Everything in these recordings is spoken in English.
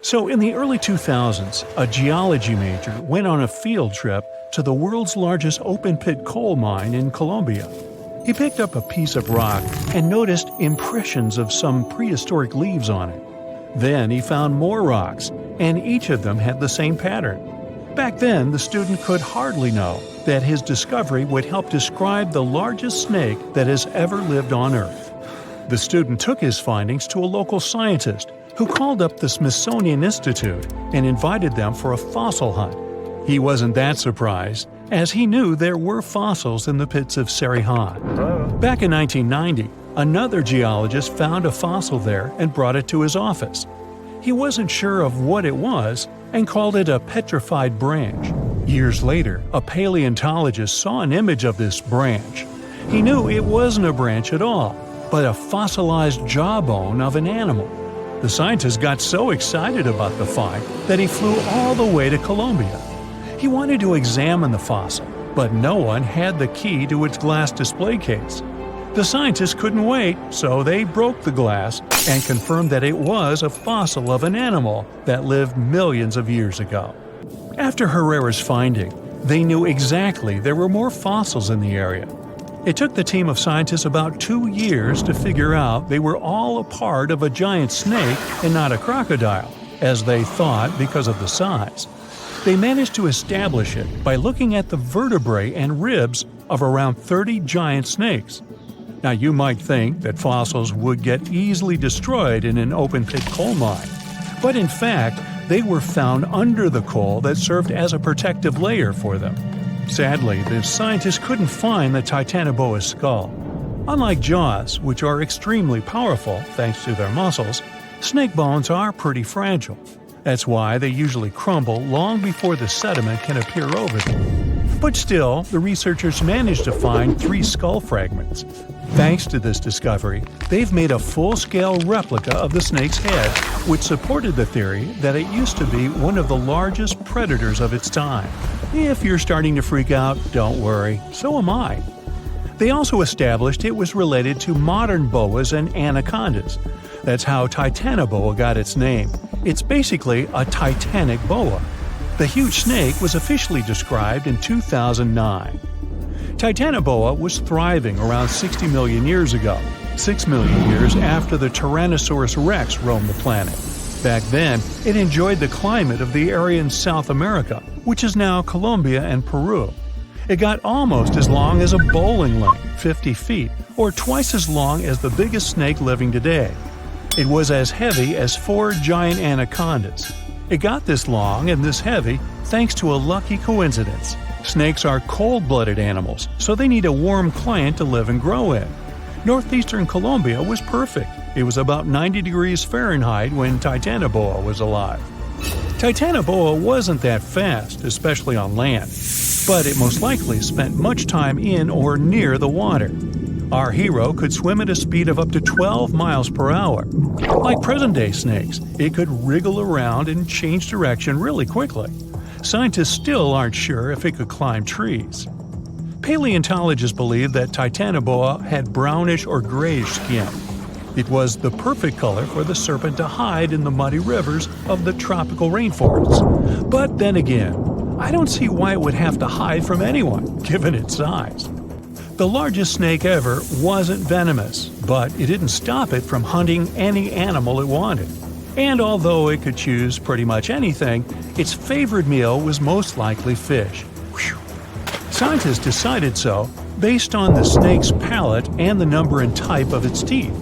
So, in the early 2000s, a geology major went on a field trip to the world's largest open-pit coal mine in Colombia. He picked up a piece of rock and noticed impressions of some prehistoric leaves on it. Then he found more rocks, and each of them had the same pattern. Back then, the student could hardly know that his discovery would help describe the largest snake that has ever lived on Earth. The student took his findings to a local scientist, who called up the Smithsonian Institute and invited them for a fossil hunt. He wasn't that surprised, as he knew there were fossils in the pits of Sarihan. Back in 1990, another geologist found a fossil there and brought it to his office. He wasn't sure of what it was and called it a petrified branch. Years later, a paleontologist saw an image of this branch. He knew it wasn't a branch at all, but a fossilized jawbone of an animal. The scientist got so excited about the find that he flew all the way to Colombia. He wanted to examine the fossil, but no one had the key to its glass display case. The scientists couldn't wait, so they broke the glass and confirmed that it was a fossil of an animal that lived millions of years ago. After Herrera's finding, they knew exactly there were more fossils in the area. It took the team of scientists about 2 years to figure out they were all a part of a giant snake and not a crocodile, as they thought because of the size. They managed to establish it by looking at the vertebrae and ribs of around 30 giant snakes. Now, you might think that fossils would get easily destroyed in an open-pit coal mine, but in fact, they were found under the coal that served as a protective layer for them. Sadly, the scientists couldn't find the Titanoboa's skull. Unlike jaws, which are extremely powerful thanks to their muscles, snake bones are pretty fragile. That's why they usually crumble long before the sediment can appear over them. But still, the researchers managed to find 3 skull fragments. Thanks to this discovery, they've made a full-scale replica of the snake's head, which supported the theory that it used to be one of the largest predators of its time. If you're starting to freak out, don't worry, so am I. They also established it was related to modern boas and anacondas. That's how Titanoboa got its name. It's basically a titanic boa. The huge snake was officially described in 2009. Titanoboa was thriving around 60 million years ago, 6 million years after the Tyrannosaurus rex roamed the planet. Back then, it enjoyed the climate of the area in South America, which is now Colombia and Peru. It got almost as long as a bowling lane, 50 feet, or twice as long as the biggest snake living today. It was as heavy as 4 giant anacondas. It got this long and this heavy thanks to a lucky coincidence. Snakes are cold-blooded animals, so they need a warm climate to live and grow in. Northeastern Colombia was perfect. It was about 90 degrees Fahrenheit when Titanoboa was alive. Titanoboa wasn't that fast, especially on land, but it most likely spent much time in or near the water. Our hero could swim at a speed of up to 12 miles per hour. Like present-day snakes, it could wriggle around and change direction really quickly. Scientists still aren't sure if it could climb trees. Paleontologists believe that Titanoboa had brownish or grayish skin. It was the perfect color for the serpent to hide in the muddy rivers of the tropical rainforests. But then again, I don't see why it would have to hide from anyone, given its size. The largest snake ever wasn't venomous, but it didn't stop it from hunting any animal it wanted. And although it could choose pretty much anything, its favorite meal was most likely fish. Whew. Scientists decided so based on the snake's palate and the number and type of its teeth.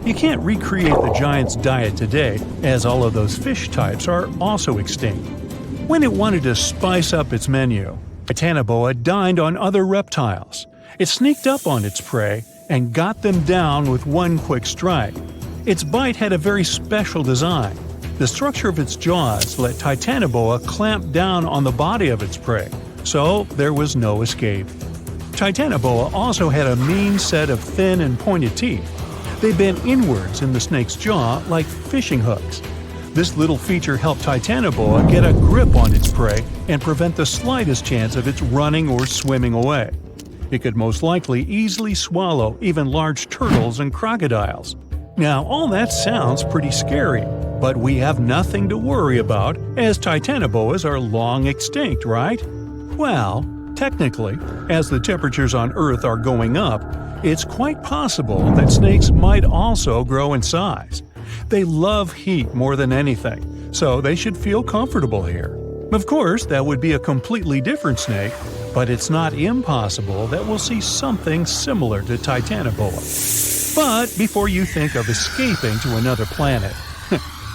You can't recreate the giant's diet today, as all of those fish types are also extinct. When it wanted to spice up its menu, Titanoboa dined on other reptiles. It sneaked up on its prey and got them down with one quick strike. Its bite had a very special design. The structure of its jaws let Titanoboa clamp down on the body of its prey, so there was no escape. Titanoboa also had a mean set of thin and pointed teeth. They bent inwards in the snake's jaw like fishing hooks. This little feature helped Titanoboa get a grip on its prey and prevent the slightest chance of its running or swimming away. It could most likely easily swallow even large turtles and crocodiles. Now, all that sounds pretty scary, But we have nothing to worry about, as titanoboas are long extinct, right? Well, technically, as the temperatures on Earth are going up, it's quite possible that snakes might also grow in size. They love heat more than anything, so they should feel comfortable here. Of course, that would be a completely different snake, but it's not impossible that we'll see something similar to Titanoboa. But before you think of escaping to another planet,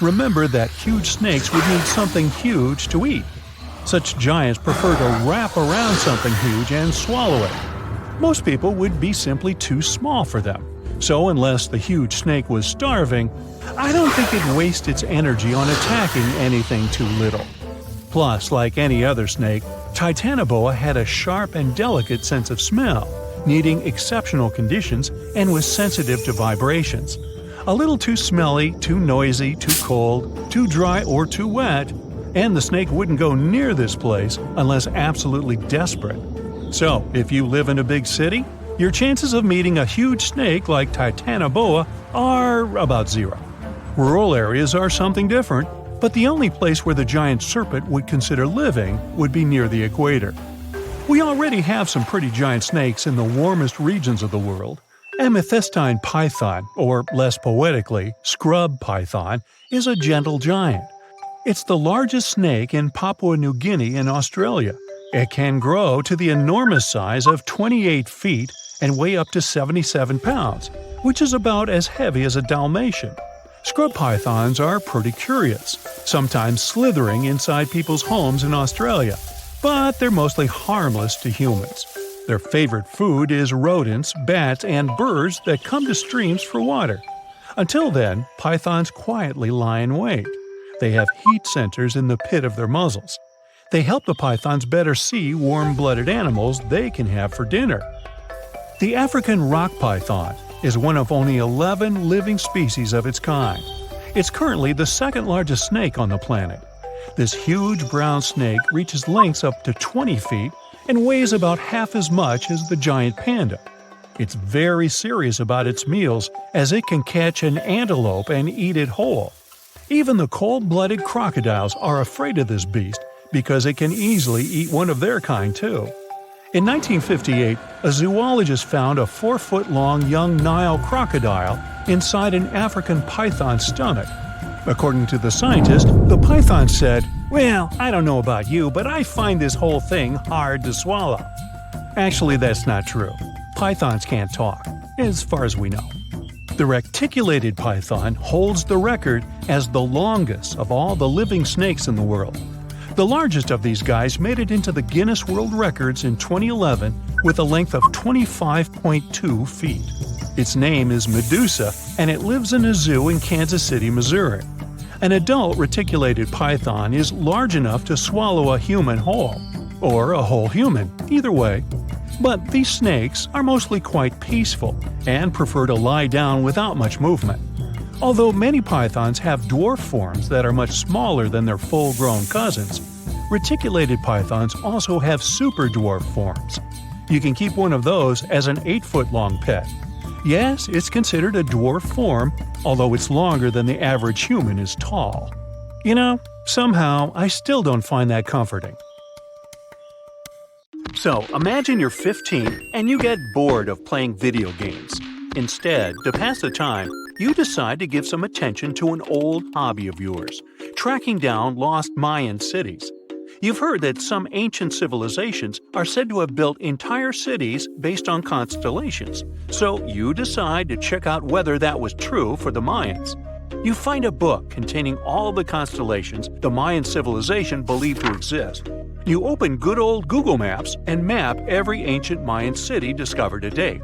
remember that huge snakes would need something huge to eat. Such giants prefer to wrap around something huge and swallow it. Most people would be simply too small for them. So unless the huge snake was starving, I don't think it'd waste its energy on attacking anything too little. Plus, like any other snake, Titanoboa had a sharp and delicate sense of smell, needing exceptional conditions and was sensitive to vibrations. A little too smelly, too noisy, too cold, too dry, or too wet, and the snake wouldn't go near this place unless absolutely desperate. So, if you live in a big city, your chances of meeting a huge snake like Titanoboa are about zero. Rural areas are something different, but the only place where the giant serpent would consider living would be near the equator. We already have some pretty giant snakes in the warmest regions of the world. Amethystine python, or less poetically, scrub python, is a gentle giant. It's the largest snake in Papua New Guinea in Australia. It can grow to the enormous size of 28 feet and weigh up to 77 pounds, which is about as heavy as a Dalmatian. Scrub pythons are pretty curious, sometimes slithering inside people's homes in Australia, but they're mostly harmless to humans. Their favorite food is rodents, bats, and birds that come to streams for water. Until then, pythons quietly lie in wait. They have heat sensors in the pit of their muzzles. They help the pythons better see warm-blooded animals they can have for dinner. The African rock python is one of only 11 living species of its kind. It's currently the second largest snake on the planet. This huge brown snake reaches lengths up to 20 feet and weighs about half as much as the giant panda. It's very serious about its meals, as it can catch an antelope and eat it whole. Even the cold-blooded crocodiles are afraid of this beast because it can easily eat one of their kind too. In 1958, a zoologist found a 4-foot-long young Nile crocodile inside an African python's stomach. According to the scientist, the python said, "Well, I don't know about you, but I find this whole thing hard to swallow." Actually, that's not true. Pythons can't talk, as far as we know. The reticulated python holds the record as the longest of all the living snakes in the world. The largest of these guys made it into the Guinness World Records in 2011 with a length of 25.2 feet. Its name is Medusa, and it lives in a zoo in Kansas City, Missouri. An adult reticulated python is large enough to swallow a human whole, or a whole human, either way. But these snakes are mostly quite peaceful and prefer to lie down without much movement. Although many pythons have dwarf forms that are much smaller than their full-grown cousins, reticulated pythons also have super dwarf forms. You can keep one of those as an 8-foot-long pet. Yes, it's considered a dwarf form, although it's longer than the average human is tall. You know, somehow I still don't find that comforting. So, imagine you're 15 and you get bored of playing video games. Instead, to pass the time, you decide to give some attention to an old hobby of yours, tracking down lost Mayan cities. You've heard that some ancient civilizations are said to have built entire cities based on constellations, so you decide to check out whether that was true for the Mayans. You find a book containing all the constellations the Mayan civilization believed to exist. You open good old Google Maps and map every ancient Mayan city discovered to date.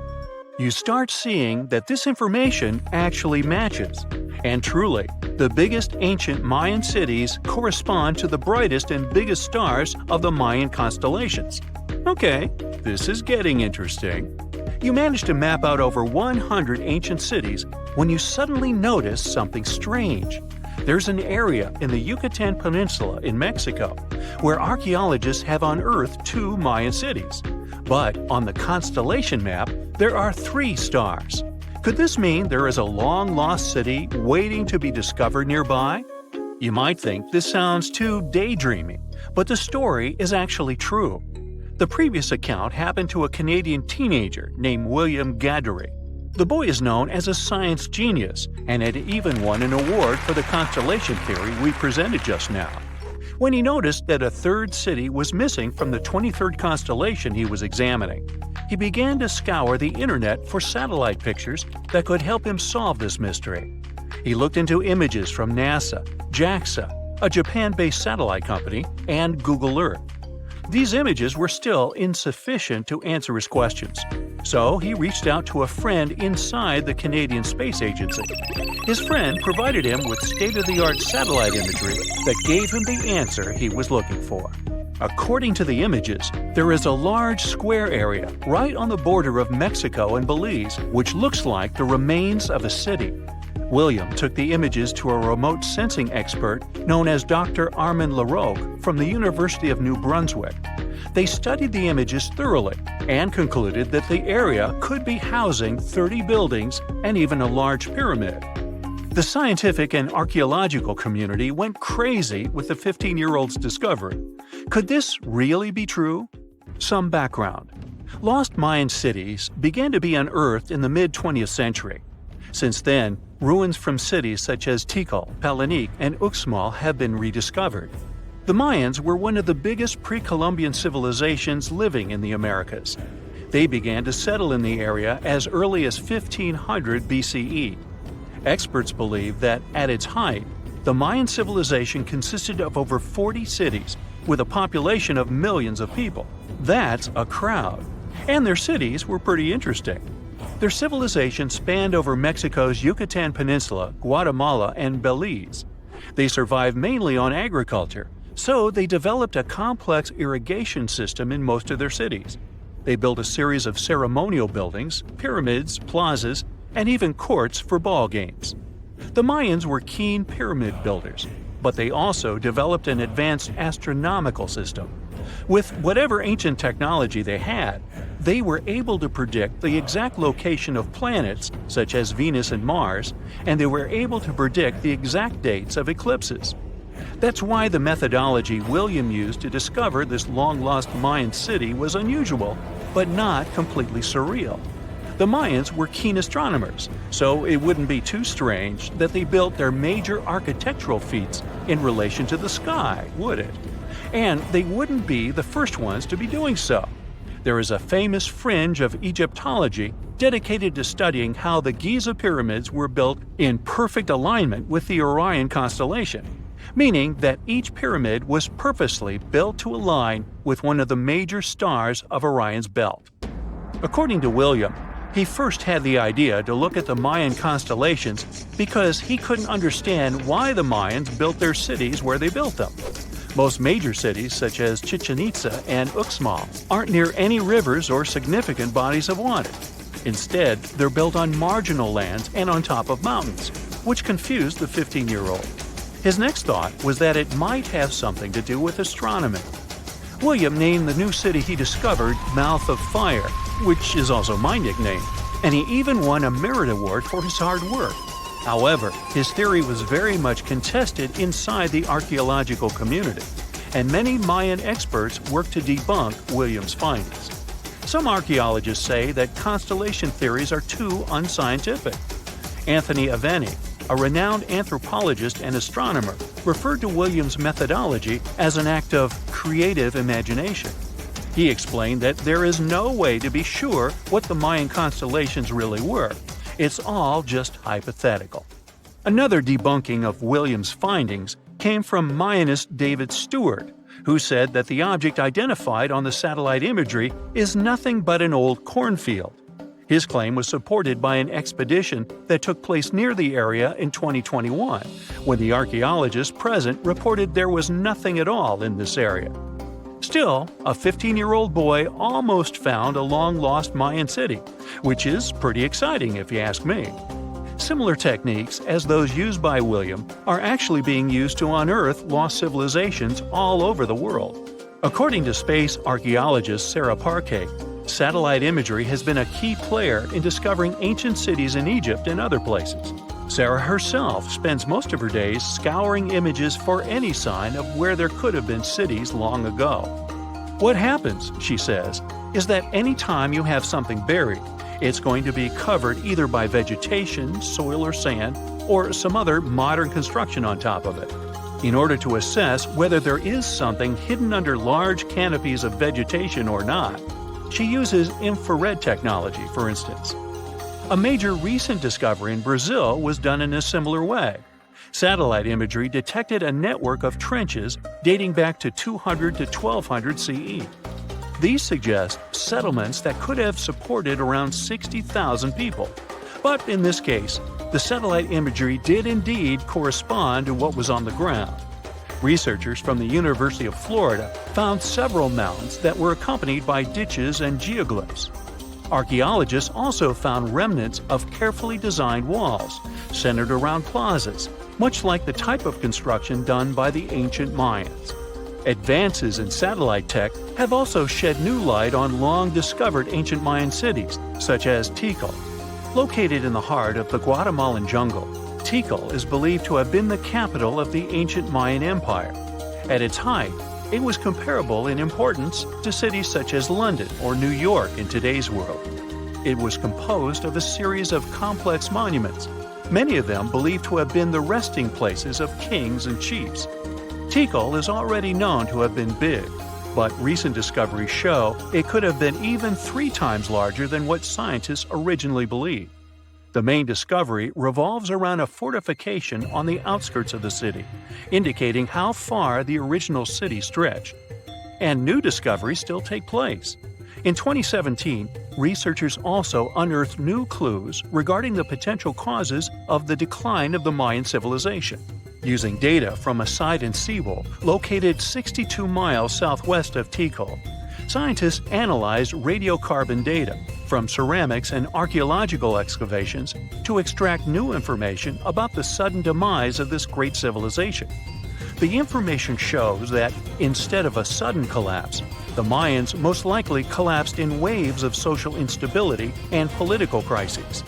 You start seeing that this information actually matches. And truly, the biggest ancient Mayan cities correspond to the brightest and biggest stars of the Mayan constellations. Okay, this is getting interesting. You manage to map out over 100 ancient cities when you suddenly notice something strange. There's an area in the Yucatan Peninsula in Mexico where archaeologists have unearthed 2 Mayan cities. But on the constellation map, there are 3 stars. Could this mean there is a long-lost city waiting to be discovered nearby? You might think this sounds too daydreaming, but the story is actually true. The previous account happened to a Canadian teenager named William Gaddery. The boy is known as a science genius and had even won an award for the constellation theory we presented just now. When he noticed that a third city was missing from the 23rd constellation he was examining, he began to scour the internet for satellite pictures that could help him solve this mystery. He looked into images from NASA, JAXA, a Japan-based satellite company, and Google Earth. These images were still insufficient to answer his questions, so he reached out to a friend inside the Canadian Space Agency. His friend provided him with state-of-the-art satellite imagery that gave him the answer he was looking for. According to the images, there is a large square area right on the border of Mexico and Belize, which looks like the remains of a city. William took the images to a remote sensing expert known as Dr. Armand Laroque from the University of New Brunswick. They studied the images thoroughly and concluded that the area could be housing 30 buildings and even a large pyramid. The scientific and archaeological community went crazy with the 15-year-old's discovery. Could this really be true? Some background. Lost Mayan cities began to be unearthed in the mid-20th century. Since then, ruins from cities such as Tikal, Palenque, and Uxmal have been rediscovered. The Mayans were one of the biggest pre-Columbian civilizations living in the Americas. They began to settle in the area as early as 1500 BCE. Experts believe that, at its height, the Mayan civilization consisted of over 40 cities with a population of millions of people. That's a crowd. And their cities were pretty interesting. Their civilization spanned over Mexico's Yucatan Peninsula, Guatemala, and Belize. They survived mainly on agriculture, so they developed a complex irrigation system in most of their cities. They built a series of ceremonial buildings, pyramids, plazas, and even courts for ball games. The Mayans were keen pyramid builders, but they also developed an advanced astronomical system. With whatever ancient technology they had, they were able to predict the exact location of planets, such as Venus and Mars, and they were able to predict the exact dates of eclipses. That's why the methodology William used to discover this long-lost Mayan city was unusual, but not completely surreal. The Mayans were keen astronomers, so it wouldn't be too strange that they built their major architectural feats in relation to the sky, would it? And they wouldn't be the first ones to be doing so. There is a famous fringe of Egyptology dedicated to studying how the Giza pyramids were built in perfect alignment with the Orion constellation, meaning that each pyramid was purposely built to align with one of the major stars of Orion's belt. According to William, he first had the idea to look at the Mayan constellations because he couldn't understand why the Mayans built their cities where they built them. Most major cities, such as Chichen Itza and Uxmal, aren't near any rivers or significant bodies of water. Instead, they're built on marginal lands and on top of mountains, which confused the 15-year-old. His next thought was that it might have something to do with astronomy. William named the new city he discovered Mouth of Fire, which is also my nickname, and he even won a merit award for his hard work. However, his theory was very much contested inside the archaeological community, and many Mayan experts worked to debunk William's findings. Some archaeologists say that constellation theories are too unscientific. Anthony Aveni, a renowned anthropologist and astronomer, referred to William's methodology as an act of creative imagination. He explained that there is no way to be sure what the Mayan constellations really were. It's all just hypothetical. Another debunking of William's findings came from Mayanist David Stewart, who said that the object identified on the satellite imagery is nothing but an old cornfield. His claim was supported by an expedition that took place near the area in 2021, when the archaeologists present reported there was nothing at all in this area. Still, a 15-year-old boy almost found a long-lost Mayan city, which is pretty exciting if you ask me. Similar techniques as those used by William are actually being used to unearth lost civilizations all over the world. According to space archaeologist Sarah Parquet, Satellite imagery has been a key player in discovering ancient cities in Egypt and other places. Sarah herself spends most of her days scouring images for any sign of where there could have been cities long ago. What happens, she says, is that any time you have something buried, it's going to be covered either by vegetation, soil or sand, or some other modern construction on top of it. In order to assess whether there is something hidden under large canopies of vegetation or not, she uses infrared technology, for instance. A major recent discovery in Brazil was done in a similar way. Satellite imagery detected a network of trenches dating back to 200 to 1200 CE. These suggest settlements that could have supported around 60,000 people. But in this case, the satellite imagery did indeed correspond to what was on the ground. Researchers from the University of Florida found several mountains that were accompanied by ditches and geoglyphs. Archaeologists also found remnants of carefully designed walls, centered around plazas, much like the type of construction done by the ancient Mayans. Advances in satellite tech have also shed new light on long-discovered ancient Mayan cities, such as Tikal. Located in the heart of the Guatemalan jungle, Tikal is believed to have been the capital of the ancient Mayan Empire. At its height, it was comparable in importance to cities such as London or New York in today's world. It was composed of a series of complex monuments, many of them believed to have been the resting places of kings and chiefs. Tikal is already known to have been big, but recent discoveries show it could have been even 3 times larger than what scientists originally believed. The main discovery revolves around a fortification on the outskirts of the city, indicating how far the original city stretched. And new discoveries still take place. In 2017, researchers also unearthed new clues regarding the potential causes of the decline of the Mayan civilization. Using data from a site in Cebu, located 62 miles southwest of Tikal, scientists analyzed radiocarbon data from ceramics and archaeological excavations to extract new information about the sudden demise of this great civilization. The information shows that, instead of a sudden collapse, the Mayans most likely collapsed in waves of social instability and political crises.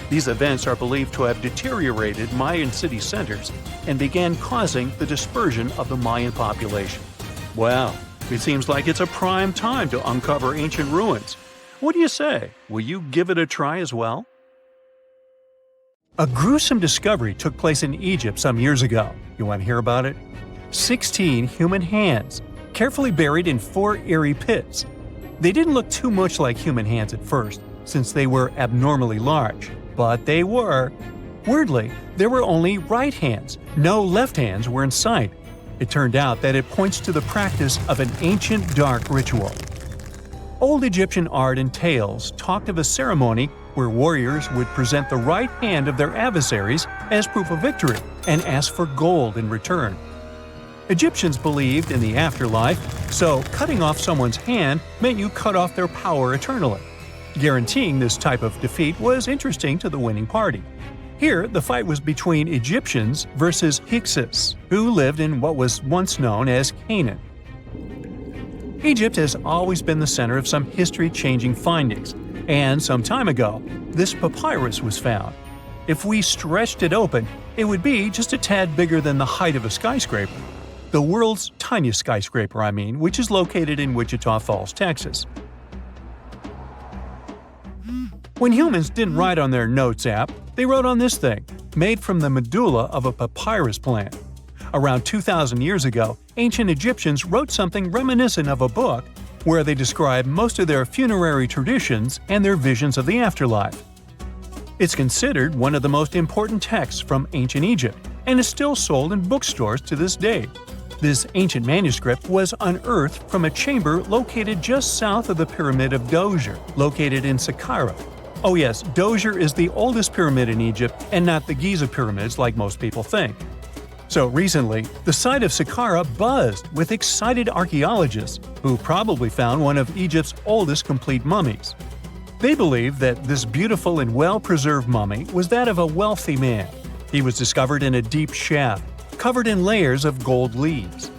These events are believed to have deteriorated Mayan city centers and began causing the dispersion of the Mayan population. Wow, it seems like it's a prime time to uncover ancient ruins. What do you say? Will you give it a try as well? A gruesome discovery took place in Egypt some years ago. You want to hear about it? 16 human hands, carefully buried in 4 eerie pits. They didn't look too much like human hands at first, since they were abnormally large, but they were. Weirdly, there were only right hands. No left hands were in sight. It turned out that it points to the practice of an ancient dark ritual. Old Egyptian art and tales talked of a ceremony where warriors would present the right hand of their adversaries as proof of victory and ask for gold in return. Egyptians believed in the afterlife, so cutting off someone's hand meant you cut off their power eternally. Guaranteeing this type of defeat was interesting to the winning party. Here, the fight was between Egyptians versus Hyksos, who lived in what was once known as Canaan. Egypt has always been the center of some history-changing findings, and some time ago, this papyrus was found. If we stretched it open, it would be just a tad bigger than the height of a skyscraper. The world's tiniest skyscraper, which is located in Wichita Falls, Texas. When humans didn't write on their notes app, they wrote on this thing, made from the medulla of a papyrus plant. Around 2,000 years ago, ancient Egyptians wrote something reminiscent of a book where they describe most of their funerary traditions and their visions of the afterlife. It's considered one of the most important texts from ancient Egypt and is still sold in bookstores to this day. This ancient manuscript was unearthed from a chamber located just south of the Pyramid of Djoser, located in Saqqara. Oh yes, Djoser is the oldest pyramid in Egypt and not the Giza pyramids like most people think. So recently, the site of Saqqara buzzed with excited archaeologists who probably found one of Egypt's oldest complete mummies. They believe that this beautiful and well-preserved mummy was that of a wealthy man. He was discovered in a deep shaft, covered in layers of gold leaves.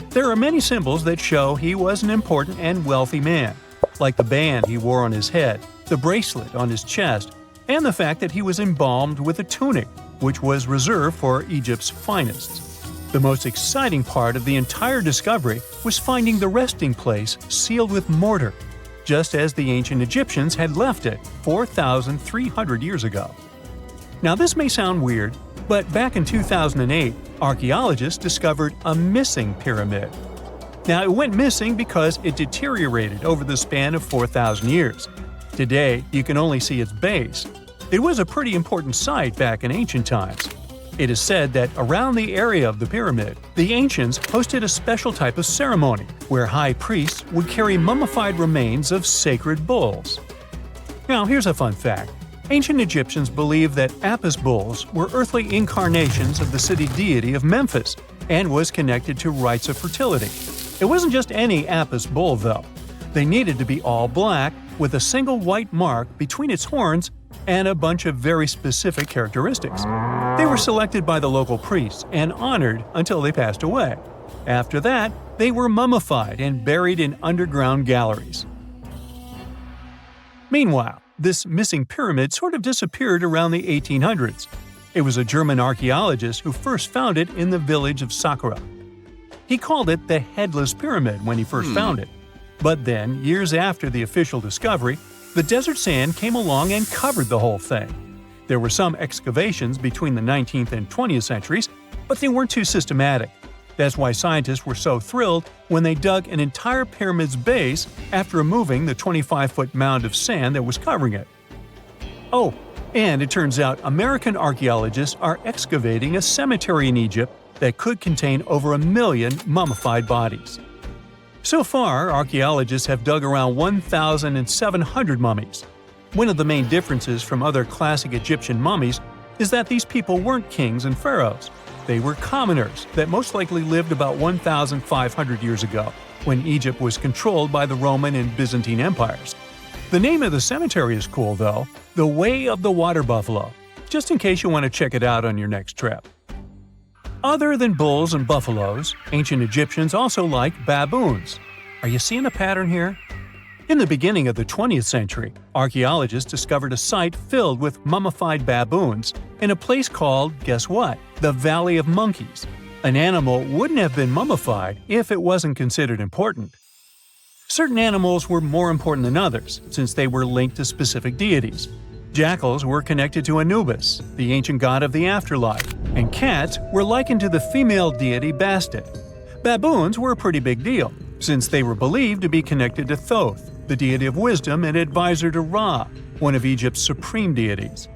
There are many symbols that show he was an important and wealthy man. like the band he wore on his head, the bracelet on his chest, and the fact that he was embalmed with a tunic, which was reserved for Egypt's finest. The most exciting part of the entire discovery was finding the resting place sealed with mortar, just as the ancient Egyptians had left it 4,300 years ago. Now this may sound weird, but back in 2008, archaeologists discovered a missing pyramid. Now it went missing because it deteriorated over the span of 4,000 years. Today, you can only see its base. It was a pretty important site back in ancient times. It is said that around the area of the pyramid, the ancients hosted a special type of ceremony where high priests would carry mummified remains of sacred bulls. Now here's a fun fact. Ancient Egyptians believed that Apis bulls were earthly incarnations of the city deity of Memphis and was connected to rites of fertility. It wasn't just any Apis bull, though. They needed to be all black, with a single white mark between its horns and a bunch of very specific characteristics. They were selected by the local priests and honored until they passed away. After that, they were mummified and buried in underground galleries. Meanwhile, this missing pyramid sort of disappeared around the 1800s. It was a German archaeologist who first found it in the village of Saqqara. He called it the Headless Pyramid when he first found it. But then, years after the official discovery, the desert sand came along and covered the whole thing. There were some excavations between the 19th and 20th centuries, but they weren't too systematic. That's why scientists were so thrilled when they dug an entire pyramid's base after removing the 25-foot mound of sand that was covering it. Oh, and it turns out American archaeologists are excavating a cemetery in Egypt that could contain over 1 million mummified bodies. So far, archaeologists have dug around 1,700 mummies. One of the main differences from other classic Egyptian mummies is that these people weren't kings and pharaohs. They were commoners that most likely lived about 1,500 years ago, when Egypt was controlled by the Roman and Byzantine empires. The name of the cemetery is cool, though, the Way of the Water Buffalo, just in case you want to check it out on your next trip. Other than bulls and buffaloes, ancient Egyptians also liked baboons. Are you seeing a pattern here? In the beginning of the 20th century, archaeologists discovered a site filled with mummified baboons in a place called, guess what? The Valley of Monkeys. An animal wouldn't have been mummified if it wasn't considered important. Certain animals were more important than others, since they were linked to specific deities. Jackals were connected to Anubis, the ancient god of the afterlife, and cats were likened to the female deity Bastet. Baboons were a pretty big deal, since they were believed to be connected to Thoth, the deity of wisdom and advisor to Ra, one of Egypt's supreme deities.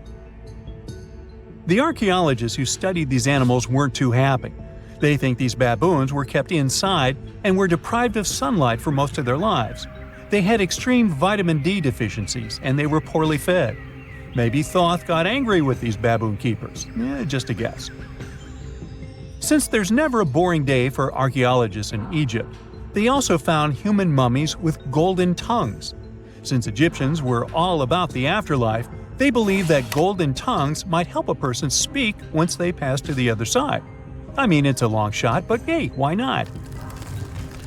The archaeologists who studied these animals weren't too happy. They think these baboons were kept inside and were deprived of sunlight for most of their lives. They had extreme vitamin D deficiencies and they were poorly fed. Maybe Thoth got angry with these baboon keepers. Just a guess. Since there's never a boring day for archaeologists in Egypt, they also found human mummies with golden tongues. Since Egyptians were all about the afterlife, they believed that golden tongues might help a person speak once they pass to the other side. I mean, it's a long shot, but hey, why not?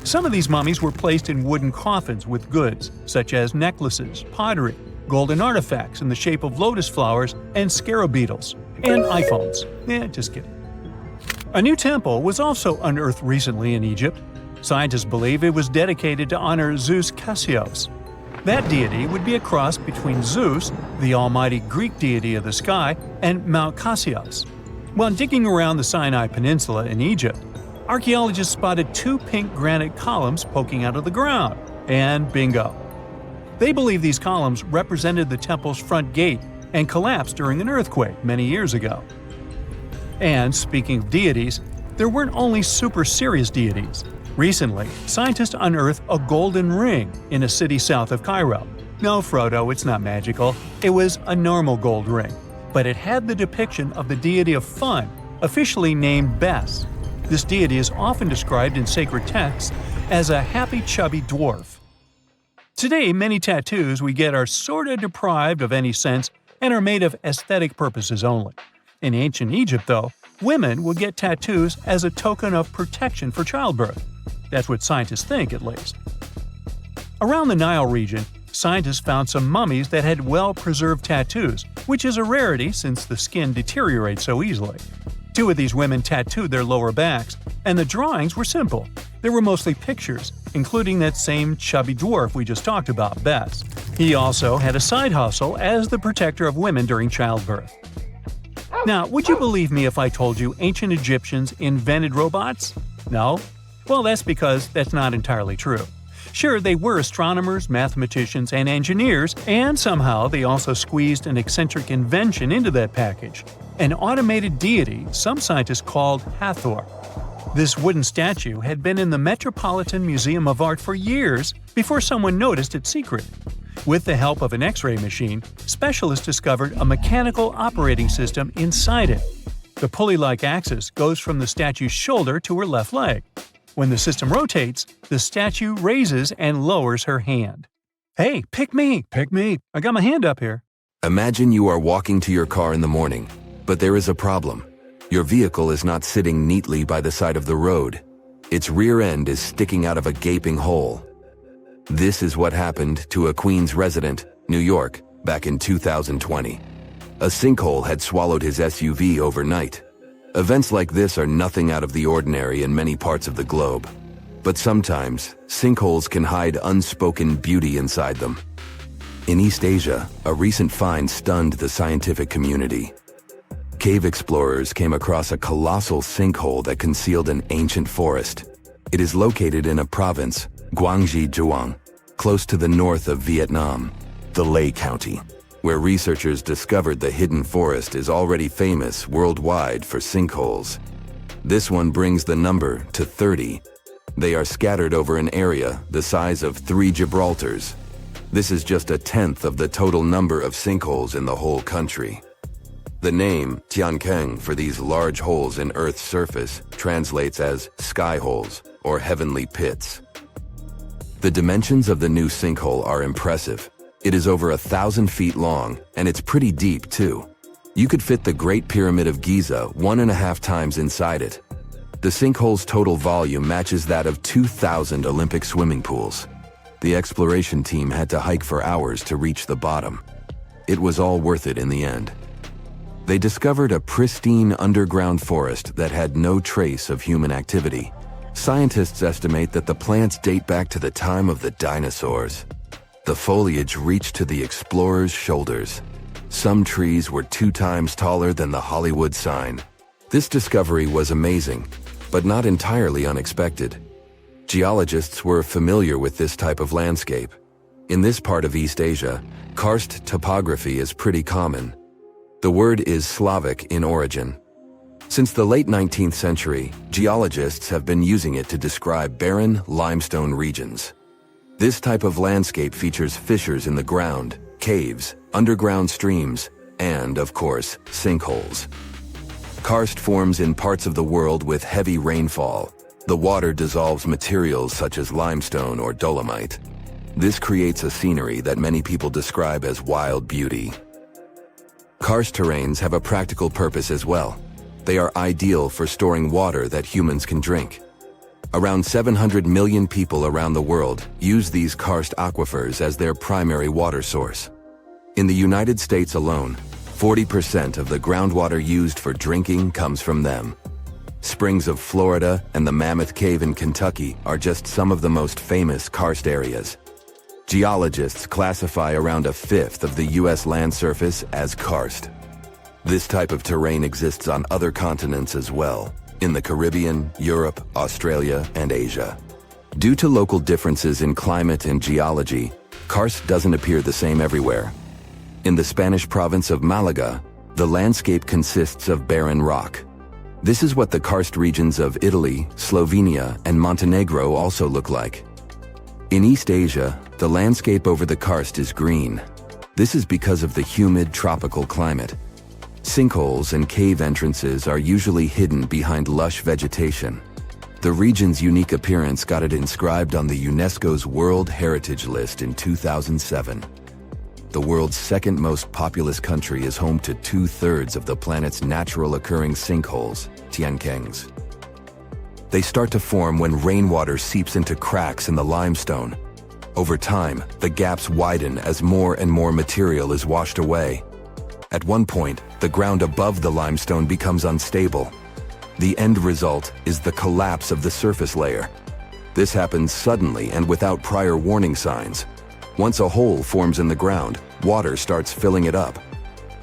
Some of these mummies were placed in wooden coffins with goods, such as necklaces, pottery, golden artifacts in the shape of lotus flowers and scarab beetles, and iPhones. Just kidding. A new temple was also unearthed recently in Egypt. Scientists believe it was dedicated to honor Zeus Cassios. That deity would be a cross between Zeus, the almighty Greek deity of the sky, and Mount Cassios. While digging around the Sinai Peninsula in Egypt, archaeologists spotted 2 pink granite columns poking out of the ground, and bingo. They believe these columns represented the temple's front gate and collapsed during an earthquake many years ago. And speaking of deities, there weren't only super serious deities. Recently, scientists unearthed a golden ring in a city south of Cairo. No, Frodo, it's not magical. It was a normal gold ring, but it had the depiction of the deity of fun, officially named Bes. This deity is often described in sacred texts as a happy chubby dwarf. Today, many tattoos we get are sorta deprived of any sense and are made of aesthetic purposes only. In ancient Egypt, though, women would get tattoos as a token of protection for childbirth. That's what scientists think, at least. Around the Nile region, scientists found some mummies that had well-preserved tattoos, which is a rarity since the skin deteriorates so easily. 2 of these women tattooed their lower backs, and the drawings were simple. They were mostly pictures, including that same chubby dwarf we just talked about, Bess. He also had a side hustle as the protector of women during childbirth. Now, would you believe me if I told you ancient Egyptians invented robots? No? Well, that's because that's not entirely true. Sure, they were astronomers, mathematicians, and engineers, and somehow they also squeezed an eccentric invention into that package – an automated deity some scientists called Hathor. This wooden statue had been in the Metropolitan Museum of Art for years before someone noticed its secret. With the help of an X-ray machine, specialists discovered a mechanical operating system inside it. The pulley-like axis goes from the statue's shoulder to her left leg. When the system rotates, the statue raises and lowers her hand. Hey, pick me! Pick me! I got my hand up here. Imagine you are walking to your car in the morning, but there is a problem. Your vehicle is not sitting neatly by the side of the road. Its rear end is sticking out of a gaping hole. This is what happened to a Queens resident, New York, back in 2020. A sinkhole had swallowed his SUV overnight. Events like this are nothing out of the ordinary in many parts of the globe. But sometimes, sinkholes can hide unspoken beauty inside them. In East Asia, a recent find stunned the scientific community. Cave explorers came across a colossal sinkhole that concealed an ancient forest. It is located in a province, Guangxi Zhuang, close to the north of Vietnam, the Lê County, where researchers discovered the hidden forest is already famous worldwide for sinkholes. This one brings the number to 30. They are scattered over an area the size of 3 Gibraltars. This is just a tenth of the total number of sinkholes in the whole country. The name Tiankeng for these large holes in Earth's surface translates as sky holes or heavenly pits. The dimensions of the new sinkhole are impressive. It is over 1,000 feet long, and it's pretty deep too. You could fit the Great Pyramid of Giza 1.5 times inside it. The sinkhole's total volume matches that of 2,000 Olympic swimming pools. The exploration team had to hike for hours to reach the bottom. It was all worth it in the end. They discovered a pristine underground forest that had no trace of human activity. Scientists estimate that the plants date back to the time of the dinosaurs. The foliage reached to the explorers' shoulders. Some trees were 2 times taller than the Hollywood sign. This discovery was amazing, but not entirely unexpected. Geologists were familiar with this type of landscape. In this part of East Asia, karst topography is pretty common. The word is Slavic in origin. Since the late 19th century, geologists have been using it to describe barren limestone regions. This type of landscape features fissures in the ground, caves, underground streams, and, of course, sinkholes. Karst forms in parts of the world with heavy rainfall. The water dissolves materials such as limestone or dolomite. This creates a scenery that many people describe as wild beauty. Karst terrains have a practical purpose as well. They are ideal for storing water that humans can drink. Around 700 million people around the world use these karst aquifers as their primary water source. In the United States alone, 40% of the groundwater used for drinking comes from them. Springs of Florida and the Mammoth Cave in Kentucky are just some of the most famous karst areas. Geologists classify around 1/5 of the U.S. land surface as karst. This type of terrain exists on other continents as well, in the Caribbean, Europe, Australia, and Asia. Due to local differences in climate and geology, karst doesn't appear the same everywhere. In the Spanish province of Malaga, the landscape consists of barren rock. This is what the karst regions of Italy, Slovenia, and Montenegro also look like. In East Asia, the landscape over the karst is green. This is because of the humid tropical climate. Sinkholes and cave entrances are usually hidden behind lush vegetation. The region's unique appearance got it inscribed on the UNESCO's World Heritage List in 2007. The world's second most populous country is home to 2/3 of the planet's natural occurring sinkholes, Tiankengs. They start to form when rainwater seeps into cracks in the limestone. Over time, the gaps widen as more and more material is washed away. At one point, the ground above the limestone becomes unstable. The end result is the collapse of the surface layer. This happens suddenly and without prior warning signs. Once a hole forms in the ground, water starts filling it up.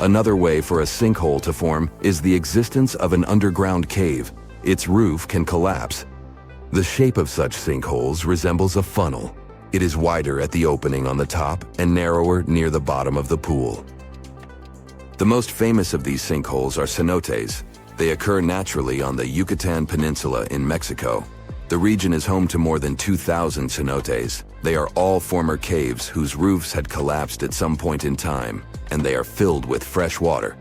Another way for a sinkhole to form is the existence of an underground cave. Its roof can collapse. The shape of such sinkholes resembles a funnel. It is wider at the opening on the top and narrower near the bottom of the pool. The most famous of these sinkholes are cenotes. They occur naturally on the Yucatan Peninsula in Mexico. The region is home to more than 2,000 cenotes. They are all former caves whose roofs had collapsed at some point in time, and they are filled with fresh water.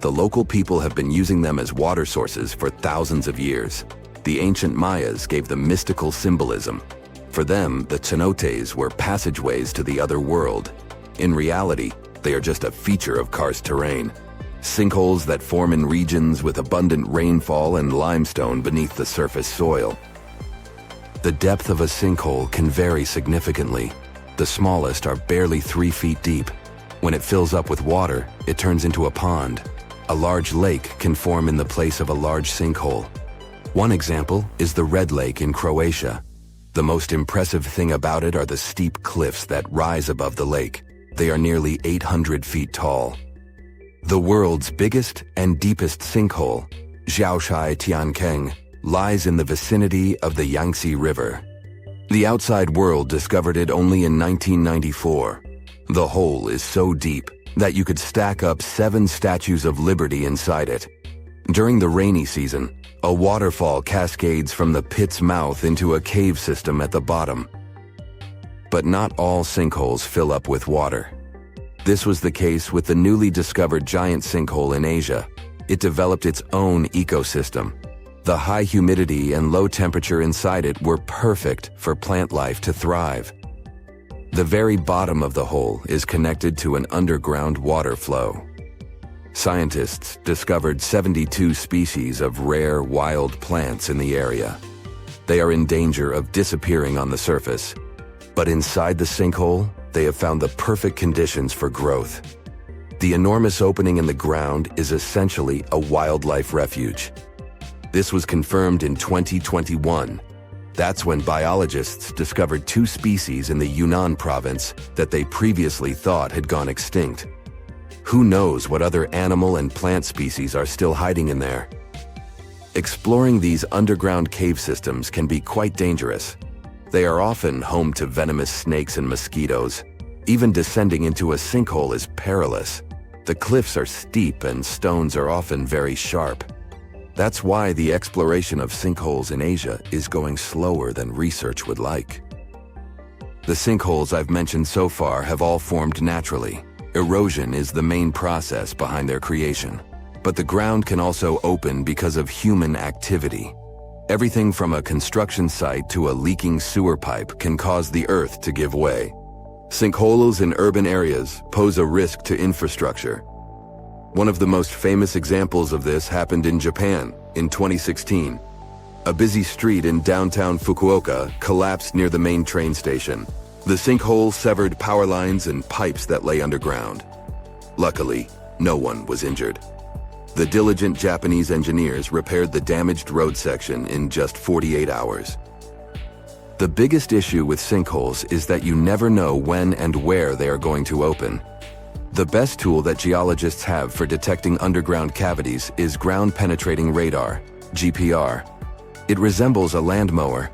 The local people have been using them as water sources for thousands of years. The ancient Mayas gave them mystical symbolism. For them, the cenotes were passageways to the other world. In reality, they are just a feature of karst terrain. Sinkholes that form in regions with abundant rainfall and limestone beneath the surface soil. The depth of a sinkhole can vary significantly. The smallest are barely 3 feet deep. When it fills up with water, it turns into a pond. A large lake can form in the place of a large sinkhole. One example is the Red Lake in Croatia. The most impressive thing about it are the steep cliffs that rise above the lake. They are nearly 800 feet tall. The world's biggest and deepest sinkhole, Zhaoshai Tiankeng, lies in the vicinity of the Yangtze River. The outside world discovered it only in 1994. The hole is so deep that you could stack up 7 statues of liberty inside it. During the rainy season, a waterfall cascades from the pit's mouth into a cave system at the bottom. But not all sinkholes fill up with water. This was the case with the newly discovered giant sinkhole in Asia. It developed its own ecosystem. The high humidity and low temperature inside it were perfect for plant life to thrive. The very bottom of the hole is connected to an underground water flow. Scientists discovered 72 species of rare wild plants in the area. They are in danger of disappearing on the surface. But inside the sinkhole, they have found the perfect conditions for growth. The enormous opening in the ground is essentially a wildlife refuge. This was confirmed in 2021. That's when biologists discovered 2 species in the Yunnan province that they previously thought had gone extinct. Who knows what other animal and plant species are still hiding in there? Exploring these underground cave systems can be quite dangerous. They are often home to venomous snakes and mosquitoes. Even descending into a sinkhole is perilous. The cliffs are steep and stones are often very sharp. That's why the exploration of sinkholes in Asia is going slower than research would like. The sinkholes I've mentioned so far have all formed naturally. Erosion is the main process behind their creation. But the ground can also open because of human activity. Everything from a construction site to a leaking sewer pipe can cause the earth to give way. Sinkholes in urban areas pose a risk to infrastructure. One of the most famous examples of this happened in Japan in 2016. A busy street in downtown Fukuoka collapsed near the main train station. The sinkhole severed power lines and pipes that lay underground. Luckily, no one was injured. The diligent Japanese engineers repaired the damaged road section in just 48 hours. The biggest issue with sinkholes is that you never know when and where they are going to open. The best tool that geologists have for detecting underground cavities is ground-penetrating radar, GPR. It resembles a land mower.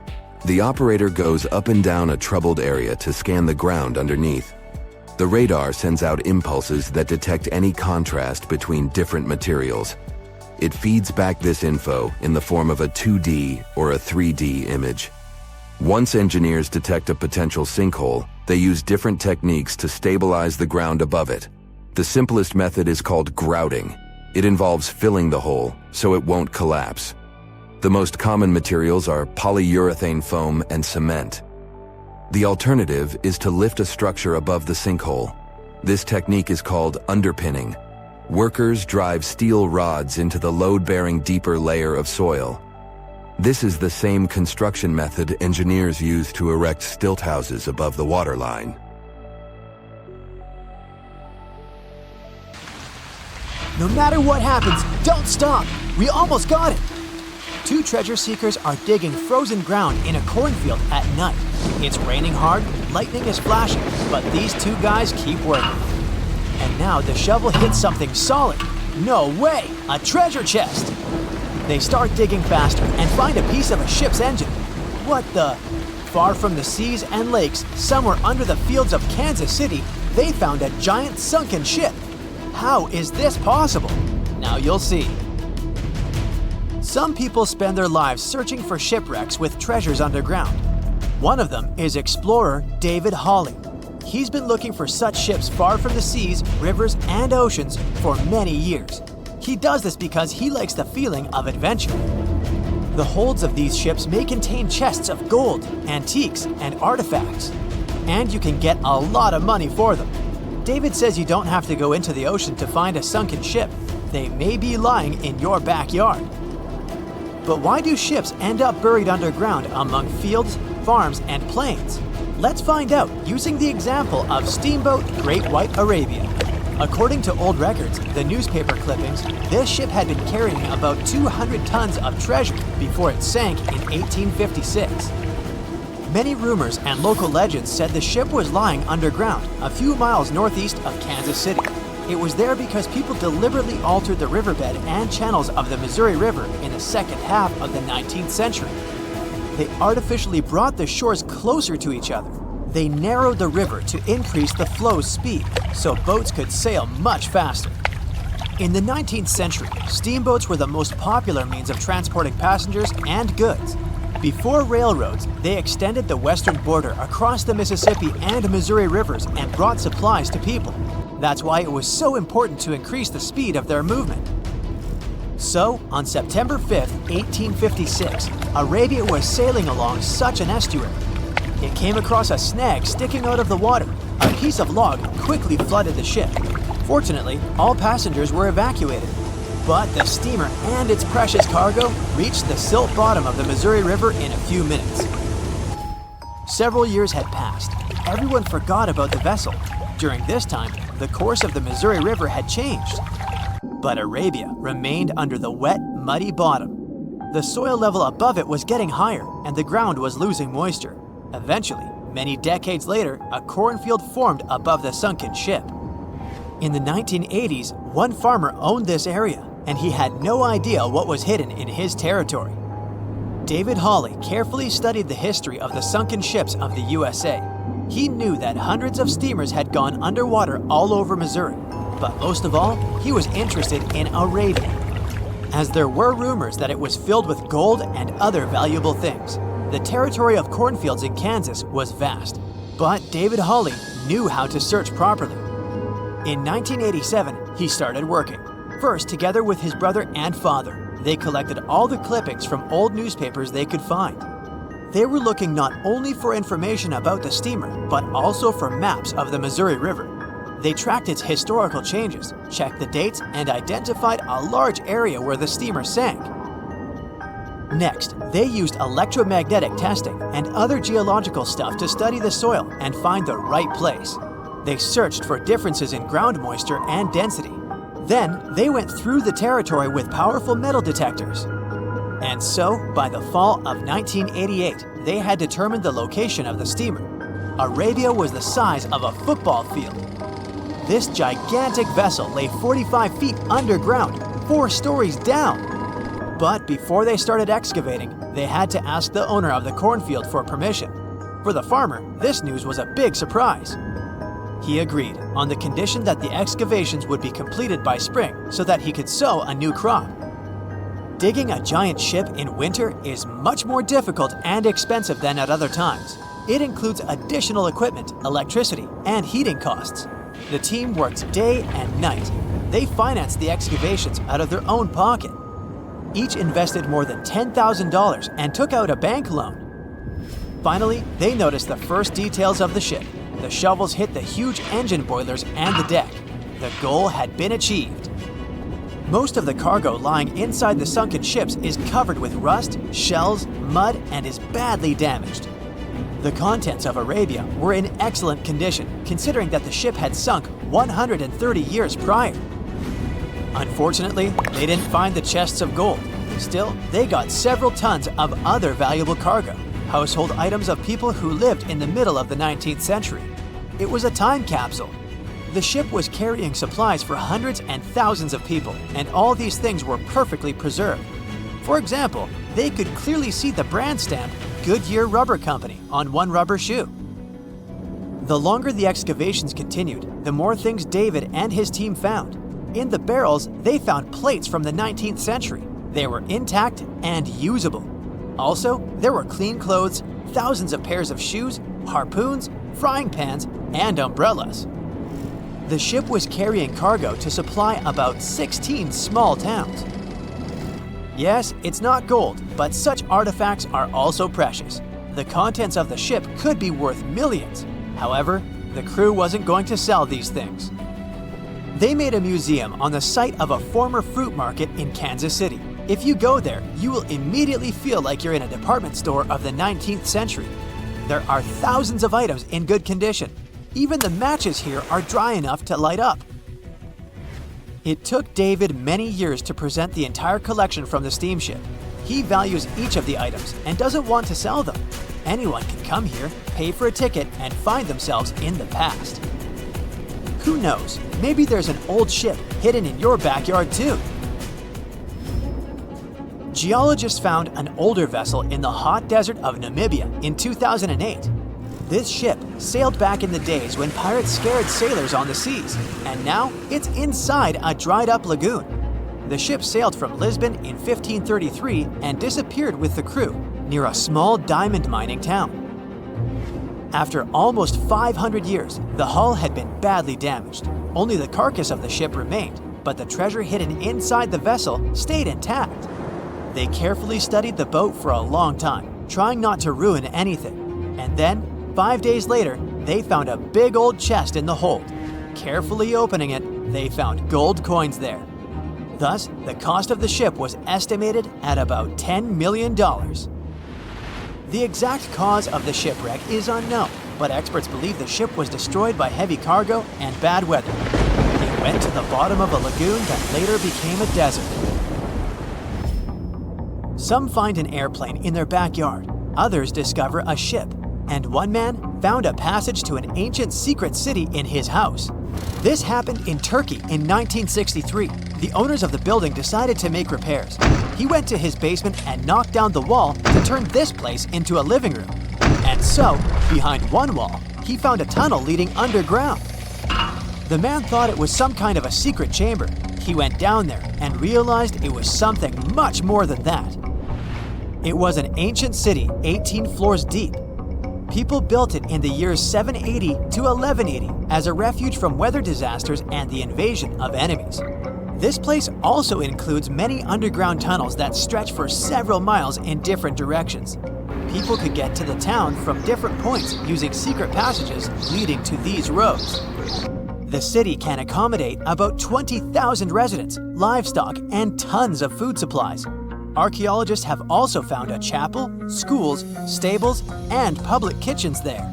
The operator goes up and down a troubled area to scan the ground underneath. The radar sends out impulses that detect any contrast between different materials. It feeds back this info in the form of a 2D or a 3D image. Once engineers detect a potential sinkhole, they use different techniques to stabilize the ground above it. The simplest method is called grouting. It involves filling the hole so it won't collapse. The most common materials are polyurethane foam and cement. The alternative is to lift a structure above the sinkhole. This technique is called underpinning. Workers drive steel rods into the load-bearing deeper layer of soil. This is the same construction method engineers use to erect stilt houses above the waterline. No matter what happens, don't stop! We almost got it! Two treasure seekers are digging frozen ground in a cornfield at night. It's raining hard, lightning is flashing, but these two guys keep working. And now the shovel hits something solid. No way! A treasure chest! They start digging faster and find a piece of a ship's engine. What the? Far from the seas and lakes, somewhere under the fields of Kansas City, they found a giant sunken ship. How is this possible? Now you'll see. Some people spend their lives searching for shipwrecks with treasures underground. One of them is explorer David Hawley. He's been looking for such ships far from the seas, rivers, and oceans for many years. He does this because he likes the feeling of adventure. The holds of these ships may contain chests of gold, antiques, and artifacts. And you can get a lot of money for them. David says you don't have to go into the ocean to find a sunken ship. They may be lying in your backyard. But why do ships end up buried underground among fields, farms, and plains? Let's find out using the example of steamboat Great White Arabia. According to old records, the newspaper clippings, this ship had been carrying about 200 tons of treasure before it sank in 1856. Many rumors and local legends said the ship was lying underground a few miles northeast of Kansas City. It was there because people deliberately altered the riverbed and channels of the Missouri River in the second half of the 19th century. They artificially brought the shores closer to each other. They narrowed the river to increase the flow's speed, so boats could sail much faster. In the 19th century, steamboats were the most popular means of transporting passengers and goods. Before railroads, they extended the western border across the Mississippi and Missouri rivers and brought supplies to people. That's why it was so important to increase the speed of their movement. So, on September 5, 1856, Arabia was sailing along such an estuary. It came across a snag sticking out of the water. A piece of log quickly flooded the ship. Fortunately, all passengers were evacuated. But the steamer and its precious cargo reached the silt bottom of the Missouri River in a few minutes. Several years had passed. Everyone forgot about the vessel. During this time, the course of the Missouri River had changed. But Arabia remained under the wet, muddy bottom. The soil level above it was getting higher, and the ground was losing moisture. Eventually, many decades later, a cornfield formed above the sunken ship. In the 1980s, one farmer owned this area, and he had no idea what was hidden in his territory. David Hawley carefully studied the history of the sunken ships of the USA. He knew that hundreds of steamers had gone underwater all over Missouri, but most of all, he was interested in Arabia, as there were rumors that it was filled with gold and other valuable things. The territory of cornfields in Kansas was vast, but David Hawley knew how to search properly. In 1987, he started working. First, together with his brother and father, they collected all the clippings from old newspapers they could find. They were looking not only for information about the steamer, but also for maps of the Missouri River. They tracked its historical changes, checked the dates, and identified a large area where the steamer sank. Next, they used electromagnetic testing and other geological stuff to study the soil and find the right place. They searched for differences in ground moisture and density. Then, they went through the territory with powerful metal detectors. And so, by the fall of 1988, they had determined the location of the steamer. Arabia was the size of a football field. This gigantic vessel lay 45 feet underground, 4 stories down. But before they started excavating, they had to ask the owner of the cornfield for permission. For the farmer, this news was a big surprise. He agreed, on the condition that the excavations would be completed by spring so that he could sow a new crop. Digging a giant ship in winter is much more difficult and expensive than at other times. It includes additional equipment, electricity, and heating costs. The team worked day and night. They financed the excavations out of their own pocket. Each invested more than $10,000 and took out a bank loan. Finally, they noticed the first details of the ship. The shovels hit the huge engine boilers and the deck. The goal had been achieved. Most of the cargo lying inside the sunken ships is covered with rust, shells, mud, and is badly damaged. The contents of Arabia were in excellent condition, considering that the ship had sunk 130 years prior. Unfortunately, they didn't find the chests of gold. Still, they got several tons of other valuable cargo, household items of people who lived in the middle of the 19th century. It was a time capsule. The ship was carrying supplies for hundreds and thousands of people, and all these things were perfectly preserved. For example, they could clearly see the brand stamp Goodyear Rubber Company on one rubber shoe. The longer the excavations continued, the more things David and his team found. In the barrels, they found plates from the 19th century. They were intact and usable. Also, there were clean clothes, thousands of pairs of shoes, harpoons, frying pans, and umbrellas. The ship was carrying cargo to supply about 16 small towns. Yes, it's not gold, but such artifacts are also precious. The contents of the ship could be worth millions. However, the crew wasn't going to sell these things. They made a museum on the site of a former fruit market in Kansas City. If you go there, you will immediately feel like you're in a department store of the 19th century. There are thousands of items in good condition. Even the matches here are dry enough to light up. It took David many years to present the entire collection from the steamship. He values each of the items and doesn't want to sell them. Anyone can come here, pay for a ticket, and find themselves in the past. Who knows, maybe there's an old ship hidden in your backyard too. Geologists found an older vessel in the hot desert of Namibia in 2008. This ship sailed back in the days when pirates scared sailors on the seas, and now it's inside a dried-up lagoon. The ship sailed from Lisbon in 1533 and disappeared with the crew near a small diamond mining town. After almost 500 years, the hull had been badly damaged. Only the carcass of the ship remained, but the treasure hidden inside the vessel stayed intact. They carefully studied the boat for a long time, trying not to ruin anything. And then, 5 days later, they found a big old chest in the hold. Carefully opening it, they found gold coins there. Thus, the cost of the ship was estimated at about $10 million. The exact cause of the shipwreck is unknown, but experts believe the ship was destroyed by heavy cargo and bad weather. It went to the bottom of a lagoon that later became a desert. Some find an airplane in their backyard, others discover a ship, and one man found a passage to an ancient secret city in his house. This happened in Turkey in 1963. The owners of the building decided to make repairs. He went to his basement and knocked down the wall to turn this place into a living room. And so, behind one wall, he found a tunnel leading underground. The man thought it was some kind of a secret chamber. He went down there and realized it was something much more than that. It was an ancient city 18 floors deep. People built it in the years 780 to 1180 as a refuge from weather disasters and the invasion of enemies. This place also includes many underground tunnels that stretch for several miles in different directions. People could get to the town from different points using secret passages leading to these roads. The city can accommodate about 20,000 residents, livestock, and tons of food supplies. Archaeologists have also found a chapel, schools, stables, and public kitchens there.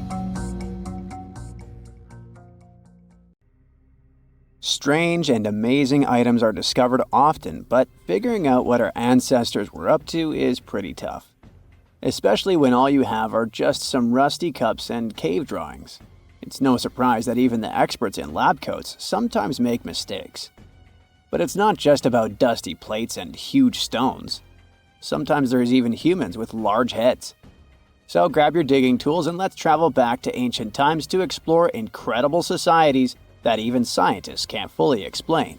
Strange and amazing items are discovered often, but figuring out what our ancestors were up to is pretty tough. Especially when all you have are just some rusty cups and cave drawings. It's no surprise that even the experts in lab coats sometimes make mistakes. But it's not just about dusty plates and huge stones. Sometimes there's even humans with large heads. So grab your digging tools and let's travel back to ancient times to explore incredible societies that even scientists can't fully explain.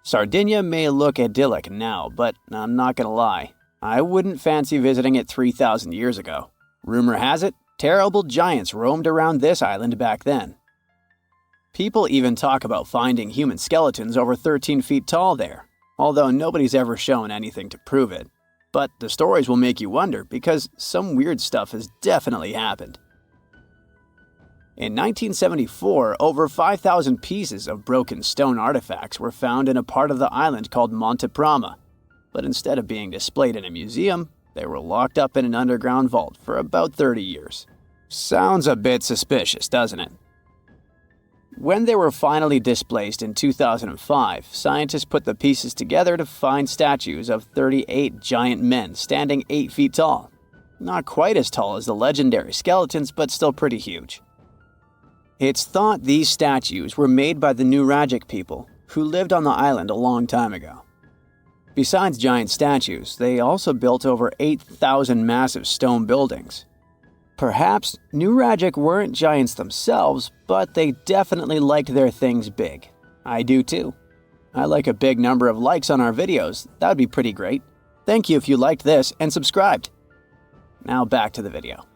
Sardinia may look idyllic now, but I'm not gonna lie, I wouldn't fancy visiting it 3,000 years ago. Rumor has it, terrible giants roamed around this island back then. People even talk about finding human skeletons over 13 feet tall there, although nobody's ever shown anything to prove it. But the stories will make you wonder because some weird stuff has definitely happened. In 1974, over 5,000 pieces of broken stone artifacts were found in a part of the island called Monte Prama, but instead of being displayed in a museum, they were locked up in an underground vault for about 30 years. Sounds a bit suspicious, doesn't it? When they were finally displaced in 2005, scientists put the pieces together to find statues of 38 giant men standing 8 feet tall. Not quite as tall as the legendary skeletons, but still pretty huge. It's thought these statues were made by the Nuragic people, who lived on the island a long time ago. Besides giant statues, they also built over 8,000 massive stone buildings. Perhaps Nuragic weren't giants themselves, but they definitely liked their things big. I do too. I like a big number of likes on our videos. That would be pretty great. Thank you if you liked this and subscribed. Now back to the video.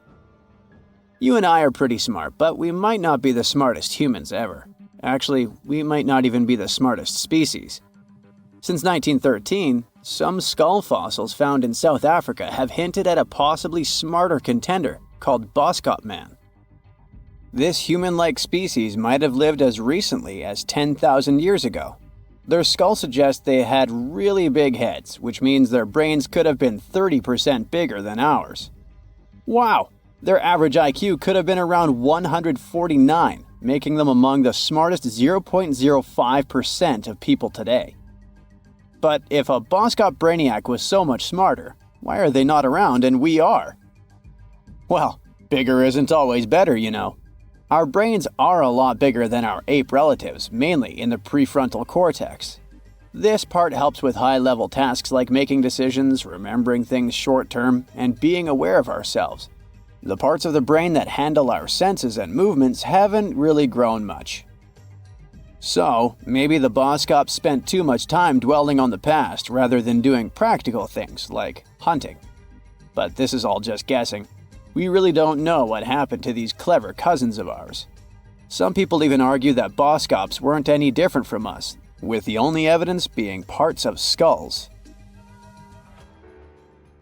You and I are pretty smart, but we might not be the smartest humans ever. Actually, we might not even be the smartest species. Since 1913, some skull fossils found in South Africa have hinted at a possibly smarter contender called Boskop Man. This human-like species might have lived as recently as 10,000 years ago. Their skull suggests they had really big heads, which means their brains could have been 30% bigger than ours. Wow! Their average IQ could have been around 149, making them among the smartest 0.05% of people today. But if a Boskop Brainiac was so much smarter, why are they not around and we are? Well, bigger isn't always better, you know. Our brains are a lot bigger than our ape relatives, mainly in the prefrontal cortex. This part helps with high-level tasks like making decisions, remembering things short-term, and being aware of ourselves. The parts of the brain that handle our senses and movements haven't really grown much. So, maybe the Boskops spent too much time dwelling on the past rather than doing practical things like hunting. But this is all just guessing. We really don't know what happened to these clever cousins of ours. Some people even argue that Boskops weren't any different from us, with the only evidence being parts of skulls.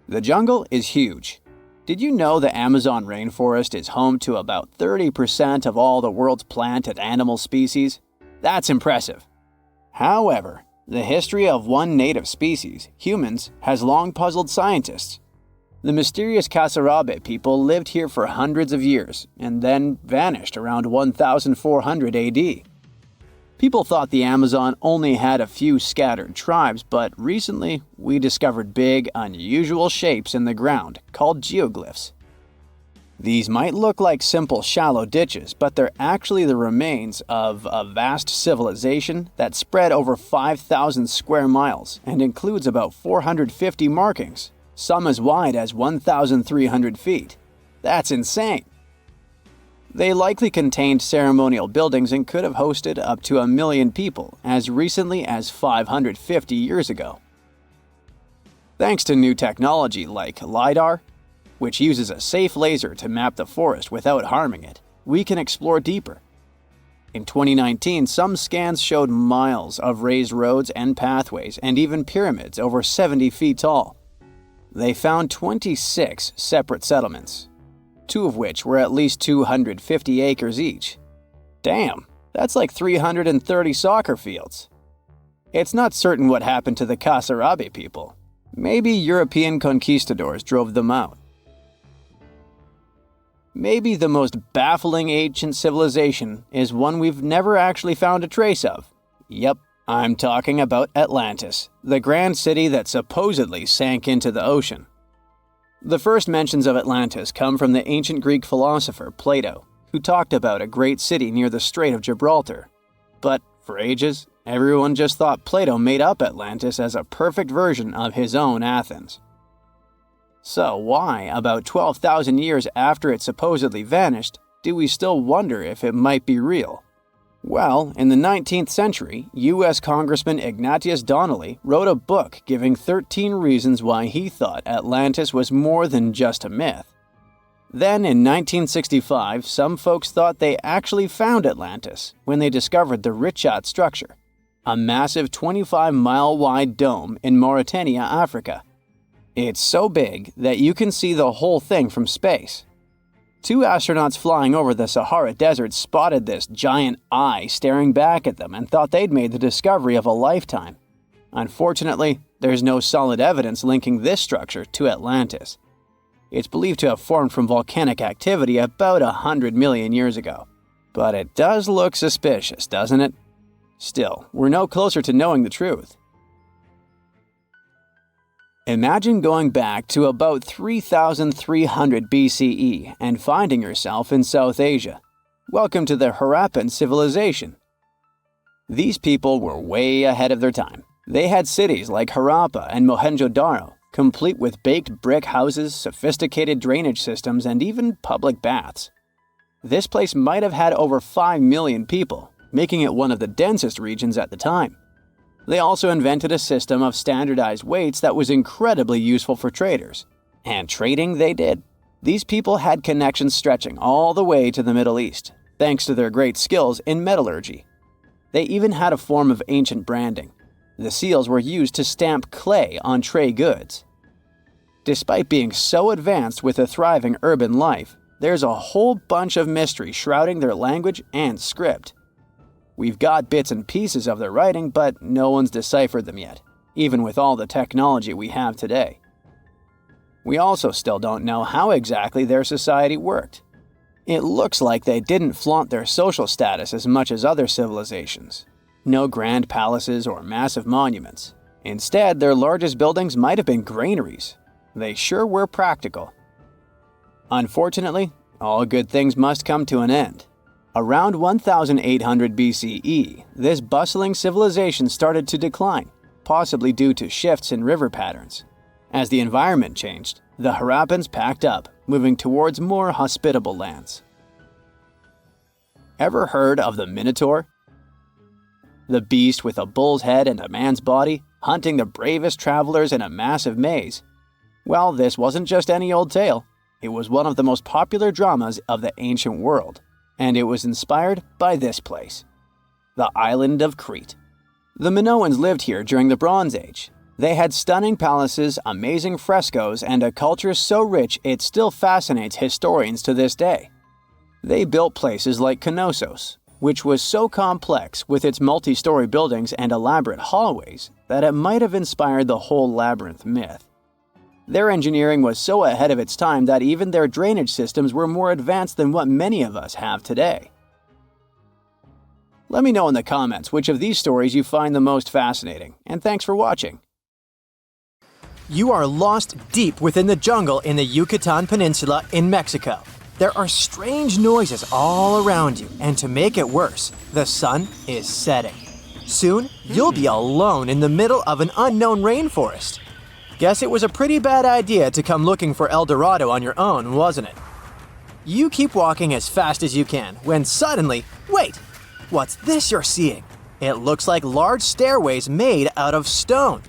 The jungle is huge. Did you know the Amazon rainforest is home to about 30% of all the world's plant and animal species? That's impressive. However, the history of one native species, humans, has long puzzled scientists. The mysterious Kasarabe people lived here for hundreds of years and then vanished around 1400 AD. People thought the Amazon only had a few scattered tribes, but recently we discovered big, unusual shapes in the ground called geoglyphs. These might look like simple shallow ditches, but they're actually the remains of a vast civilization that spread over 5,000 square miles and includes about 450 markings, some as wide as 1,300 feet. That's insane! They likely contained ceremonial buildings and could have hosted up to 1 million people as recently as 550 years ago. Thanks to new technology like LiDAR, which uses a safe laser to map the forest without harming it, we can explore deeper. In 2019, some scans showed miles of raised roads and pathways and even pyramids over 70 feet tall. They found 26 separate settlements, 2 of which were at least 250 acres each. Damn, that's like 330 soccer fields. It's not certain what happened to the Kasarabe people. Maybe European conquistadors drove them out. Maybe the most baffling ancient civilization is one we've never actually found a trace of. Yep, I'm talking about Atlantis, the grand city that supposedly sank into the ocean. The first mentions of Atlantis come from the ancient Greek philosopher Plato, who talked about a great city near the Strait of Gibraltar. But for ages, everyone just thought Plato made up Atlantis as a perfect version of his own Athens. So why, about 12,000 years after it supposedly vanished, do we still wonder if it might be real? Well, in the 19th century, U.S. Congressman Ignatius Donnelly wrote a book giving 13 reasons why he thought Atlantis was more than just a myth. Then, in 1965, some folks thought they actually found Atlantis when they discovered the Richat structure, a massive 25-mile-wide dome in Mauritania, Africa. It's so big that you can see the whole thing from space. Two astronauts flying over the Sahara Desert spotted this giant eye staring back at them and thought they'd made the discovery of a lifetime. Unfortunately, there's no solid evidence linking this structure to Atlantis. It's believed to have formed from volcanic activity about 100 million years ago. But it does look suspicious, doesn't it? Still, we're no closer to knowing the truth. Imagine going back to about 3,300 BCE and finding yourself in South Asia. Welcome to the Harappan civilization. These people were way ahead of their time. They had cities like Harappa and Mohenjo-Daro, complete with baked brick houses, sophisticated drainage systems, and even public baths. This place might have had over 5 million people, making it one of the densest regions at the time. They also invented a system of standardized weights that was incredibly useful for traders. And trading they did. These people had connections stretching all the way to the Middle East, thanks to their great skills in metallurgy. They even had a form of ancient branding. The seals were used to stamp clay on trade goods. Despite being so advanced with a thriving urban life, there's a whole bunch of mystery shrouding their language and script. We've got bits and pieces of their writing, but no one's deciphered them yet, even with all the technology we have today. We also still don't know how exactly their society worked. It looks like they didn't flaunt their social status as much as other civilizations. No grand palaces or massive monuments. Instead, their largest buildings might have been granaries. They sure were practical. Unfortunately, all good things must come to an end. Around 1800 BCE, this bustling civilization started to decline, possibly due to shifts in river patterns. As the environment changed, the Harappans packed up, moving towards more hospitable lands. Ever heard of the Minotaur? The beast with a bull's head and a man's body, hunting the bravest travelers in a massive maze. Well, this wasn't just any old tale. It was one of the most popular dramas of the ancient world. And it was inspired by this place, the island of Crete. The Minoans lived here during the Bronze Age. They had stunning palaces, amazing frescoes, and a culture so rich it still fascinates historians to this day. They built places like Knossos, which was so complex with its multi-story buildings and elaborate hallways that it might have inspired the whole labyrinth myth. Their engineering was so ahead of its time that even their drainage systems were more advanced than what many of us have today. Let me know in the comments which of these stories you find the most fascinating, and thanks for watching. You are lost deep within the jungle in the Yucatan Peninsula in Mexico. There are strange noises all around you, and to make it worse, the sun is setting. Soon, you'll be alone in the middle of an unknown rainforest. Guess it was a pretty bad idea to come looking for El Dorado on your own, wasn't it? You keep walking as fast as you can when suddenly, wait! What's this you're seeing? It looks like large stairways made out of stone.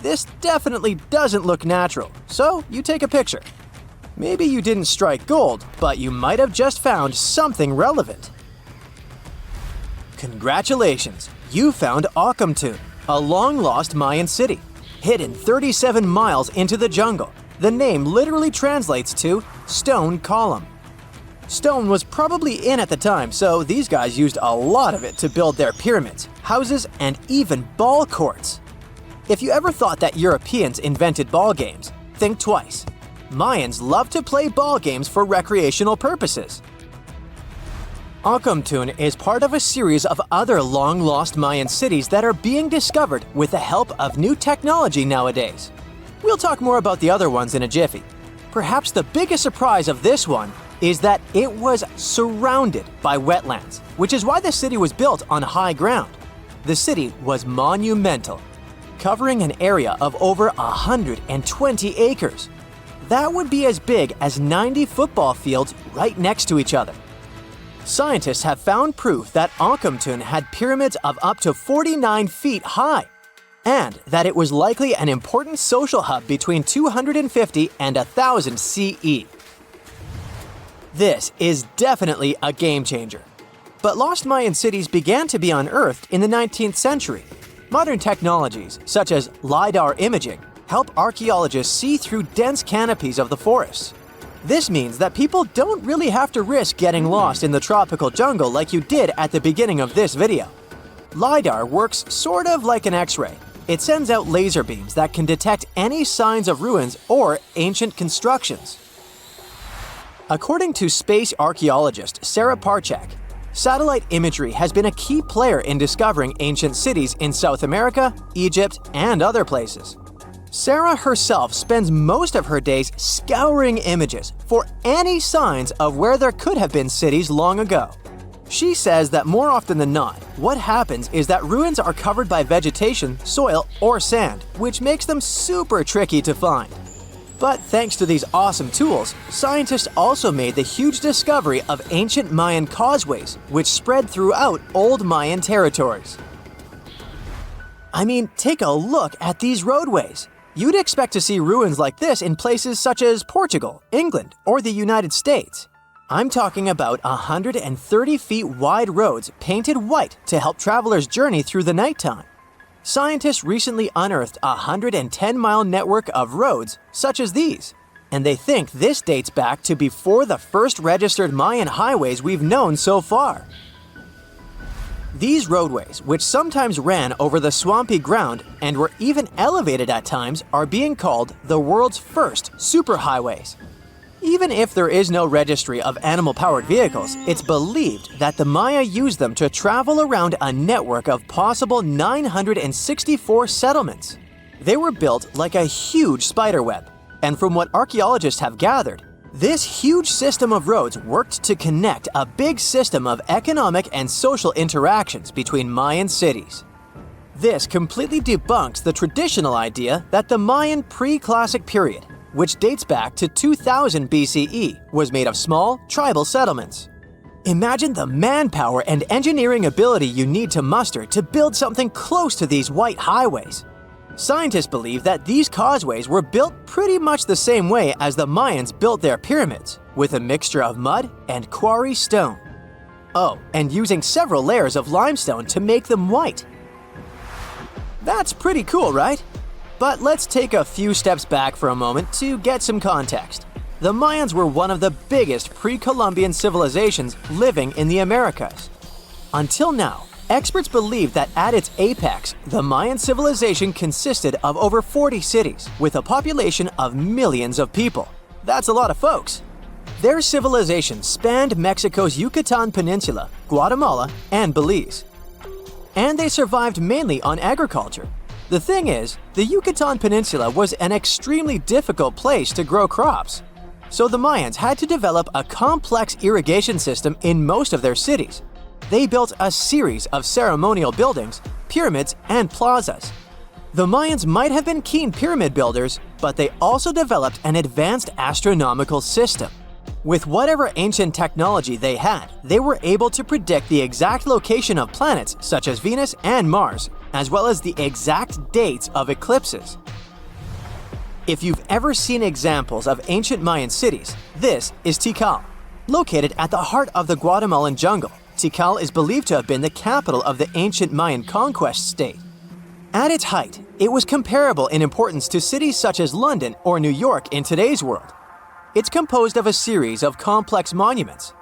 This definitely doesn't look natural, so you take a picture. Maybe you didn't strike gold, but you might have just found something relevant. Congratulations! You found Akamtun, a long-lost Mayan city. Hidden 37 miles into the jungle, the name literally translates to stone column. Stone was probably in at the time, so these guys used a lot of it to build their pyramids, houses, and even ball courts. If you ever thought that Europeans invented ball games, think twice. Mayans loved to play ball games for recreational purposes. Akamtun is part of a series of other long-lost Mayan cities that are being discovered with the help of new technology nowadays. We'll talk more about the other ones in a jiffy. Perhaps the biggest surprise of this one is that it was surrounded by wetlands, which is why the city was built on high ground. The city was monumental, covering an area of over 120 acres. That would be as big as 90 football fields right next to each other. Scientists have found proof that Akamtun had pyramids of up to 49 feet high, and that it was likely an important social hub between 250 and 1000 CE. This is definitely a game changer. But lost Mayan cities began to be unearthed in the 19th century. Modern technologies, such as LiDAR imaging, help archaeologists see through dense canopies of the forests. This means that people don't really have to risk getting lost in the tropical jungle like you did at the beginning of this video. LiDAR works sort of like an X-ray. It sends out laser beams that can detect any signs of ruins or ancient constructions. According to space archaeologist Sarah Parchak, satellite imagery has been a key player in discovering ancient cities in South America, Egypt, and other places. Sarah herself spends most of her days scouring images for any signs of where there could have been cities long ago. She says that more often than not, what happens is that ruins are covered by vegetation, soil, or sand, which makes them super tricky to find. But thanks to these awesome tools, scientists also made the huge discovery of ancient Mayan causeways, which spread throughout old Mayan territories. I mean, take a look at these roadways. You'd expect to see ruins like this in places such as Portugal, England, or the United States. I'm talking about 130 feet wide roads painted white to help travelers journey through the nighttime. Scientists recently unearthed a 110-mile network of roads such as these, and they think this dates back to before the first registered Mayan highways we've known so far. These roadways, which sometimes ran over the swampy ground and were even elevated at times, are being called the world's first superhighways. Even if there is no registry of animal-powered vehicles, it's believed that the Maya used them to travel around a network of possible 964 settlements. They were built like a huge spiderweb, and from what archaeologists have gathered, this huge system of roads worked to connect a big system of economic and social interactions between Mayan cities. This completely debunks the traditional idea that the Mayan pre-classic period, which dates back to 2000 BCE, was made of small, tribal settlements. Imagine the manpower and engineering ability you need to muster to build something close to these white highways. Scientists believe that these causeways were built pretty much the same way as the Mayans built their pyramids, with a mixture of mud and quarry stone. Oh, and using several layers of limestone to make them white. That's pretty cool, right? But let's take a few steps back for a moment to get some context. The Mayans were one of the biggest pre-Columbian civilizations living in the Americas. Until now, experts believe that at its apex, the Mayan civilization consisted of over 40 cities, with a population of millions of people. That's a lot of folks. Their civilization spanned Mexico's Yucatan Peninsula, Guatemala, and Belize. And they survived mainly on agriculture. The thing is, the Yucatan Peninsula was an extremely difficult place to grow crops. So the Mayans had to develop a complex irrigation system in most of their cities. They built a series of ceremonial buildings, pyramids, and plazas. The Mayans might have been keen pyramid builders, but they also developed an advanced astronomical system. With whatever ancient technology they had, they were able to predict the exact location of planets such as Venus and Mars, as well as the exact dates of eclipses. If you've ever seen examples of ancient Mayan cities, this is Tikal. Located at the heart of the Guatemalan jungle, Tikal is believed to have been the capital of the ancient Mayan conquest state. At its height, it was comparable in importance to cities such as London or New York in today's world. It's composed of a series of complex monuments.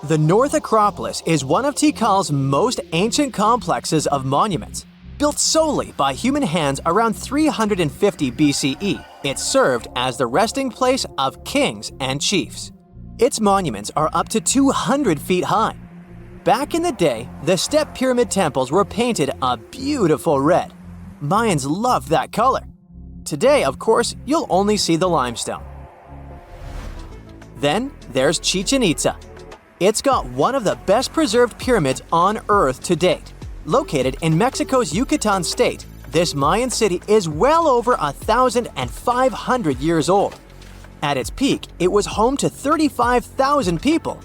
The North Acropolis is one of Tikal's most ancient complexes of monuments. Built solely by human hands around 350 BCE, it served as the resting place of kings and chiefs. Its monuments are up to 200 feet high. Back in the day, the step pyramid temples were painted a beautiful red. Mayans loved that color. Today, of course, you'll only see the limestone. Then there's Chichen Itza. It's got one of the best preserved pyramids on Earth to date. Located in Mexico's Yucatan state, this Mayan city is well over 1,500 years old. At its peak, it was home to 35,000 people.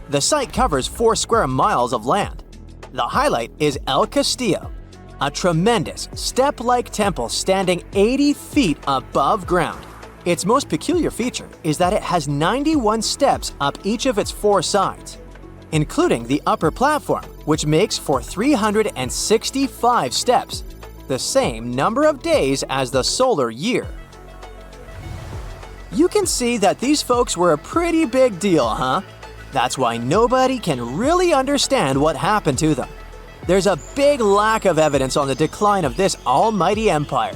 The site covers 4 square miles of land. The highlight is El Castillo, a tremendous step-like temple standing 80 feet above ground. Its most peculiar feature is that it has 91 steps up each of its 4 sides, including the upper platform, which makes for 365 steps, the same number of days as the solar year. You can see that these folks were a pretty big deal, huh? That's why nobody can really understand what happened to them. There's a big lack of evidence on the decline of this almighty empire.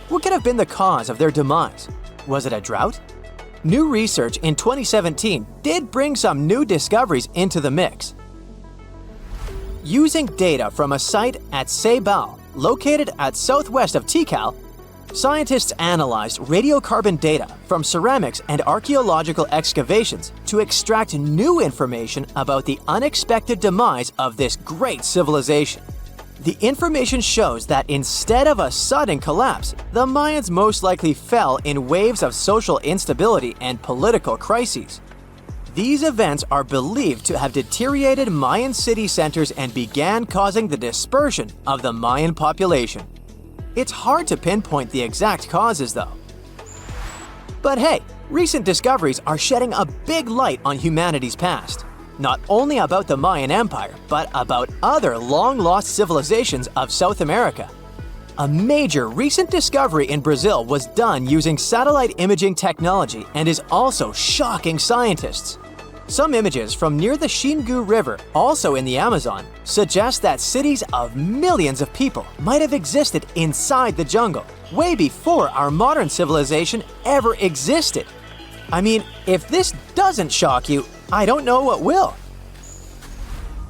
What could have been the cause of their demise? Was it a drought? New research in 2017 did bring some new discoveries into the mix. Using data from a site at Ceibal, located at southwest of Tikal, scientists analyzed radiocarbon data from ceramics and archaeological excavations to extract new information about the unexpected demise of this great civilization. The information shows that instead of a sudden collapse, the Mayans most likely fell in waves of social instability and political crises. These events are believed to have deteriorated Mayan city centers and began causing the dispersion of the Mayan population. It's hard to pinpoint the exact causes, though. But hey, recent discoveries are shedding a big light on humanity's past. Not only about the Mayan Empire, but about other long-lost civilizations of South America. A major recent discovery in Brazil was done using satellite imaging technology and is also shocking scientists. Some images from near the Xingu River, also in the Amazon, suggest that cities of millions of people might have existed inside the jungle, way before our modern civilization ever existed. I mean, if this doesn't shock you, I don't know what will.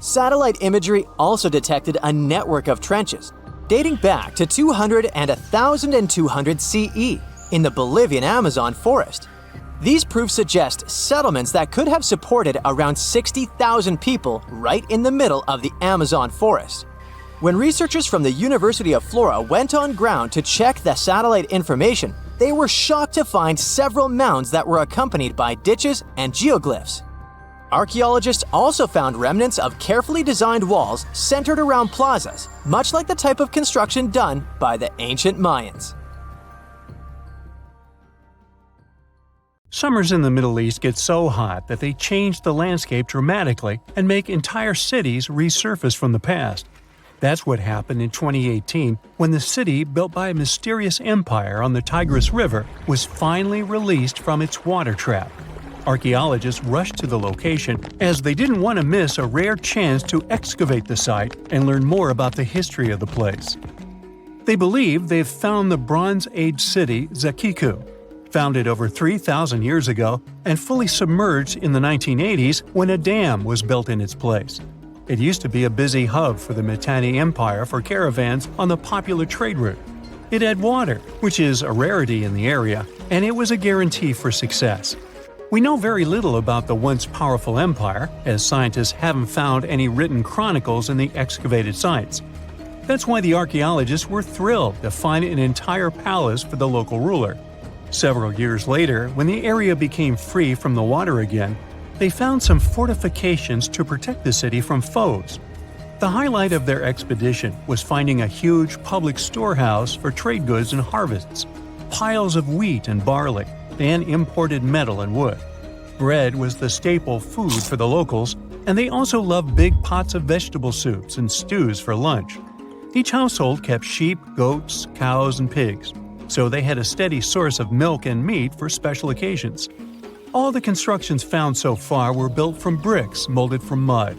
Satellite imagery also detected a network of trenches, dating back to 200 and 1200 CE in the Bolivian Amazon forest. These proofs suggest settlements that could have supported around 60,000 people right in the middle of the Amazon forest. When researchers from the University of Florida went on ground to check the satellite information, they were shocked to find several mounds that were accompanied by ditches and geoglyphs. Archaeologists also found remnants of carefully designed walls centered around plazas, much like the type of construction done by the ancient Mayans. Summers in the Middle East get so hot that they change the landscape dramatically and make entire cities resurface from the past. That's what happened in 2018 when the city built by a mysterious empire on the Tigris River was finally released from its water trap. Archaeologists rushed to the location as they didn't want to miss a rare chance to excavate the site and learn more about the history of the place. They believe they've found the Bronze Age city Zakiku, founded over 3,000 years ago and fully submerged in the 1980s when a dam was built in its place. It used to be a busy hub for the Mitanni Empire for caravans on the popular trade route. It had water, which is a rarity in the area, and it was a guarantee for success. We know very little about the once powerful empire, as scientists haven't found any written chronicles in the excavated sites. That's why the archaeologists were thrilled to find an entire palace for the local ruler. Several years later, when the area became free from the water again, they found some fortifications to protect the city from foes. The highlight of their expedition was finding a huge public storehouse for trade goods and harvests, piles of wheat and barley, and imported metal and wood. Bread was the staple food for the locals, and they also loved big pots of vegetable soups and stews for lunch. Each household kept sheep, goats, cows, and pigs, so they had a steady source of milk and meat for special occasions. All the constructions found so far were built from bricks molded from mud.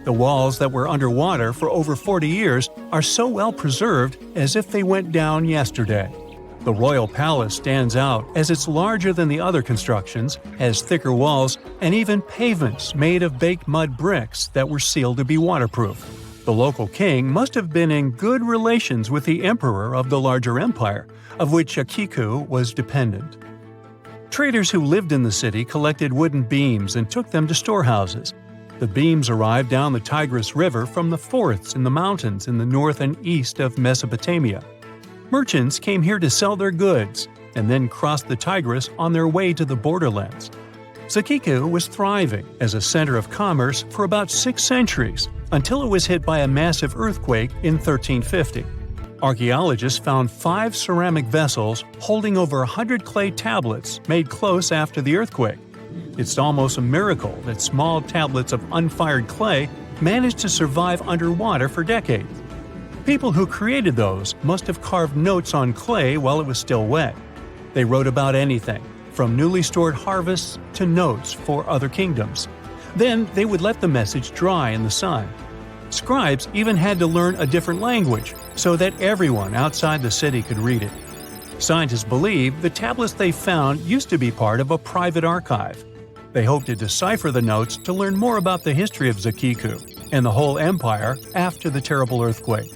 The walls that were underwater for over 40 years are so well preserved as if they went down yesterday. The royal palace stands out as it's larger than the other constructions, has thicker walls, and even pavements made of baked mud bricks that were sealed to be waterproof. The local king must have been in good relations with the emperor of the larger empire, of which Akiku was dependent. Traders who lived in the city collected wooden beams and took them to storehouses. The beams arrived down the Tigris River from the forests in the mountains in the north and east of Mesopotamia. Merchants came here to sell their goods and then crossed the Tigris on their way to the borderlands. Zakiku was thriving as a center of commerce for about 6 centuries until it was hit by a massive earthquake in 1350. Archaeologists found 5 ceramic vessels holding over 100 clay tablets made close after the earthquake. It's almost a miracle that small tablets of unfired clay managed to survive underwater for decades. People who created those must have carved notes on clay while it was still wet. They wrote about anything, from newly stored harvests to notes for other kingdoms. Then they would let the message dry in the sun. Scribes even had to learn a different language so that everyone outside the city could read it. Scientists believe the tablets they found used to be part of a private archive. They hoped to decipher the notes to learn more about the history of Zakiku and the whole empire after the terrible earthquake.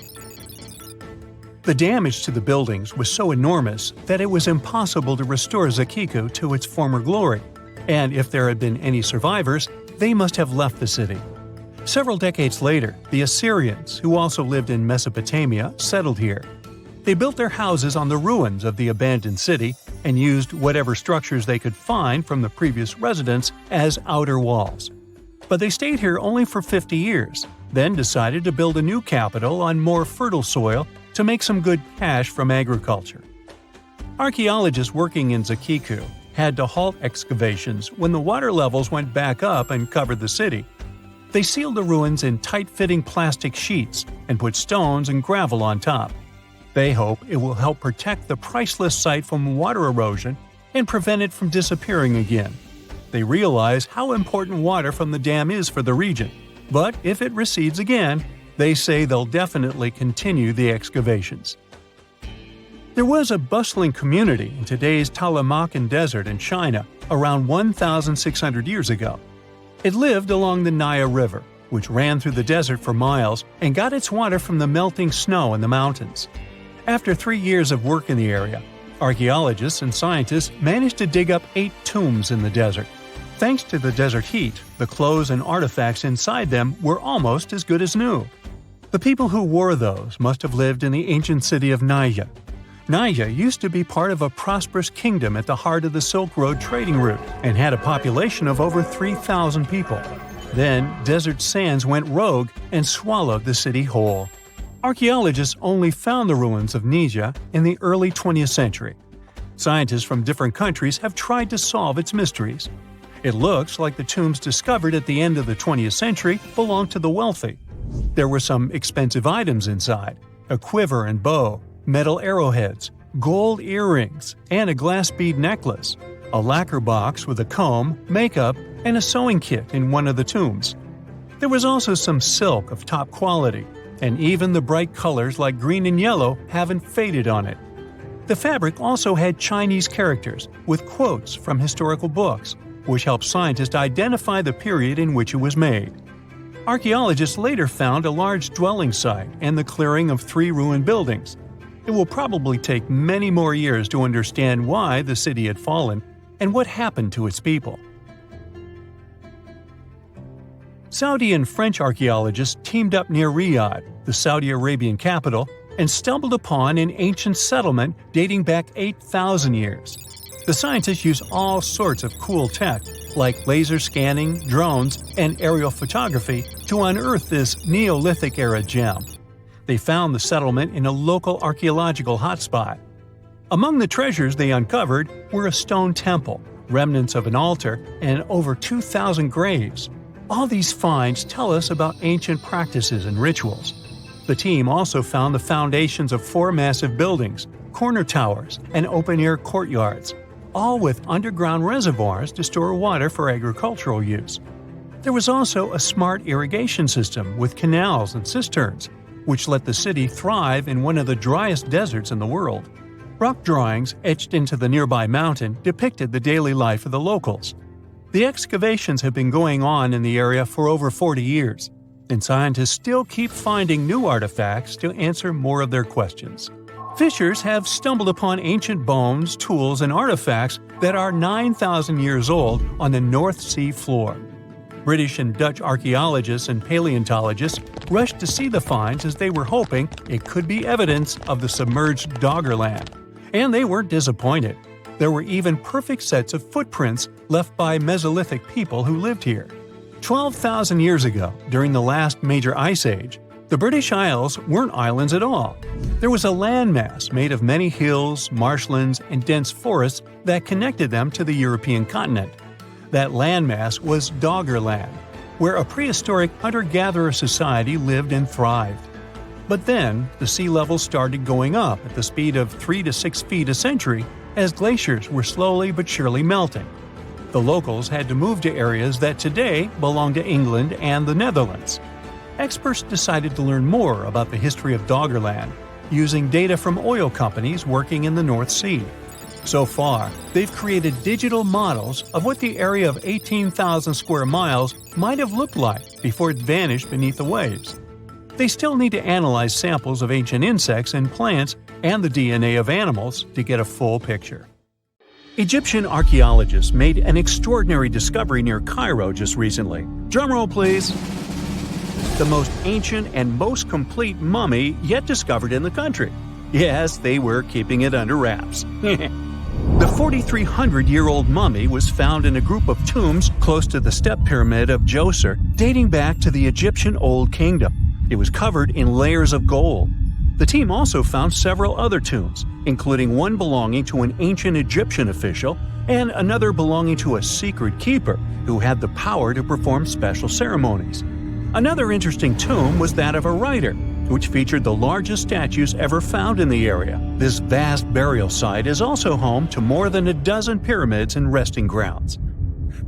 The damage to the buildings was so enormous that it was impossible to restore Zakiku to its former glory, and if there had been any survivors, they must have left the city. Several decades later, the Assyrians, who also lived in Mesopotamia, settled here. They built their houses on the ruins of the abandoned city and used whatever structures they could find from the previous residents as outer walls. But they stayed here only for 50 years, then decided to build a new capital on more fertile soil to make some good cash from agriculture. Archaeologists working in Zakiku had to halt excavations when the water levels went back up and covered the city. They sealed the ruins in tight-fitting plastic sheets and put stones and gravel on top. They hope it will help protect the priceless site from water erosion and prevent it from disappearing again. They realize how important water from the dam is for the region, but if it recedes again, they say they'll definitely continue the excavations. There was a bustling community in today's Taklamakan Desert in China around 1,600 years ago. It lived along the Nile River, which ran through the desert for miles and got its water from the melting snow in the mountains. After 3 years of work in the area, archaeologists and scientists managed to dig up 8 tombs in the desert. Thanks to the desert heat, the clothes and artifacts inside them were almost as good as new. The people who wore those must have lived in the ancient city of Naya. Naya used to be part of a prosperous kingdom at the heart of the Silk Road trading route and had a population of over 3,000 people. Then, desert sands went rogue and swallowed the city whole. Archaeologists only found the ruins of Nija in the early 20th century. Scientists from different countries have tried to solve its mysteries. It looks like the tombs discovered at the end of the 20th century belonged to the wealthy. There were some expensive items inside: a quiver and bow, metal arrowheads, gold earrings, and a glass bead necklace, a lacquer box with a comb, makeup, and a sewing kit in one of the tombs. There was also some silk of top quality, and even the bright colors like green and yellow haven't faded on it. The fabric also had Chinese characters with quotes from historical books, which helped scientists identify the period in which it was made. Archaeologists later found a large dwelling site and the clearing of 3 ruined buildings. It will probably take many more years to understand why the city had fallen and what happened to its people. Saudi and French archaeologists teamed up near Riyadh, the Saudi Arabian capital, and stumbled upon an ancient settlement dating back 8,000 years. The scientists used all sorts of cool tech, like laser scanning, drones, and aerial photography, to unearth this Neolithic-era gem. They found the settlement in a local archaeological hotspot. Among the treasures they uncovered were a stone temple, remnants of an altar, and over 2,000 graves. All these finds tell us about ancient practices and rituals. The team also found the foundations of 4 massive buildings, corner towers, and open-air courtyards, all with underground reservoirs to store water for agricultural use. There was also a smart irrigation system with canals and cisterns, which let the city thrive in one of the driest deserts in the world. Rock drawings etched into the nearby mountain depicted the daily life of the locals. The excavations have been going on in the area for over 40 years, and scientists still keep finding new artifacts to answer more of their questions. Fishers have stumbled upon ancient bones, tools, and artifacts that are 9,000 years old on the North Sea floor. British and Dutch archaeologists and paleontologists rushed to see the finds as they were hoping it could be evidence of the submerged Doggerland. And they weren't disappointed. There were even perfect sets of footprints left by Mesolithic people who lived here. 12,000 years ago, during the last major ice age, the British Isles weren't islands at all. There was a landmass made of many hills, marshlands, and dense forests that connected them to the European continent. That landmass was Doggerland, where a prehistoric hunter-gatherer society lived and thrived. But then, the sea level started going up at the speed of 3 to 6 feet a century as glaciers were slowly but surely melting. The locals had to move to areas that today belong to England and the Netherlands. Experts decided to learn more about the history of Doggerland, using data from oil companies working in the North Sea. So far, they've created digital models of what the area of 18,000 square miles might have looked like before it vanished beneath the waves. They still need to analyze samples of ancient insects and plants and the DNA of animals to get a full picture. Egyptian archaeologists made an extraordinary discovery near Cairo just recently. Drumroll, please. The most ancient and most complete mummy yet discovered in the country. Yes, they were keeping it under wraps. The 4,300-year-old mummy was found in a group of tombs close to the Step Pyramid of Djoser, dating back to the Egyptian Old Kingdom. It was covered in layers of gold. The team also found several other tombs, including one belonging to an ancient Egyptian official and another belonging to a secret keeper who had the power to perform special ceremonies. Another interesting tomb was that of a writer, which featured the largest statues ever found in the area. This vast burial site is also home to more than a dozen pyramids and resting grounds.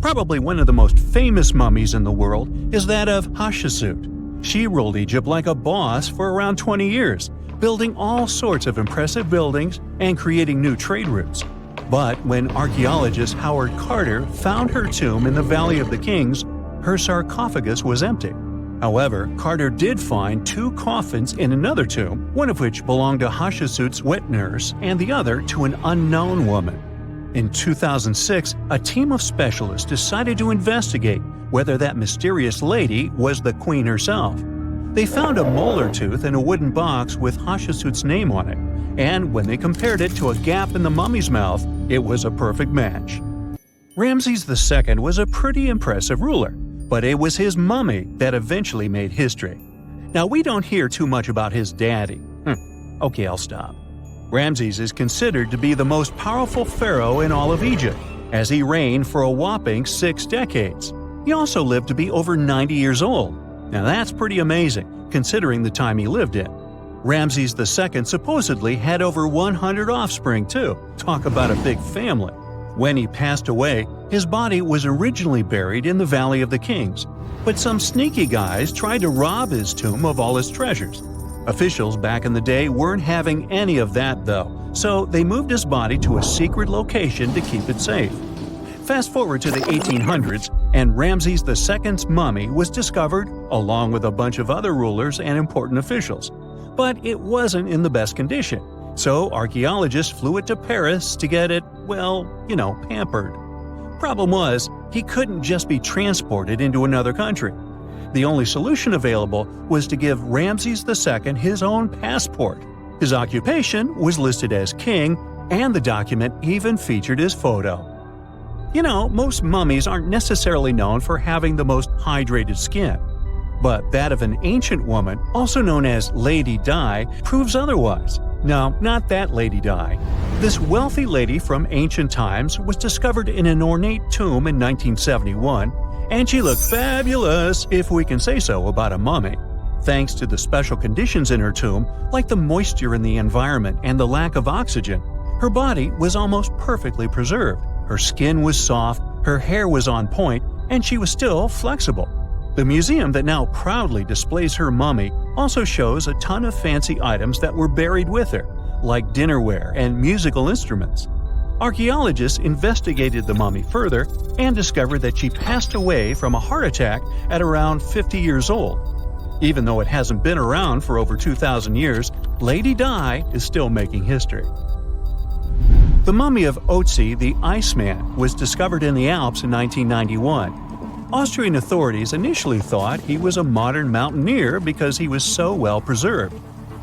Probably one of the most famous mummies in the world is that of Hatshepsut. She ruled Egypt like a boss for around 20 years, building all sorts of impressive buildings and creating new trade routes. But when archaeologist Howard Carter found her tomb in the Valley of the Kings, her sarcophagus was empty. However, Carter did find 2 coffins in another tomb, one of which belonged to Hatshepsut's wet nurse and the other to an unknown woman. In 2006, a team of specialists decided to investigate whether that mysterious lady was the queen herself. They found a molar tooth in a wooden box with Hatshepsut's name on it, and when they compared it to a gap in the mummy's mouth, it was a perfect match. Ramses II was a pretty impressive ruler, but it was his mummy that eventually made history. Now, we don't hear too much about his daddy. Okay, I'll stop. Ramses is considered to be the most powerful pharaoh in all of Egypt, as he reigned for a whopping 6 decades. He also lived to be over 90 years old. Now that's pretty amazing, considering the time he lived in. Ramses II supposedly had over 100 offspring too. Talk about a big family. When he passed away, his body was originally buried in the Valley of the Kings, but some sneaky guys tried to rob his tomb of all his treasures. Officials back in the day weren't having any of that though, so they moved his body to a secret location to keep it safe. Fast forward to the 1800s, and Ramses II's mummy was discovered along with a bunch of other rulers and important officials. But it wasn't in the best condition, so archaeologists flew it to Paris to get it, pampered. Problem was, he couldn't just be transported into another country. The only solution available was to give Ramses II his own passport. His occupation was listed as king, and the document even featured his photo. Most mummies aren't necessarily known for having the most hydrated skin. But that of an ancient woman, also known as Lady Di, proves otherwise. No, not that Lady Di. This wealthy lady from ancient times was discovered in an ornate tomb in 1971, and she looked fabulous, if we can say so about a mummy. Thanks to the special conditions in her tomb, like the moisture in the environment and the lack of oxygen, her body was almost perfectly preserved. Her skin was soft, her hair was on point, and she was still flexible. The museum that now proudly displays her mummy also shows a ton of fancy items that were buried with her, like dinnerware and musical instruments. Archaeologists investigated the mummy further and discovered that she passed away from a heart attack at around 50 years old. Even though it hasn't been around for over 2,000 years, Lady Di is still making history. The mummy of Otzi the Iceman was discovered in the Alps in 1991. Austrian authorities initially thought he was a modern mountaineer because he was so well preserved.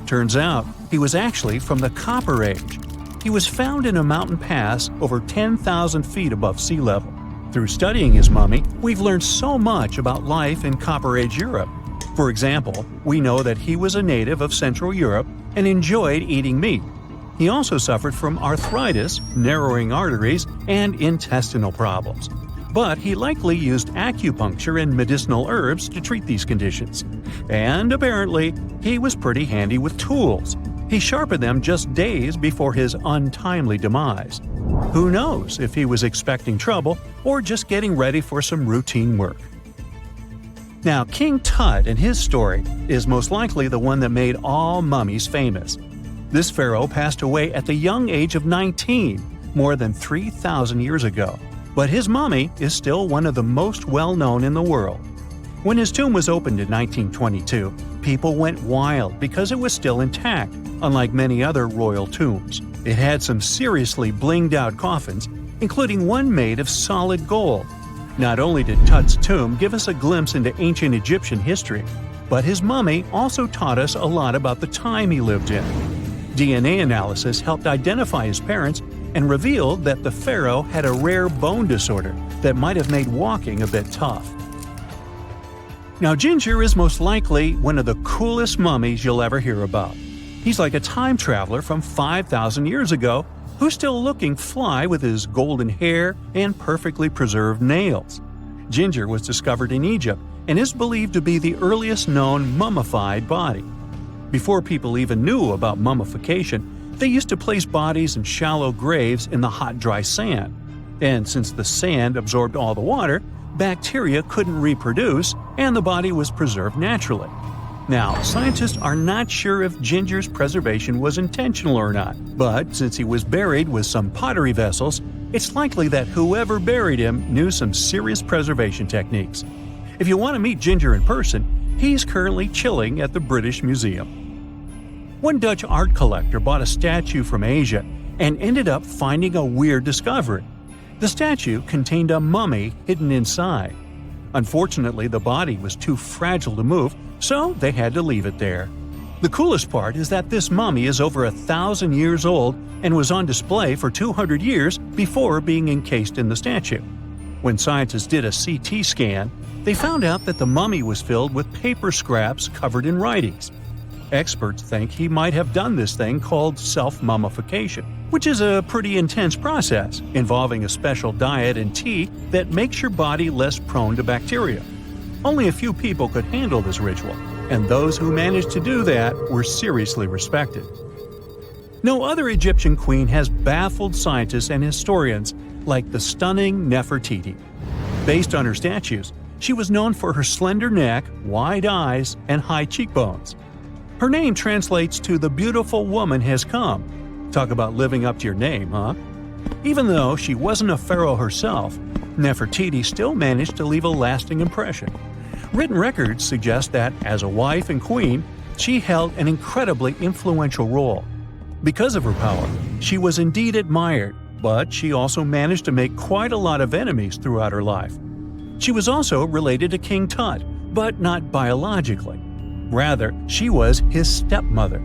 Turns out, he was actually from the Copper Age. He was found in a mountain pass over 10,000 feet above sea level. Through studying his mummy, we've learned so much about life in Copper Age Europe. For example, we know that he was a native of Central Europe and enjoyed eating meat. He also suffered from arthritis, narrowing arteries, and intestinal problems. But he likely used acupuncture and medicinal herbs to treat these conditions. And apparently, he was pretty handy with tools. He sharpened them just days before his untimely demise. Who knows if he was expecting trouble or just getting ready for some routine work. Now, King Tut and his story is most likely the one that made all mummies famous. This pharaoh passed away at the young age of 19, more than 3,000 years ago, but his mummy is still one of the most well-known in the world. When his tomb was opened in 1922, people went wild because it was still intact, unlike many other royal tombs. It had some seriously blinged-out coffins, including one made of solid gold. Not only did Tut's tomb give us a glimpse into ancient Egyptian history, but his mummy also taught us a lot about the time he lived in. DNA analysis helped identify his parents and revealed that the pharaoh had a rare bone disorder that might have made walking a bit tough. Now, Ginger is most likely one of the coolest mummies you'll ever hear about. He's like a time traveler from 5,000 years ago who's still looking fly with his golden hair and perfectly preserved nails. Ginger was discovered in Egypt and is believed to be the earliest known mummified body. Before people even knew about mummification, they used to place bodies in shallow graves in the hot, dry sand. And since the sand absorbed all the water, bacteria couldn't reproduce and the body was preserved naturally. Now, scientists are not sure if Ginger's preservation was intentional or not, but since he was buried with some pottery vessels, it's likely that whoever buried him knew some serious preservation techniques. If you want to meet Ginger in person, he's currently chilling at the British Museum. One Dutch art collector bought a statue from Asia and ended up finding a weird discovery. The statue contained a mummy hidden inside. Unfortunately, the body was too fragile to move, so they had to leave it there. The coolest part is that this mummy is over 1,000 years old and was on display for 200 years before being encased in the statue. When scientists did a CT scan, they found out that the mummy was filled with paper scraps covered in writings. Experts think he might have done this thing called self-mummification, which is a pretty intense process involving a special diet and tea that makes your body less prone to bacteria. Only a few people could handle this ritual, and those who managed to do that were seriously respected. No other Egyptian queen has baffled scientists and historians like the stunning Nefertiti. Based on her statues, she was known for her slender neck, wide eyes, and high cheekbones. Her name translates to "the beautiful woman has come." Talk about living up to your name, huh? Even though she wasn't a pharaoh herself, Nefertiti still managed to leave a lasting impression. Written records suggest that, as a wife and queen, she held an incredibly influential role. Because of her power, she was indeed admired, but she also managed to make quite a lot of enemies throughout her life. She was also related to King Tut, but not biologically. Rather, she was his stepmother.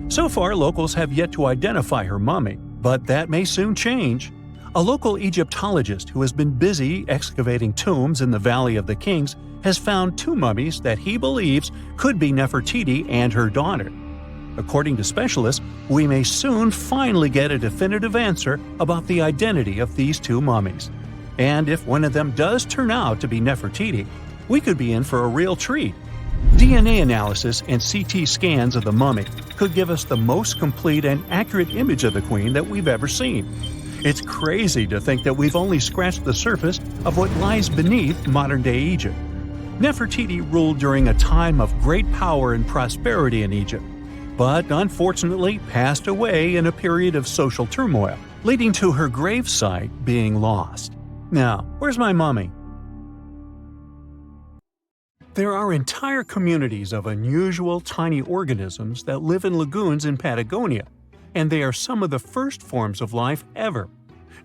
So far, locals have yet to identify her mummy, but that may soon change. A local Egyptologist who has been busy excavating tombs in the Valley of the Kings has found two mummies that he believes could be Nefertiti and her daughter. According to specialists, we may soon finally get a definitive answer about the identity of these two mummies. And if one of them does turn out to be Nefertiti, we could be in for a real treat. DNA analysis and CT scans of the mummy could give us the most complete and accurate image of the queen that we've ever seen. It's crazy to think that we've only scratched the surface of what lies beneath modern-day Egypt. Nefertiti ruled during a time of great power and prosperity in Egypt, but unfortunately passed away in a period of social turmoil, leading to her gravesite being lost. Now, where's my mummy? There are entire communities of unusual tiny organisms that live in lagoons in Patagonia, and they are some of the first forms of life ever.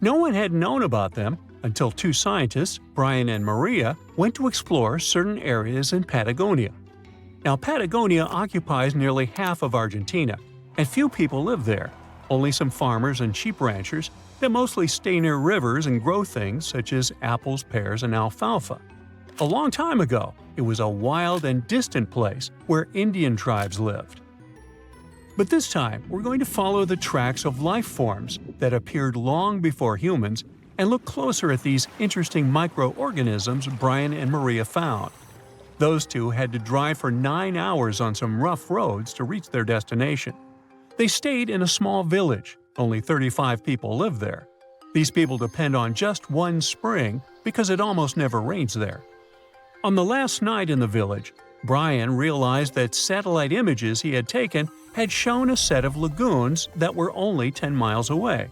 No one had known about them until two scientists, Brian and Maria, went to explore certain areas in Patagonia. Now, Patagonia occupies nearly half of Argentina, and few people live there, only some farmers and sheep ranchers that mostly stay near rivers and grow things such as apples, pears, and alfalfa. A long time ago, it was a wild and distant place where Indian tribes lived. But this time, we're going to follow the tracks of life forms that appeared long before humans and look closer at these interesting microorganisms Brian and Maria found. Those two had to drive for 9 hours on some rough roads to reach their destination. They stayed in a small village. Only 35 people lived there. These people depend on just one spring because it almost never rains there. On the last night in the village, Brian realized that satellite images he had taken had shown a set of lagoons that were only 10 miles away.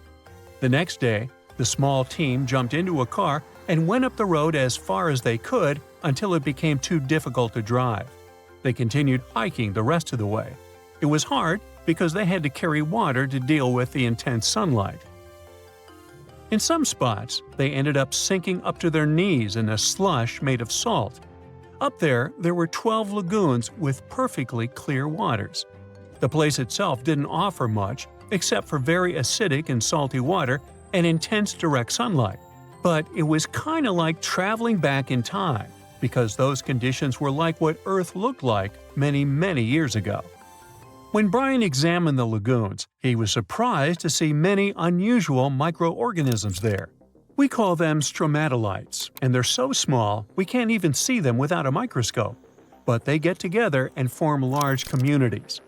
The next day, the small team jumped into a car and went up the road as far as they could until it became too difficult to drive. They continued hiking the rest of the way. It was hard because they had to carry water to deal with the intense sunlight. In some spots, they ended up sinking up to their knees in a slush made of salt. Up there were 12 lagoons with perfectly clear waters. The place itself didn't offer much except for very acidic and salty water and intense direct sunlight. But it was kinda like traveling back in time, because those conditions were like what Earth looked like many, many years ago. When Brian examined the lagoons, he was surprised to see many unusual microorganisms there. We call them stromatolites, and they're so small we can't even see them without a microscope. But they get together and form large communities.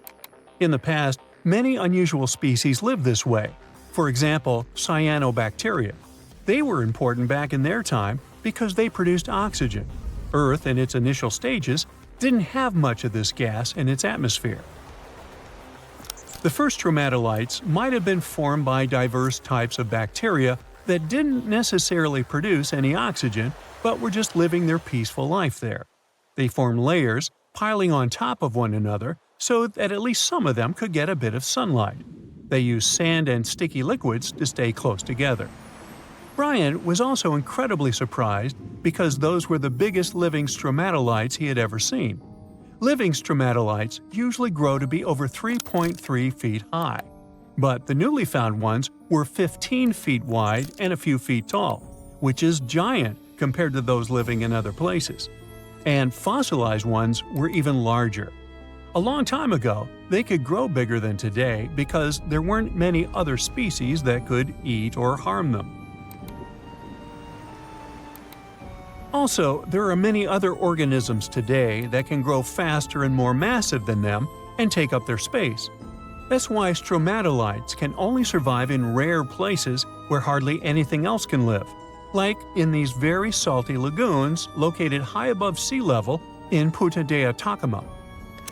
In the past, many unusual species lived this way. For example, cyanobacteria. They were important back in their time because they produced oxygen. Earth, in its initial stages, didn't have much of this gas in its atmosphere. The first stromatolites might have been formed by diverse types of bacteria that didn't necessarily produce any oxygen, but were just living their peaceful life there. They formed layers, piling on top of one another, so that at least some of them could get a bit of sunlight. They used sand and sticky liquids to stay close together. Brian was also incredibly surprised because those were the biggest living stromatolites he had ever seen. Living stromatolites usually grow to be over 3.3 feet high, but the newly found ones were 15 feet wide and a few feet tall, which is giant compared to those living in other places. And fossilized ones were even larger. A long time ago, they could grow bigger than today because there weren't many other species that could eat or harm them. Also, there are many other organisms today that can grow faster and more massive than them and take up their space. That's why stromatolites can only survive in rare places where hardly anything else can live, like in these very salty lagoons located high above sea level in Punta de Atacama.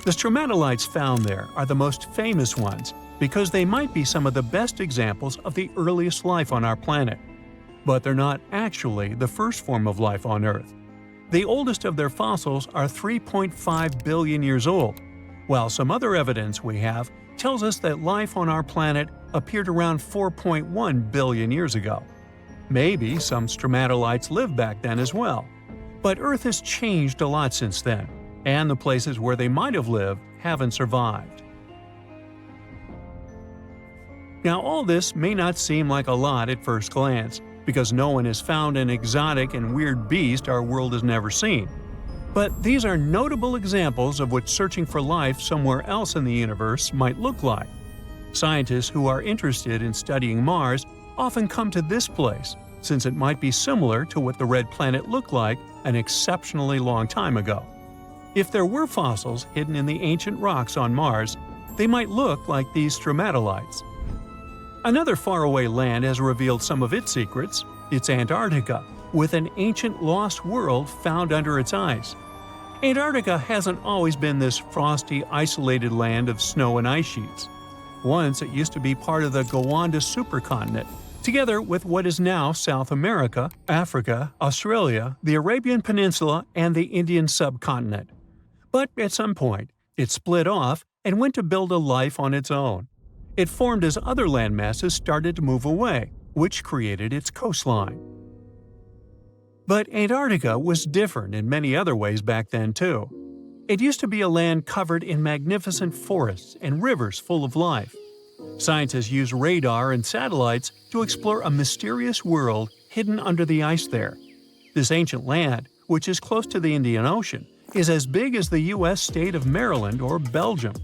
The stromatolites found there are the most famous ones because they might be some of the best examples of the earliest life on our planet. But they're not actually the first form of life on Earth. The oldest of their fossils are 3.5 billion years old, while some other evidence we have tells us that life on our planet appeared around 4.1 billion years ago. Maybe some stromatolites lived back then as well. But Earth has changed a lot since then, and the places where they might have lived haven't survived. Now, all this may not seem like a lot at first glance, because no one has found an exotic and weird beast our world has never seen. But these are notable examples of what searching for life somewhere else in the universe might look like. Scientists who are interested in studying Mars often come to this place, since it might be similar to what the red planet looked like an exceptionally long time ago. If there were fossils hidden in the ancient rocks on Mars, they might look like these stromatolites. Another faraway land has revealed some of its secrets. It's Antarctica, with an ancient lost world found under its ice. Antarctica hasn't always been this frosty, isolated land of snow and ice sheets. Once it used to be part of the Gondwana supercontinent, together with what is now South America, Africa, Australia, the Arabian Peninsula, and the Indian subcontinent. But at some point, it split off and went to build a life on its own. It formed as other landmasses started to move away, which created its coastline. But Antarctica was different in many other ways back then too. It used to be a land covered in magnificent forests and rivers full of life. Scientists use radar and satellites to explore a mysterious world hidden under the ice there. This ancient land, which is close to the Indian Ocean, is as big as the U.S. state of Maryland or Belgium.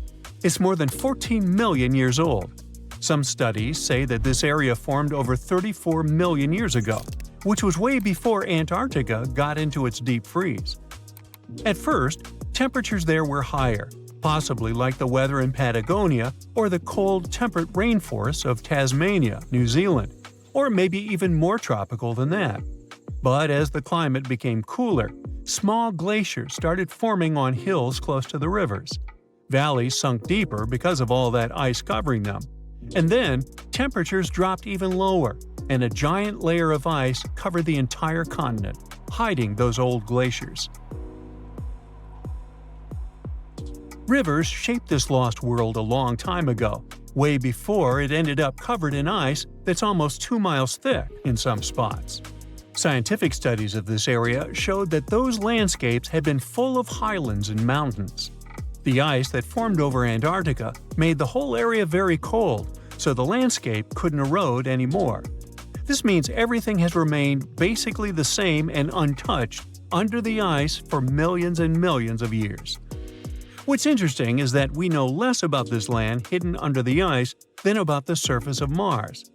It's more than 14 million years old. Some studies say that this area formed over 34 million years ago, which was way before Antarctica got into its deep freeze. At first, temperatures there were higher, possibly like the weather in Patagonia or the cold, temperate rainforests of Tasmania, New Zealand. or maybe even more tropical than that. But as the climate became cooler, small glaciers started forming on hills close to the rivers. Valleys sunk deeper because of all that ice covering them. And then, temperatures dropped even lower, and a giant layer of ice covered the entire continent, hiding those old glaciers. Rivers shaped this lost world a long time ago, way before it ended up covered in ice that's almost 2 miles thick in some spots. Scientific studies of this area showed that those landscapes had been full of highlands and mountains. The ice that formed over Antarctica made the whole area very cold, so the landscape couldn't erode anymore. This means everything has remained basically the same and untouched under the ice for millions and millions of years. What's interesting is that we know less about this land hidden under the ice than about the surface of Mars.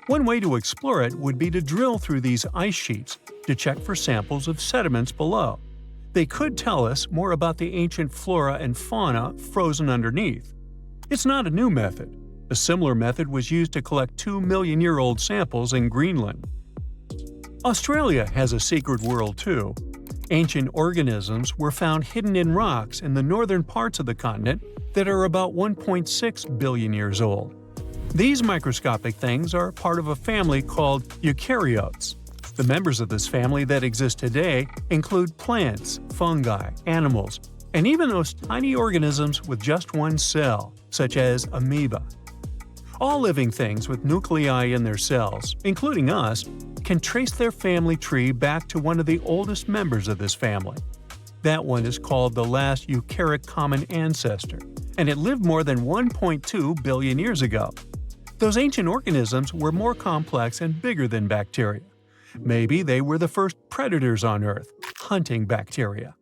One way to explore it would be to drill through these ice sheets to check for samples of sediments below. They could tell us more about the ancient flora and fauna frozen underneath. It's not a new method. A similar method was used to collect 2-million-year-old samples in Greenland. Australia has a secret world too. Ancient organisms were found hidden in rocks in the northern parts of the continent that are about 1.6 billion years old. These microscopic things are part of a family called eukaryotes. The members of this family that exist today include plants, fungi, animals, and even those tiny organisms with just one cell, such as amoeba. All living things with nuclei in their cells, including us, can trace their family tree back to one of the oldest members of this family. That one is called the last eukaryotic common ancestor, and it lived more than 1.2 billion years ago. Those ancient organisms were more complex and bigger than bacteria. Maybe they were the first predators on Earth, hunting bacteria.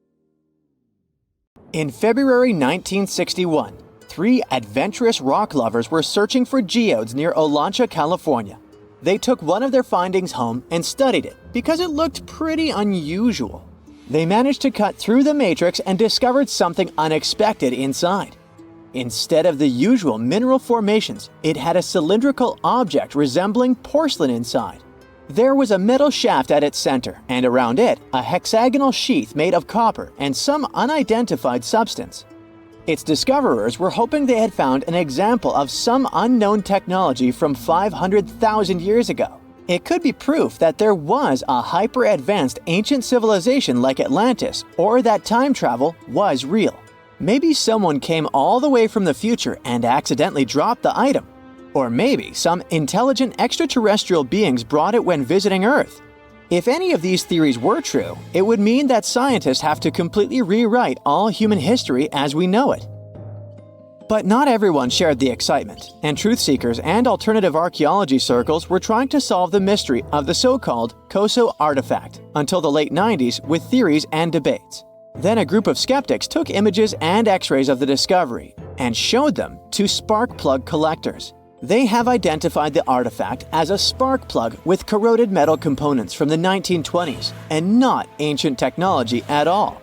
In February 1961, 3 adventurous rock lovers were searching for geodes near Olancha, California. They took one of their findings home and studied it because it looked pretty unusual. They managed to cut through the matrix and discovered something unexpected inside. Instead of the usual mineral formations, it had a cylindrical object resembling porcelain inside. There was a metal shaft at its center, and around it, a hexagonal sheath made of copper and some unidentified substance. Its discoverers were hoping they had found an example of some unknown technology from 500,000 years ago. It could be proof that there was a hyper-advanced ancient civilization like Atlantis, or that time travel was real. Maybe someone came all the way from the future and accidentally dropped the item. Or maybe some intelligent extraterrestrial beings brought it when visiting Earth. If any of these theories were true, it would mean that scientists have to completely rewrite all human history as we know it. But not everyone shared the excitement, and truth seekers and alternative archaeology circles were trying to solve the mystery of the so-called Koso artifact until the late 90s with theories and debates. Then a group of skeptics took images and x-rays of the discovery and showed them to spark plug collectors. They have identified the artifact as a spark plug with corroded metal components from the 1920s and not ancient technology at all.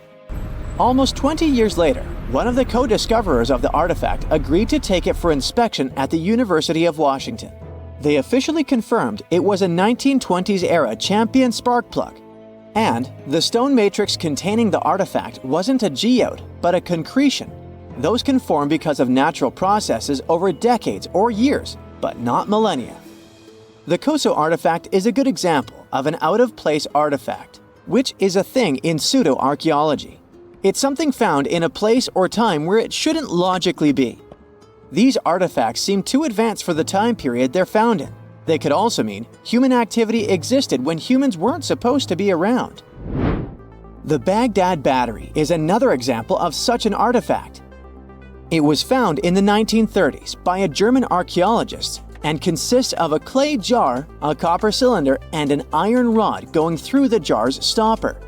Almost 20 years later, one of the co-discoverers of the artifact agreed to take it for inspection at the University of Washington. They officially confirmed it was a 1920s-era champion spark plug. And the stone matrix containing the artifact wasn't a geode, but a concretion. Those can form because of natural processes over decades or years, but not millennia. The Koso artifact is a good example of an out-of-place artifact, which is a thing in pseudo-archaeology. It's something found in a place or time where it shouldn't logically be. These artifacts seem too advanced for the time period they're found in. They could also mean human activity existed when humans weren't supposed to be around. The Baghdad Battery is another example of such an artifact. It was found in the 1930s by a German archaeologist and consists of a clay jar, a copper cylinder, and an iron rod going through the jar's stopper.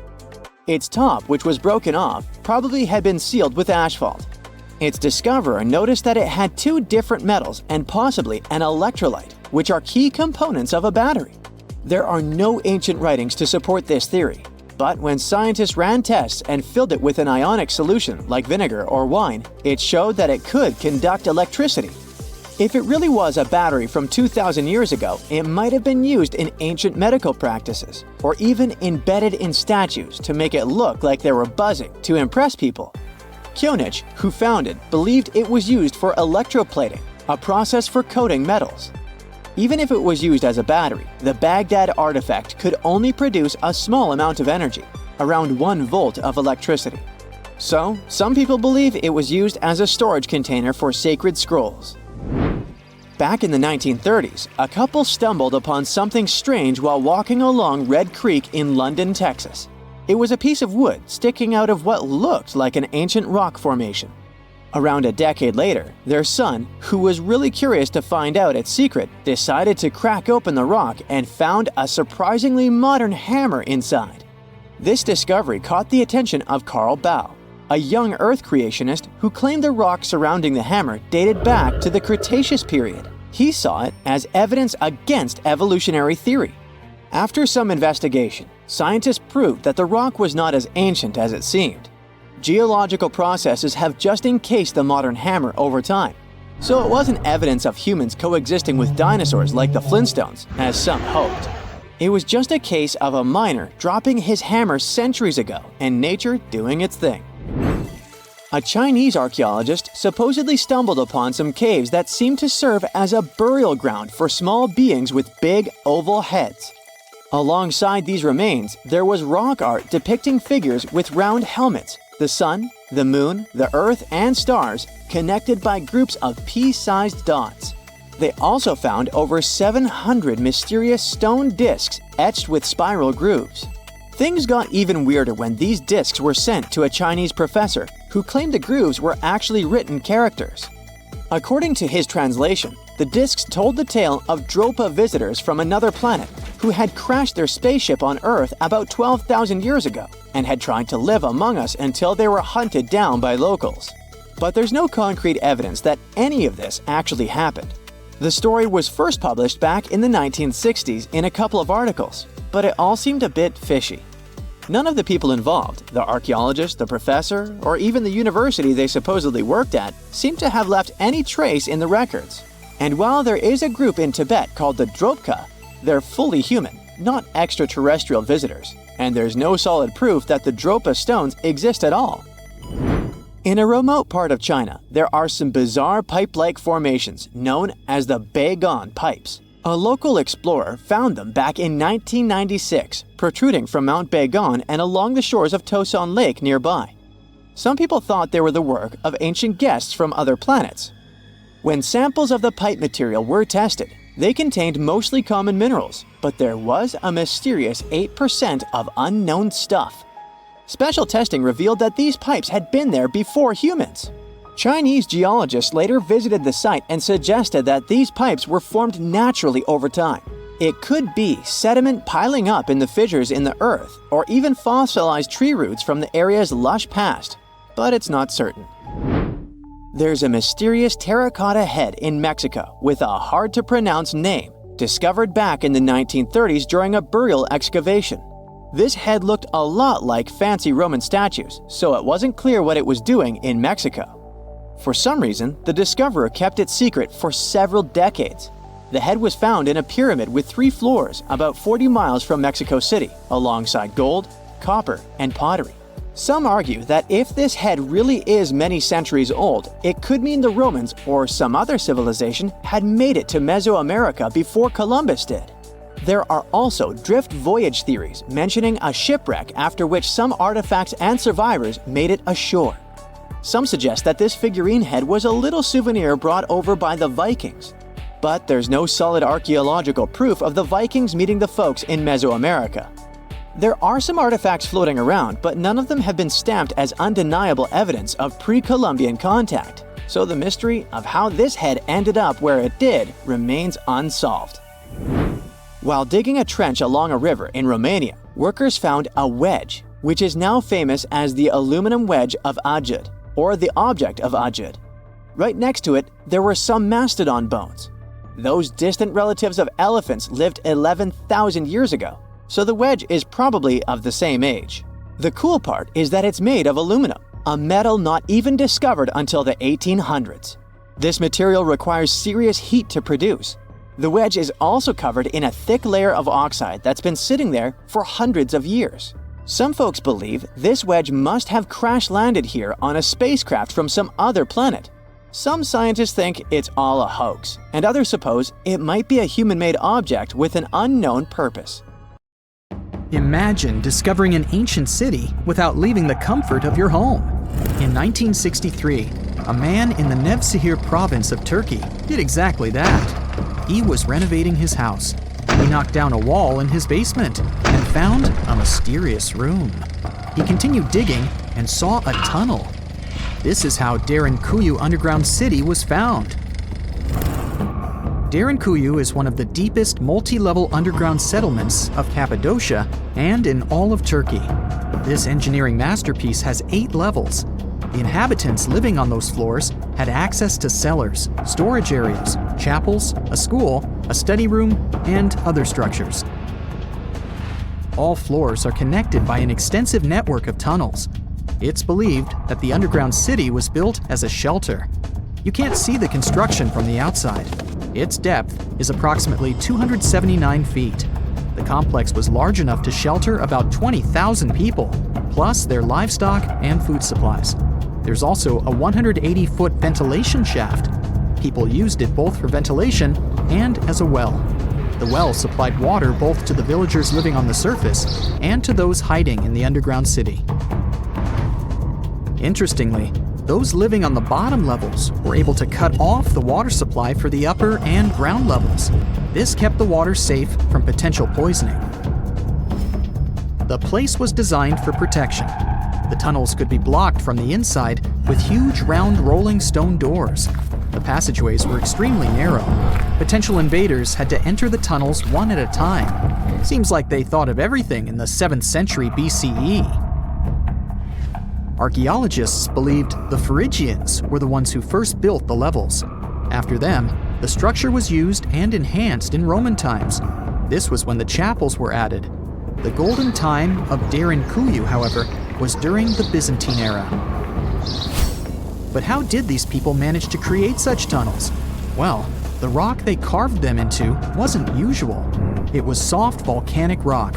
Its top, which was broken off, probably had been sealed with asphalt. Its discoverer noticed that it had 2 different metals and possibly an electrolyte, which are key components of a battery. There are no ancient writings to support this theory, but when scientists ran tests and filled it with an ionic solution like vinegar or wine, it showed that it could conduct electricity. If it really was a battery from 2,000 years ago, it might have been used in ancient medical practices, or even embedded in statues to make it look like they were buzzing to impress people. Kionich, who found it, believed it was used for electroplating, a process for coating metals. Even if it was used as a battery, the Baghdad artifact could only produce a small amount of energy, around 1 volt of electricity. So, some people believe it was used as a storage container for sacred scrolls. Back in the 1930s, a couple stumbled upon something strange while walking along Red Creek in London, Texas. It was a piece of wood sticking out of what looked like an ancient rock formation. Around a decade later, their son, who was really curious to find out its secret, decided to crack open the rock and found a surprisingly modern hammer inside. This discovery caught the attention of Carl Baugh, a young Earth creationist who claimed the rock surrounding the hammer dated back to the Cretaceous period. He saw it as evidence against evolutionary theory. After some investigation, scientists proved that the rock was not as ancient as it seemed. Geological processes have just encased the modern hammer over time, so it wasn't evidence of humans coexisting with dinosaurs like the Flintstones, as some hoped. It was just a case of a miner dropping his hammer centuries ago and nature doing its thing. A Chinese archaeologist supposedly stumbled upon some caves that seemed to serve as a burial ground for small beings with big, oval heads. Alongside these remains, there was rock art depicting figures with round helmets, the sun, the moon, the earth, and stars connected by groups of pea-sized dots. They also found over 700 mysterious stone discs etched with spiral grooves. Things got even weirder when these discs were sent to a Chinese professor who claimed the grooves were actually written characters. According to his translation, the discs told the tale of Dropa visitors from another planet who had crashed their spaceship on Earth about 12,000 years ago and had tried to live among us until they were hunted down by locals. But there's no concrete evidence that any of this actually happened. The story was first published back in the 1960s in a couple of articles, but it all seemed a bit fishy. None of the people involved, the archaeologist, the professor, or even the university they supposedly worked at, seemed to have left any trace in the records. And while there is a group in Tibet called the Dropka, they're fully human, not extraterrestrial visitors, and there's no solid proof that the Dropa stones exist at all. In a remote part of China, there are some bizarre pipe-like formations known as the Beigan pipes. A local explorer found them back in 1996, protruding from Mount Beigan and along the shores of Tosan Lake nearby. Some people thought they were the work of ancient guests from other planets. When samples of the pipe material were tested, they contained mostly common minerals, but there was a mysterious 8% of unknown stuff. Special testing revealed that these pipes had been there before humans. Chinese geologists later visited the site and suggested that these pipes were formed naturally over time. It could be sediment piling up in the fissures in the earth, or even fossilized tree roots from the area's lush past, but it's not certain. There's a mysterious terracotta head in Mexico with a hard-to-pronounce name, discovered back in the 1930s during a burial excavation. This head looked a lot like fancy Roman statues, so it wasn't clear what it was doing in Mexico. For some reason, the discoverer kept it secret for several decades. The head was found in a pyramid with 3 floors about 40 miles from Mexico City, alongside gold, copper, and pottery. Some argue that if this head really is many centuries old, it could mean the Romans or some other civilization had made it to Mesoamerica before Columbus did. There are also drift voyage theories mentioning a shipwreck after which some artifacts and survivors made it ashore. Some suggest that this figurine head was a little souvenir brought over by the Vikings. But there's no solid archaeological proof of the Vikings meeting the folks in Mesoamerica. There are some artifacts floating around, but none of them have been stamped as undeniable evidence of pre-Columbian contact. So the mystery of how this head ended up where it did remains unsolved. While digging a trench along a river in Romania, workers found a wedge, which is now famous as the aluminum wedge of Ajud, or the object of Ajud. Right next to it, there were some mastodon bones. Those distant relatives of elephants lived 11,000 years ago, so the wedge is probably of the same age. The cool part is that it's made of aluminum, a metal not even discovered until the 1800s. This material requires serious heat to produce. The wedge is also covered in a thick layer of oxide that's been sitting there for hundreds of years. Some folks believe this wedge must have crash-landed here on a spacecraft from some other planet. Some scientists think it's all a hoax, and others suppose it might be a human-made object with an unknown purpose. Imagine discovering an ancient city without leaving the comfort of your home. In 1963, a man in the Nevşehir province of Turkey did exactly that. He was renovating his house. He knocked down a wall in his basement and found a mysterious room. He continued digging and saw a tunnel. This is how Derinkuyu underground city was found. Derinkuyu is one of the deepest multi-level underground settlements of Cappadocia and in all of Turkey. This engineering masterpiece has 8 levels. The inhabitants living on those floors had access to cellars, storage areas, chapels, a school, a study room, and other structures. All floors are connected by an extensive network of tunnels. It's believed that the underground city was built as a shelter. You can't see the construction from the outside. Its depth is approximately 279 feet. The complex was large enough to shelter about 20,000 people, plus their livestock and food supplies. There's also a 180-foot ventilation shaft. People used it both for ventilation and as a well. The well supplied water both to the villagers living on the surface and to those hiding in the underground city. Interestingly, those living on the bottom levels were able to cut off the water supply for the upper and ground levels. This kept the water safe from potential poisoning. The place was designed for protection. The tunnels could be blocked from the inside with huge round rolling stone doors. The passageways were extremely narrow. Potential invaders had to enter the tunnels one at a time. Seems like they thought of everything in the 7th century BCE. Archaeologists believed the Phrygians were the ones who first built the levels. After them, the structure was used and enhanced in Roman times. This was when the chapels were added. The golden time of Derinkuyu, however, was during the Byzantine era. But how did these people manage to create such tunnels? Well, the rock they carved them into wasn't usual. It was soft volcanic rock.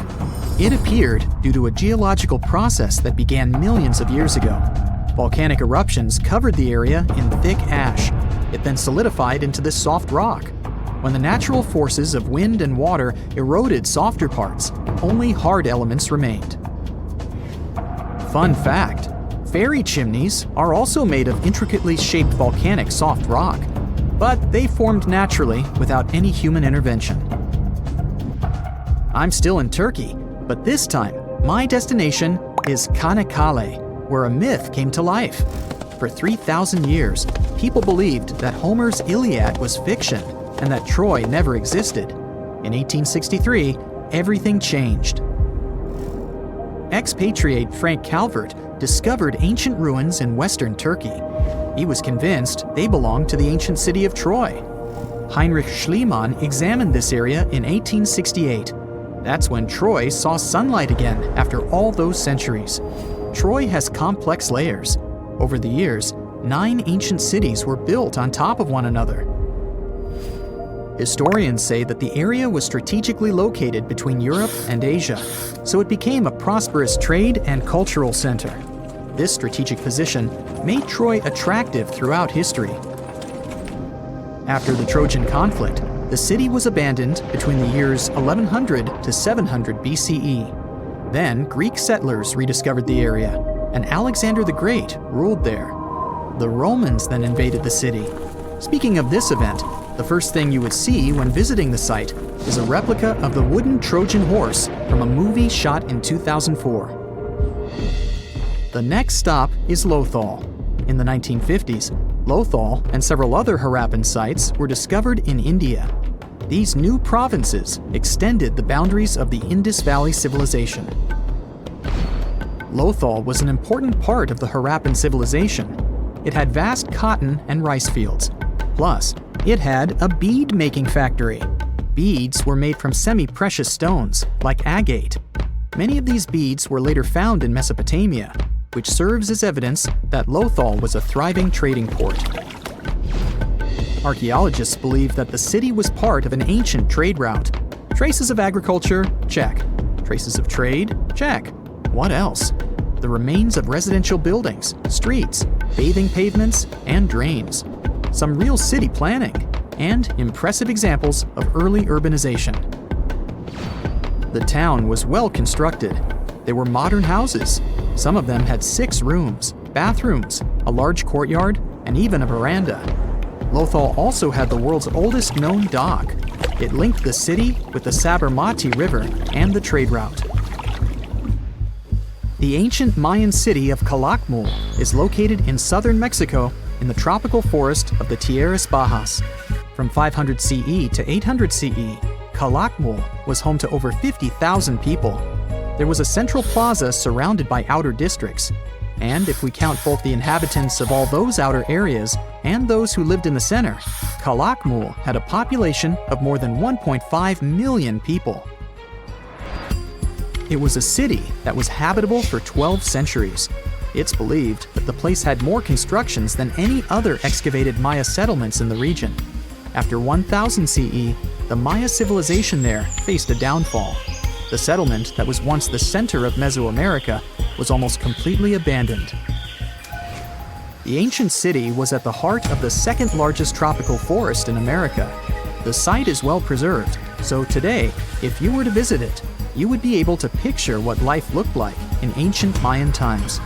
It appeared due to a geological process that began millions of years ago. Volcanic eruptions covered the area in thick ash. It then solidified into this soft rock. When the natural forces of wind and water eroded softer parts, only hard elements remained. Fun fact, fairy chimneys are also made of intricately shaped volcanic soft rock, but they formed naturally without any human intervention. I'm still in Turkey, but this time, my destination is Çanakkale, where a myth came to life. For 3,000 years, people believed that Homer's Iliad was fiction and that Troy never existed. In 1863, everything changed. Expatriate Frank Calvert discovered ancient ruins in western Turkey. He was convinced they belonged to the ancient city of Troy. Heinrich Schliemann examined this area in 1868. That's when Troy saw sunlight again after all those centuries. Troy has complex layers. Over the years, 9 ancient cities were built on top of one another. Historians say that the area was strategically located between Europe and Asia, so it became a prosperous trade and cultural center. This strategic position made Troy attractive throughout history. After the Trojan conflict, the city was abandoned between the years 1100 to 700 BCE. Then Greek settlers rediscovered the area, and Alexander the Great ruled there. The Romans then invaded the city. Speaking of this event, the first thing you would see when visiting the site is a replica of the wooden Trojan horse from a movie shot in 2004. The next stop is Lothal. In the 1950s, Lothal and several other Harappan sites were discovered in India. These new provinces extended the boundaries of the Indus Valley civilization. Lothal was an important part of the Harappan civilization. It had vast cotton and rice fields. Plus, it had a bead-making factory. Beads were made from semi-precious stones, like agate. Many of these beads were later found in Mesopotamia, which serves as evidence that Lothal was a thriving trading port. Archaeologists believe that the city was part of an ancient trade route. Traces of agriculture? Check. Traces of trade? Check. What else? The remains of residential buildings, streets, bathing pavements, and drains. Some real city planning, and impressive examples of early urbanization. The town was well constructed. They were modern houses. Some of them had 6 rooms, bathrooms, a large courtyard, and even a veranda. Lothal also had the world's oldest known dock. It linked the city with the Sabarmati River and the trade route. The ancient Mayan city of Calakmul is located in southern Mexico in the tropical forest of the Tierras Bajas. From 500 CE to 800 CE, Calakmul was home to over 50,000 people. There was a central plaza surrounded by outer districts. And if we count both the inhabitants of all those outer areas and those who lived in the center, Calakmul had a population of more than 1.5 million people. It was a city that was habitable for 12 centuries. It's believed that the place had more constructions than any other excavated Maya settlements in the region. After 1000 CE, the Maya civilization there faced a downfall. The settlement that was once the center of Mesoamerica was almost completely abandoned. The ancient city was at the heart of the second largest tropical forest in America. The site is well preserved, so today, if you were to visit it, you would be able to picture what life looked like in ancient Mayan times.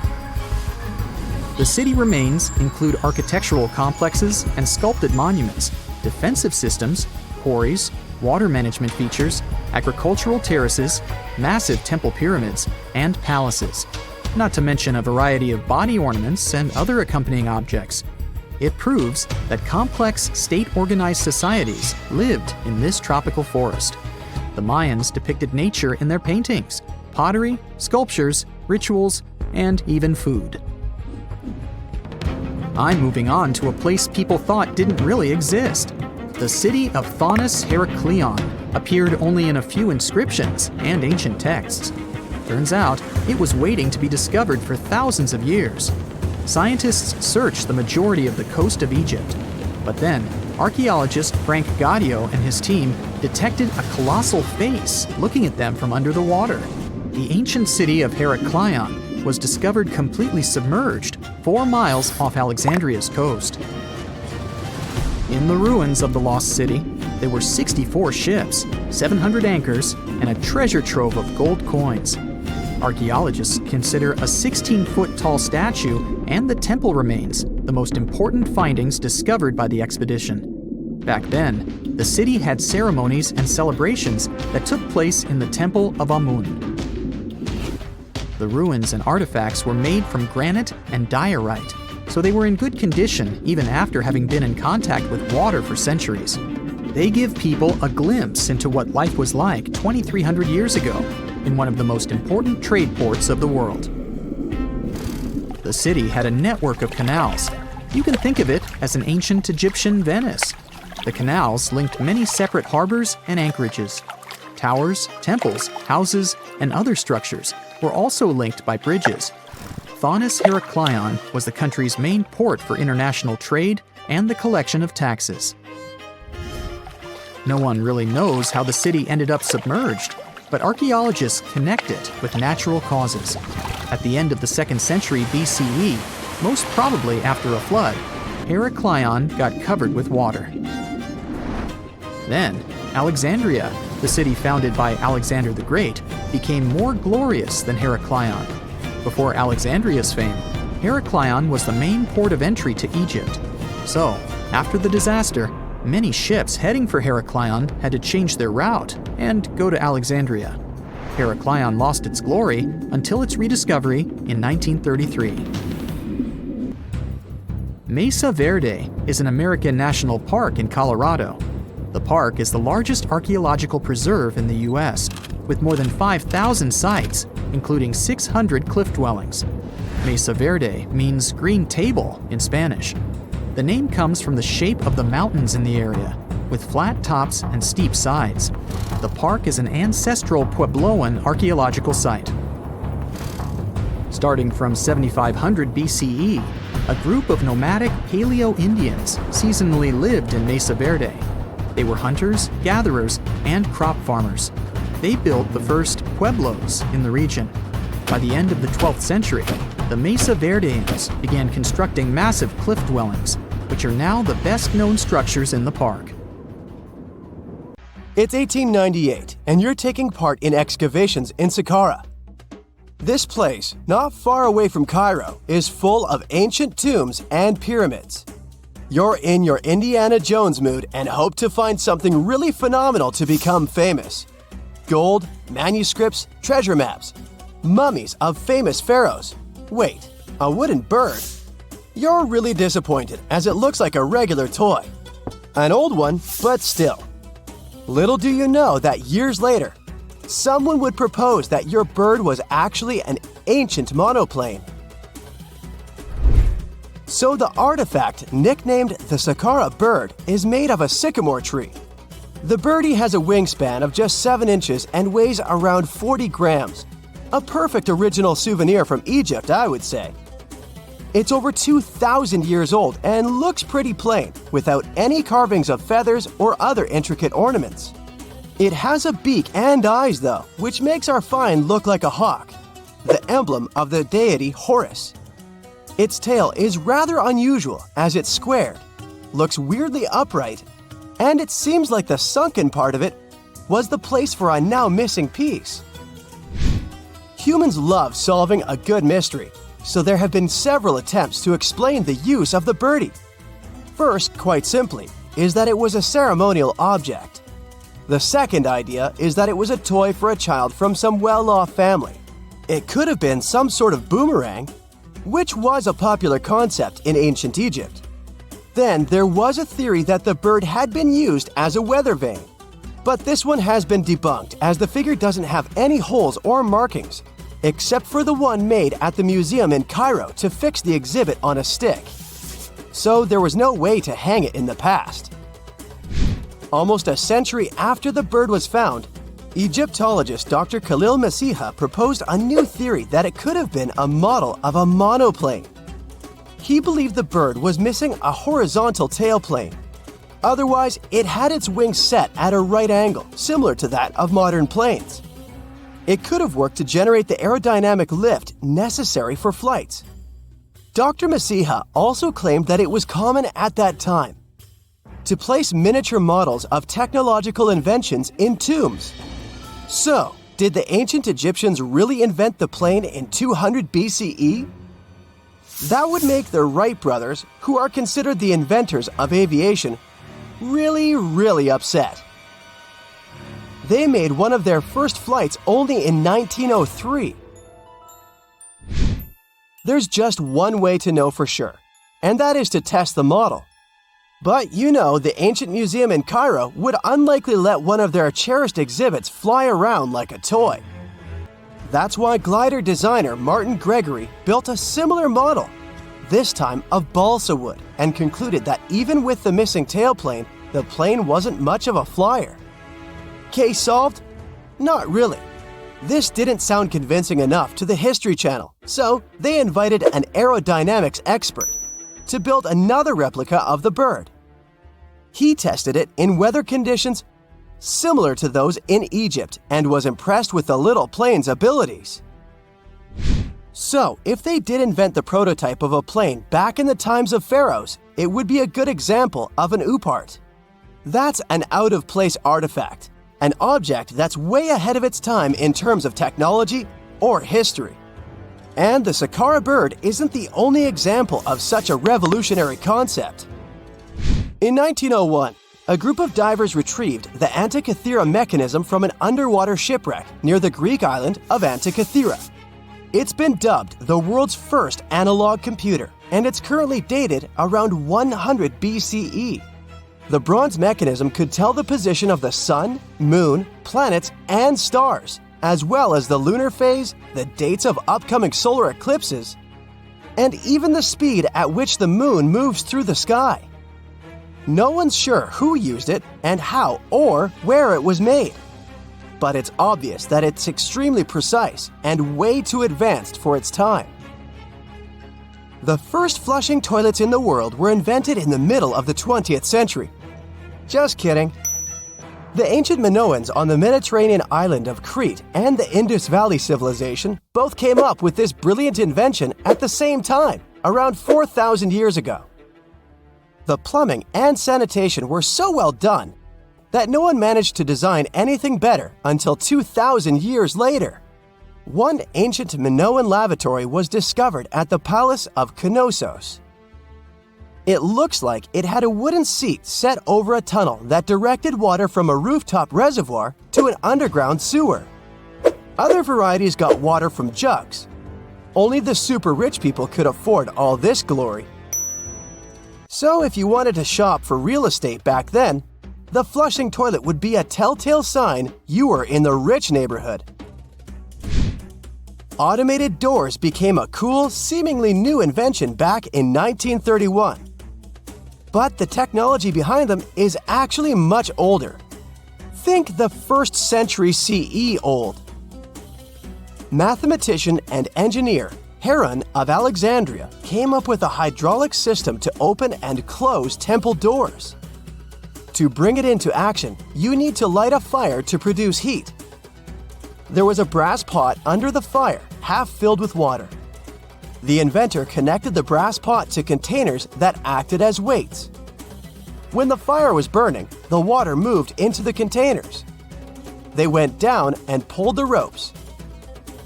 The city remains include architectural complexes and sculpted monuments, defensive systems, quarries, water management features, agricultural terraces, massive temple pyramids, and palaces, not to mention a variety of body ornaments and other accompanying objects. It proves that complex state-organized societies lived in this tropical forest. The Mayans depicted nature in their paintings, pottery, sculptures, rituals, and even food. I'm moving on to a place people thought didn't really exist. The city of Thonis Heracleion appeared only in a few inscriptions and ancient texts. Turns out, it was waiting to be discovered for thousands of years. Scientists searched the majority of the coast of Egypt. But then, archaeologist Frank Gaudio and his team detected a colossal face looking at them from under the water. The ancient city of Heracleion was discovered completely submerged 4 miles off Alexandria's coast. In the ruins of the lost city, there were 64 ships, 700 anchors, and a treasure trove of gold coins. Archaeologists consider a 16-foot tall statue and the temple remains the most important findings discovered by the expedition. Back then, the city had ceremonies and celebrations that took place in the Temple of Amun. The ruins and artifacts were made from granite and diorite, so they were in good condition even after having been in contact with water for centuries. They give people a glimpse into what life was like 2,300 years ago in one of the most important trade ports of the world. The city had a network of canals. You can think of it as an ancient Egyptian Venice. The canals linked many separate harbors and anchorages. Towers, temples, houses, and other structures were also linked by bridges. Thonis Heracleion was the country's main port for international trade and the collection of taxes. No one really knows how the city ended up submerged, but archaeologists connect it with natural causes. At the end of the 2nd century BCE, most probably after a flood, Heracleion got covered with water. Then, Alexandria, the city founded by Alexander the Great, became more glorious than Heracleion. Before Alexandria's fame, Heracleion was the main port of entry to Egypt. So, after the disaster, many ships heading for Heracleion had to change their route and go to Alexandria. Heracleion lost its glory until its rediscovery in 1933. Mesa Verde is an American national park in Colorado. The park is the largest archaeological preserve in the U.S., with more than 5,000 sites, including 600 cliff dwellings. Mesa Verde means green table in Spanish. The name comes from the shape of the mountains in the area, with flat tops and steep sides. The park is an ancestral Puebloan archaeological site. Starting from 7500 BCE, A group of nomadic Paleo-Indians seasonally lived in Mesa Verde. They were hunters, gatherers, and crop farmers. They built the first pueblos in the region. By the end of the 12th century, the Mesa Verdeans began constructing massive cliff dwellings, which are now the best-known structures in the park. It's 1898, and you're taking part in excavations in Saqqara. This place, not far away from Cairo, is full of ancient tombs and pyramids. You're in your Indiana Jones mood and hope to find something really phenomenal to become famous. Gold, manuscripts, treasure maps, mummies of famous pharaohs. Wait, a wooden bird? You're really disappointed as it looks like a regular toy. An old one, but still. Little do you know that years later, someone would propose that your bird was actually an ancient monoplane. So the artifact, nicknamed the Saqqara bird, is made of a sycamore tree. The birdie has a wingspan of just 7 inches and weighs around 40 grams. A perfect original souvenir from Egypt, I would say. It's over 2,000 years old and looks pretty plain, without any carvings of feathers or other intricate ornaments. It has a beak and eyes, though, which makes our find look like a hawk, the emblem of the deity Horus. Its tail is rather unusual as it's squared, looks weirdly upright, and it seems like the sunken part of it was the place for a now missing piece. Humans love solving a good mystery, so there have been several attempts to explain the use of the birdie. First, quite simply, is that it was a ceremonial object. The second idea is that it was a toy for a child from some well-off family. It could have been some sort of boomerang, which was a popular concept in ancient Egypt. Then there was a theory that the bird had been used as a weather vane. But this one has been debunked as the figure doesn't have any holes or markings, except for the one made at the museum in Cairo to fix the exhibit on a stick. So there was no way to hang it in the past. Almost a century after the bird was found, Egyptologist Dr. Khalil Masiha proposed a new theory that it could have been a model of a monoplane. He believed the bird was missing a horizontal tailplane. Otherwise, it had its wings set at a right angle, similar to that of modern planes. It could have worked to generate the aerodynamic lift necessary for flights. Dr. Masiha also claimed that it was common at that time to place miniature models of technological inventions in tombs. So, did the ancient Egyptians really invent the plane in 200 BCE? That would make the Wright brothers, who are considered the inventors of aviation, really upset. They made one of their first flights only in 1903. There's just one way to know for sure, and that is to test the model. But you know, the ancient museum in Cairo would unlikely let one of their cherished exhibits fly around like a toy. That's why glider designer Martin Gregory built a similar model, this time of balsa wood, and concluded that even with the missing tailplane, the plane wasn't much of a flyer. Case solved? Not really. This didn't sound convincing enough to the History Channel, so they invited an aerodynamics expert to build another replica of the bird. He tested it in weather conditions similar to those in Egypt and was impressed with the little plane's abilities. So, if they did invent the prototype of a plane back in the times of pharaohs, it would be a good example of an oupart. That's an out-of-place artifact, an object that's way ahead of its time in terms of technology or history. And the Saqqara bird isn't the only example of such a revolutionary concept. In 1901, a group of divers retrieved the Antikythera mechanism from an underwater shipwreck near the Greek island of Antikythera. It's been dubbed the world's first analog computer, and it's currently dated around 100 BCE. The bronze mechanism could tell the position of the sun, moon, planets, and stars, as well as the lunar phase, the dates of upcoming solar eclipses, and even the speed at which the moon moves through the sky. No one's sure who used it and how or where it was made. But it's obvious that it's extremely precise and way too advanced for its time. The first flushing toilets in the world were invented in the middle of the 20th century. Just kidding. The ancient Minoans on the Mediterranean island of Crete and the Indus Valley civilization both came up with this brilliant invention at the same time, around 4,000 years ago. The plumbing and sanitation were so well done that no one managed to design anything better until 2,000 years later. One ancient Minoan lavatory was discovered at the Palace of Knossos. It looks like it had a wooden seat set over a tunnel that directed water from a rooftop reservoir to an underground sewer. Other varieties got water from jugs. Only the super rich people could afford all this glory. So if you wanted to shop for real estate back then, the flushing toilet would be a telltale sign you were in the rich neighborhood. Automated doors became a cool, seemingly new invention back in 1931. But the technology behind them is actually much older. Think the 1st century CE old. Mathematician and engineer Heron of Alexandria came up with a hydraulic system to open and close temple doors. To bring it into action, you need to light a fire to produce heat. There was a brass pot under the fire, half filled with water. The inventor connected the brass pot to containers that acted as weights. When the fire was burning, the water moved into the containers. They went down and pulled the ropes.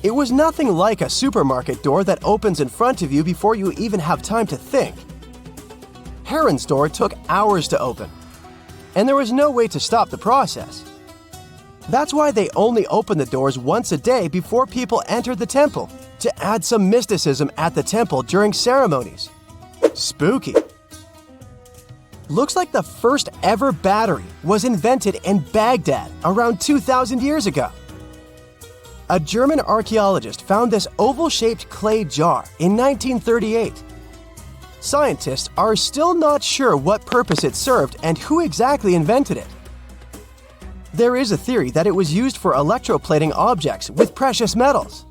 It was nothing like a supermarket door that opens in front of you before you even have time to think. Heron's door took hours to open, and there was no way to stop the process. That's why they only opened the doors once a day before people entered the temple, to add some mysticism at the temple during ceremonies. Spooky. Looks like the first ever battery was invented in Baghdad around 2,000 years ago. A German archaeologist found this oval-shaped clay jar in 1938. Scientists are still not sure what purpose it served and who exactly invented it. There is a theory that it was used for electroplating objects with precious metals.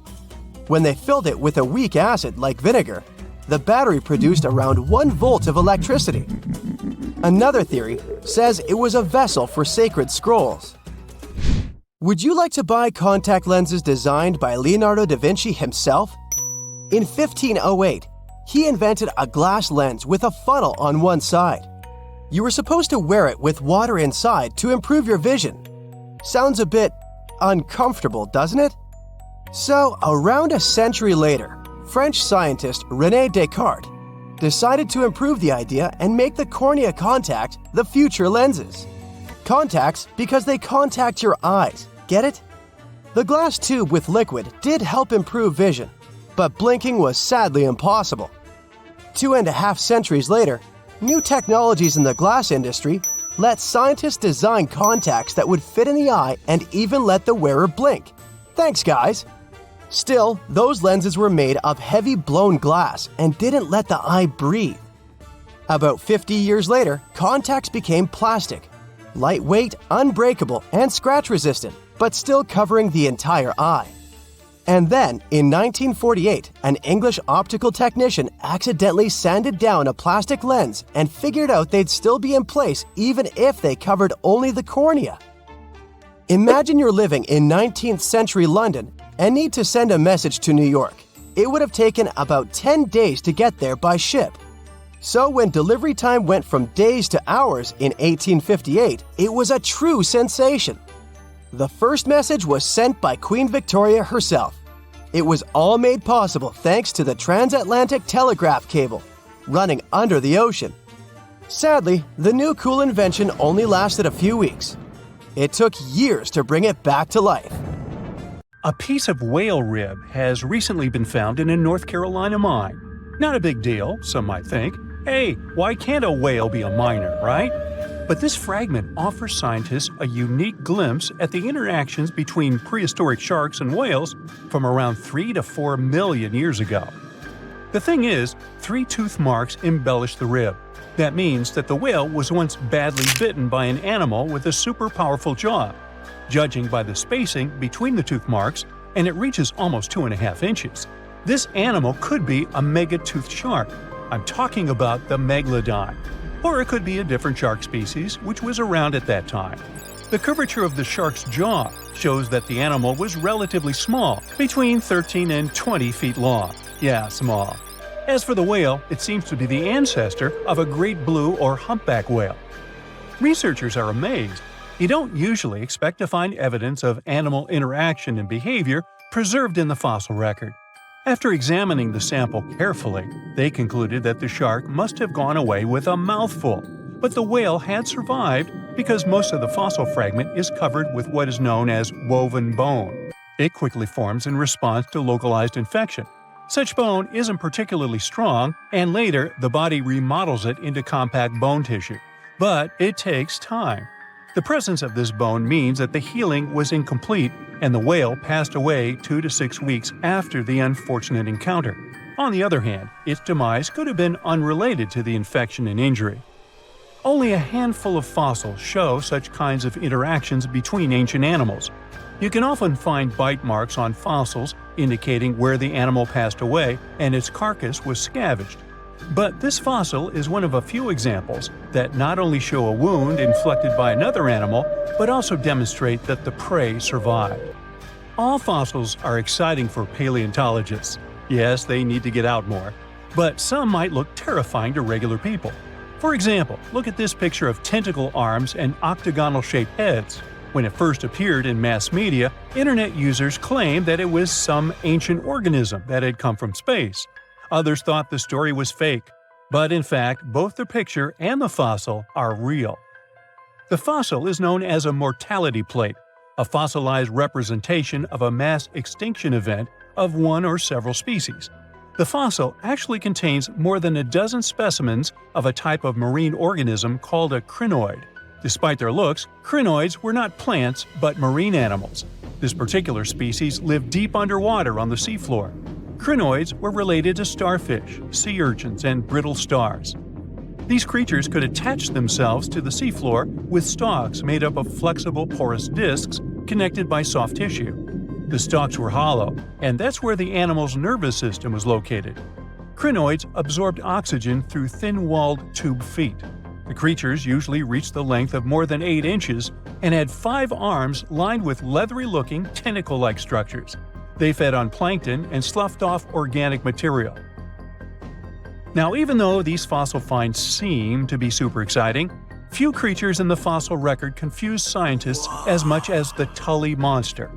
When they filled it with a weak acid like vinegar, the battery produced around 1 volt of electricity. Another theory says it was a vessel for sacred scrolls. Would you like to buy contact lenses designed by Leonardo da Vinci himself? In 1508, he invented a glass lens with a funnel on one side. You were supposed to wear it with water inside to improve your vision. Sounds a bit uncomfortable, doesn't it? So, around a century later, French scientist René Descartes decided to improve the idea and make the cornea contact the future lenses. Contacts because they contact your eyes, get it? The glass tube with liquid did help improve vision, but blinking was sadly impossible. 2.5 centuries later, new technologies in the glass industry let scientists design contacts that would fit in the eye and even let the wearer blink. Thanks, guys! Still, those lenses were made of heavy blown glass and didn't let the eye breathe. About 50 years later, contacts became plastic, lightweight, unbreakable, and scratch-resistant, but still covering the entire eye. And then, in 1948, an English optical technician accidentally sanded down a plastic lens and figured out they'd still be in place even if they covered only the cornea. Imagine you're living in 19th century London and need to send a message to New York. It would have taken about 10 days to get there by ship. So when delivery time went from days to hours in 1858, it was a true sensation. The first message was sent by Queen Victoria herself. It was all made possible thanks to the transatlantic telegraph cable, running under the ocean. Sadly, the new cool invention only lasted a few weeks. It took years to bring it back to life. A piece of whale rib has recently been found in a North Carolina mine. Not a big deal, some might think. Hey, why can't a whale be a miner, right? But this fragment offers scientists a unique glimpse at the interactions between prehistoric sharks and whales from around 3 to 4 million years ago. The thing is, 3 tooth marks embellish the rib. That means that the whale was once badly bitten by an animal with a super powerful jaw. Judging by the spacing between the tooth marks, and it reaches almost 2.5 inches. This animal could be a mega-toothed shark. I'm talking about the megalodon. Or it could be a different shark species which was around at that time. The curvature of the shark's jaw shows that the animal was relatively small, between 13 and 20 feet long. Yeah, small. As for the whale, it seems to be the ancestor of a great blue or humpback whale. Researchers are amazed. You don't usually expect to find evidence of animal interaction and behavior preserved in the fossil record. After examining the sample carefully, they concluded that the shark must have gone away with a mouthful, but the whale had survived because most of the fossil fragment is covered with what is known as woven bone. It quickly forms in response to localized infection. Such bone isn't particularly strong, and later the body remodels it into compact bone tissue. But it takes time. The presence of this bone means that the healing was incomplete and the whale passed away 2 to 6 weeks after the unfortunate encounter. On the other hand, its demise could have been unrelated to the infection and injury. Only a handful of fossils show such kinds of interactions between ancient animals. You can often find bite marks on fossils indicating where the animal passed away and its carcass was scavenged. But this fossil is one of a few examples that not only show a wound inflicted by another animal, but also demonstrate that the prey survived. All fossils are exciting for paleontologists. Yes, they need to get out more. But some might look terrifying to regular people. For example, look at this picture of tentacle arms and octagonal-shaped heads. When it first appeared in mass media, internet users claimed that it was some ancient organism that had come from space. Others thought the story was fake, but in fact, both the picture and the fossil are real. The fossil is known as a mortality plate, a fossilized representation of a mass extinction event of one or several species. The fossil actually contains more than a dozen specimens of a type of marine organism called a crinoid. Despite their looks, crinoids were not plants but marine animals. This particular species lived deep underwater on the seafloor. Crinoids were related to starfish, sea urchins, and brittle stars. These creatures could attach themselves to the seafloor with stalks made up of flexible porous discs connected by soft tissue. The stalks were hollow, and that's where the animal's nervous system was located. Crinoids absorbed oxygen through thin-walled tube feet. The creatures usually reached the length of more than 8 inches and had 5 arms lined with leathery-looking tentacle-like structures. They fed on plankton and sloughed off organic material. Now, even though these fossil finds seem to be super exciting, few creatures in the fossil record confuse scientists as much as the Tully monster.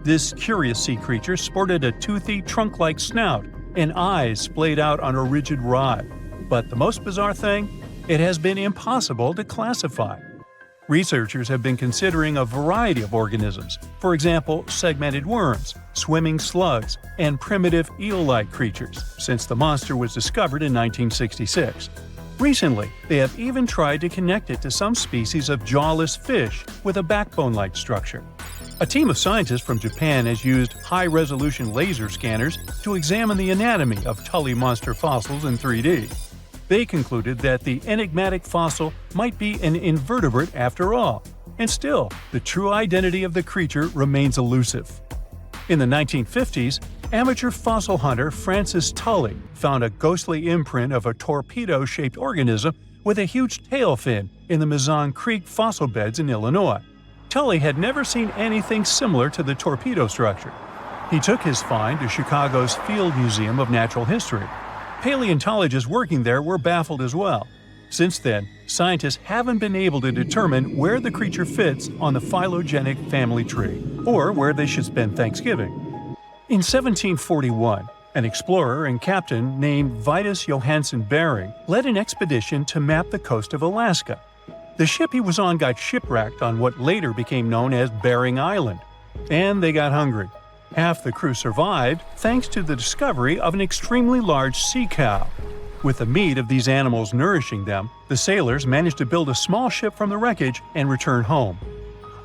This curious sea creature sported a toothy, trunk-like snout and eyes splayed out on a rigid rod. But the most bizarre thing? It has been impossible to classify. Researchers have been considering a variety of organisms, for example, segmented worms, swimming slugs, and primitive eel-like creatures, since the monster was discovered in 1966. Recently, they have even tried to connect it to some species of jawless fish with a backbone-like structure. A team of scientists from Japan has used high-resolution laser scanners to examine the anatomy of Tully monster fossils in 3D. They concluded that the enigmatic fossil might be an invertebrate after all, and still, the true identity of the creature remains elusive. In the 1950s, amateur fossil hunter Francis Tully found a ghostly imprint of a torpedo-shaped organism with a huge tail fin in the Mizon Creek fossil beds in Illinois. Tully had never seen anything similar to the torpedo structure. He took his find to Chicago's Field Museum of Natural History. Paleontologists working there were baffled as well. Since then, scientists haven't been able to determine where the creature fits on the phylogenetic family tree, or where they should spend Thanksgiving. In 1741, an explorer and captain named Vitus Johansen Bering led an expedition to map the coast of Alaska. The ship he was on got shipwrecked on what later became known as Bering Island, and they got hungry. Half the crew survived thanks to the discovery of an extremely large sea cow. With the meat of these animals nourishing them, the sailors managed to build a small ship from the wreckage and return home.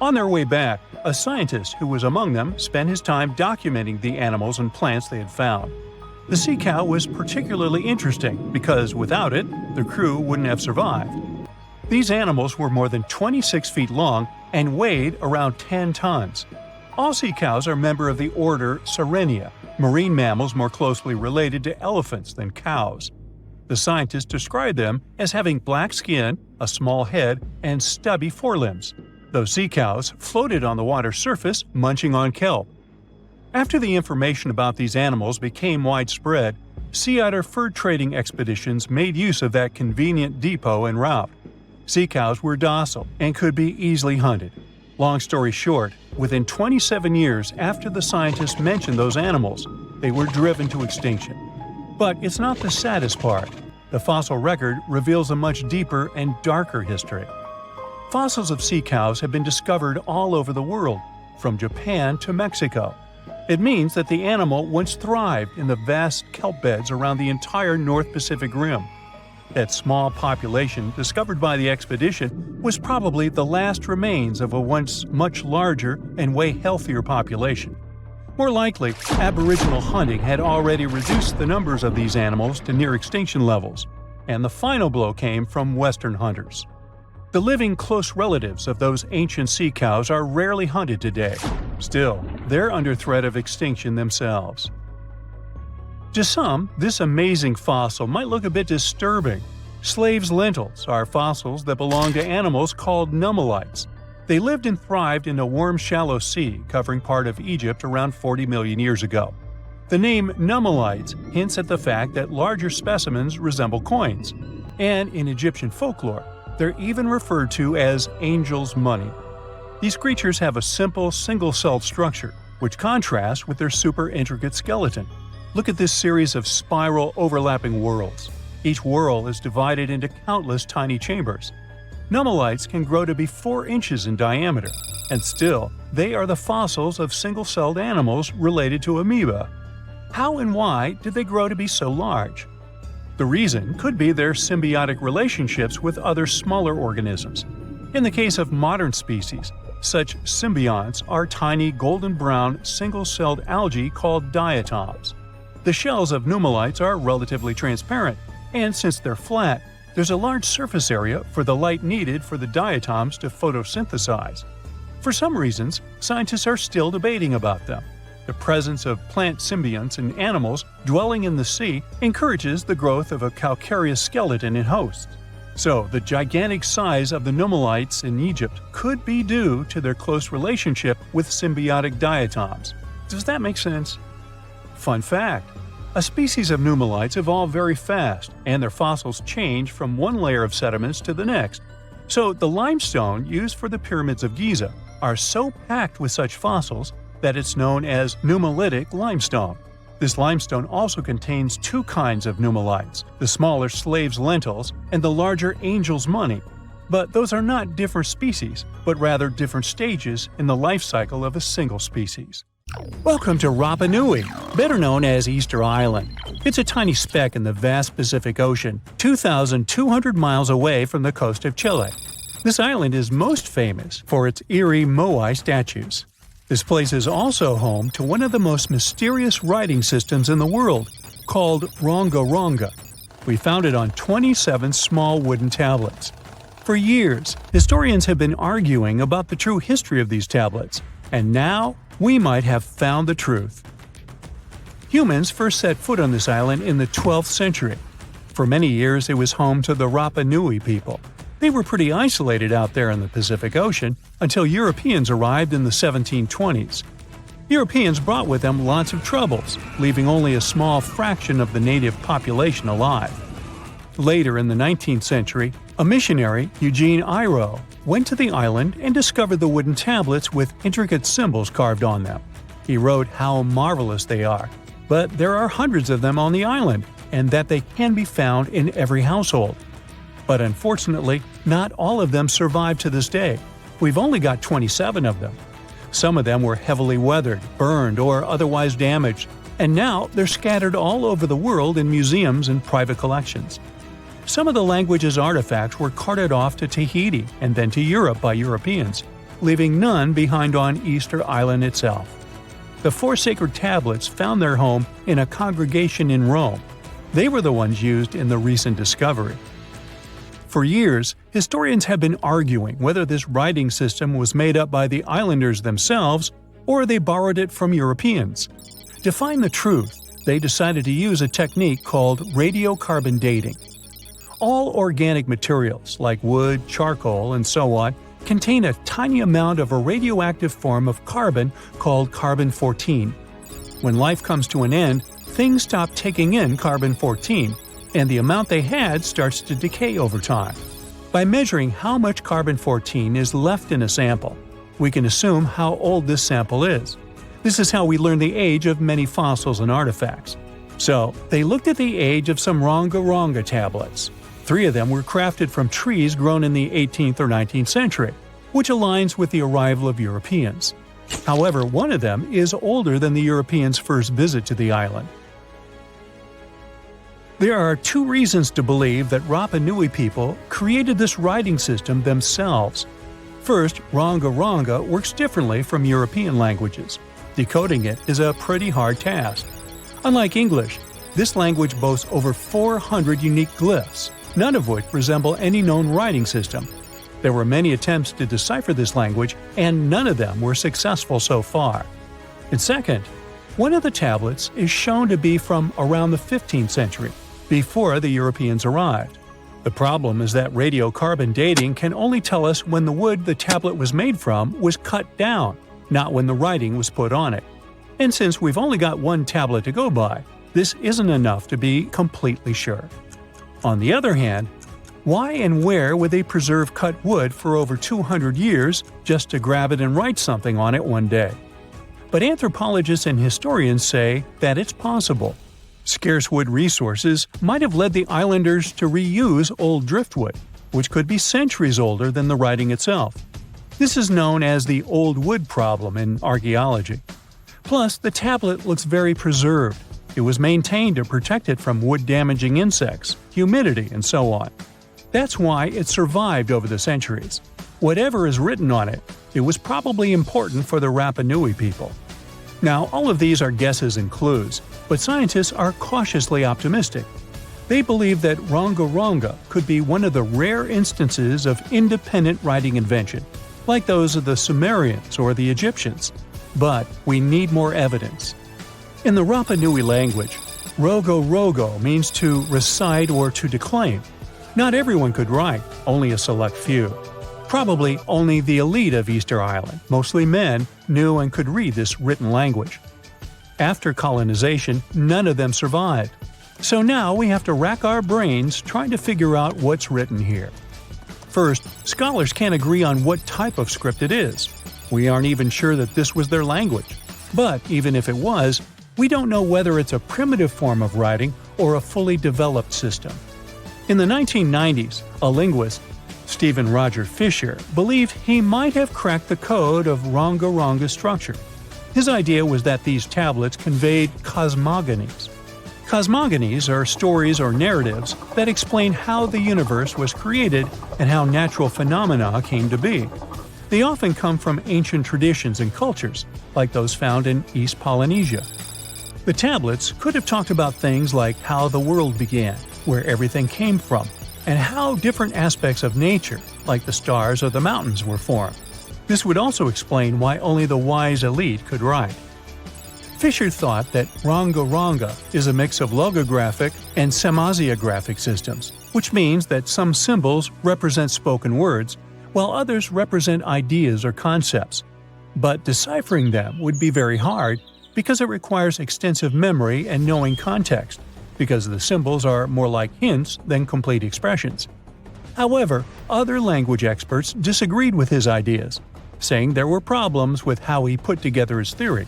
On their way back, a scientist who was among them spent his time documenting the animals and plants they had found. The sea cow was particularly interesting because without it, the crew wouldn't have survived. These animals were more than 26 feet long and weighed around 10 tons. All sea cows are member of the order Sirenia, marine mammals more closely related to elephants than cows. The scientists described them as having black skin, a small head, and stubby forelimbs. Those sea cows floated on the water's surface, munching on kelp. After the information about these animals became widespread, sea otter fur trading expeditions made use of that convenient depot en route. Sea cows were docile and could be easily hunted. Long story short, within 27 years after the scientists mentioned those animals, they were driven to extinction. But it's not the saddest part. The fossil record reveals a much deeper and darker history. Fossils of sea cows have been discovered all over the world, from Japan to Mexico. It means that the animal once thrived in the vast kelp beds around the entire North Pacific Rim. That small population discovered by the expedition was probably the last remains of a once much larger and way healthier population. More likely, Aboriginal hunting had already reduced the numbers of these animals to near extinction levels, and the final blow came from Western hunters. The living close relatives of those ancient sea cows are rarely hunted today. Still, they're under threat of extinction themselves. To some, this amazing fossil might look a bit disturbing. Slaves' lentils are fossils that belong to animals called nummelites. They lived and thrived in a warm, shallow sea covering part of Egypt around 40 million years ago. The name nummelites hints at the fact that larger specimens resemble coins, and in Egyptian folklore, they're even referred to as angel's money. These creatures have a simple, single-celled structure, which contrasts with their super intricate skeleton. Look at this series of spiral overlapping whorls. Each whorl is divided into countless tiny chambers. Nummelites can grow to be 4 inches in diameter, and still, they are the fossils of single-celled animals related to amoeba. How and why did they grow to be so large? The reason could be their symbiotic relationships with other smaller organisms. In the case of modern species, such symbionts are tiny golden-brown single-celled algae called diatoms. The shells of nummelites are relatively transparent, and since they're flat, there's a large surface area for the light needed for the diatoms to photosynthesize. For some reasons, scientists are still debating about them. The presence of plant symbionts in animals dwelling in the sea encourages the growth of a calcareous skeleton in hosts. So, the gigantic size of the nummelites in Egypt could be due to their close relationship with symbiotic diatoms. Does that make sense? Fun fact: a species of nummelites evolve very fast, and their fossils change from one layer of sediments to the next. So, the limestone used for the pyramids of Giza are so packed with such fossils that it's known as nummelitic limestone. This limestone also contains 2 kinds of nummelites, the smaller slave's lentils and the larger angel's money. But those are not different species, but rather different stages in the life cycle of a single species. Welcome to Rapa Nui, better known as Easter Island. It's a tiny speck in the vast Pacific Ocean, 2,200 miles away from the coast of Chile. This island is most famous for its eerie moai statues. This place is also home to one of the most mysterious writing systems in the world, called Ronga Ronga. We found it on 27 small wooden tablets. For years, historians have been arguing about the true history of these tablets, and now we might have found the truth. Humans first set foot on this island in the 12th century. For many years, it was home to the Rapa Nui people. They were pretty isolated out there in the Pacific Ocean until Europeans arrived in the 1720s. Europeans brought with them lots of troubles, leaving only a small fraction of the native population alive. Later in the 19th century, a missionary, Eugene Iro, went to the island and discovered the wooden tablets with intricate symbols carved on them. He wrote how marvelous they are, but there are hundreds of them on the island, and that they can be found in every household. But unfortunately, not all of them survive to this day. We've only got 27 of them. Some of them were heavily weathered, burned, or otherwise damaged, and now they're scattered all over the world in museums and private collections. Some of the language's artifacts were carted off to Tahiti and then to Europe by Europeans, leaving none behind on Easter Island itself. The 4 sacred tablets found their home in a congregation in Rome. They were the ones used in the recent discovery. For years, historians have been arguing whether this writing system was made up by the islanders themselves or they borrowed it from Europeans. To find the truth, they decided to use a technique called radiocarbon dating. All organic materials, like wood, charcoal, and so on, contain a tiny amount of a radioactive form of carbon called carbon-14. When life comes to an end, things stop taking in carbon-14, and the amount they had starts to decay over time. By measuring how much carbon-14 is left in a sample, we can assume how old this sample is. This is how we learn the age of many fossils and artifacts. So, they looked at the age of some Ronga-Ronga tablets. 3 of them were crafted from trees grown in the 18th or 19th century, which aligns with the arrival of Europeans. However, one of them is older than the Europeans' first visit to the island. There are 2 reasons to believe that Rapa Nui people created this writing system themselves. First, Ronga-Ronga works differently from European languages. Decoding it is a pretty hard task. Unlike English, this language boasts over 400 unique glyphs, none of which resemble any known writing system. There were many attempts to decipher this language, and none of them were successful so far. And second, one of the tablets is shown to be from around the 15th century, before the Europeans arrived. The problem is that radiocarbon dating can only tell us when the wood the tablet was made from was cut down, not when the writing was put on it. And since we've only got one tablet to go by, this isn't enough to be completely sure. On the other hand, why and where would they preserve cut wood for over 200 years just to grab it and write something on it one day? But anthropologists and historians say that it's possible. Scarce wood resources might have led the islanders to reuse old driftwood, which could be centuries older than the writing itself. This is known as the old wood problem in archaeology. Plus, the tablet looks very preserved. It was maintained to protect it from wood-damaging insects, humidity, and so on. That's why it survived over the centuries. Whatever is written on it, it was probably important for the Rapa Nui people. Now, all of these are guesses and clues, but scientists are cautiously optimistic. They believe that Ronga-Ronga could be one of the rare instances of independent writing invention, like those of the Sumerians or the Egyptians. But we need more evidence. In the Rapa Nui language, rogo-rogo means to recite or to declaim. Not everyone could write, only a select few. Probably only the elite of Easter Island, mostly men, knew and could read this written language. After colonization, none of them survived. So now we have to rack our brains trying to figure out what's written here. First, scholars can't agree on what type of script it is. We aren't even sure that this was their language. But even if it was, we don't know whether it's a primitive form of writing or a fully developed system. In the 1990s, a linguist, Stephen Roger Fisher, believed he might have cracked the code of Ronga-Ronga structure. His idea was that these tablets conveyed cosmogonies. Cosmogonies are stories or narratives that explain how the universe was created and how natural phenomena came to be. They often come from ancient traditions and cultures, like those found in East Polynesia. The tablets could have talked about things like how the world began, where everything came from, and how different aspects of nature, like the stars or the mountains, were formed. This would also explain why only the wise elite could write. Fisher thought that Ronga-Ronga is a mix of logographic and semasiographic systems, which means that some symbols represent spoken words, while others represent ideas or concepts. But deciphering them would be very hard because it requires extensive memory and knowing context, because the symbols are more like hints than complete expressions. However, other language experts disagreed with his ideas, saying there were problems with how he put together his theory.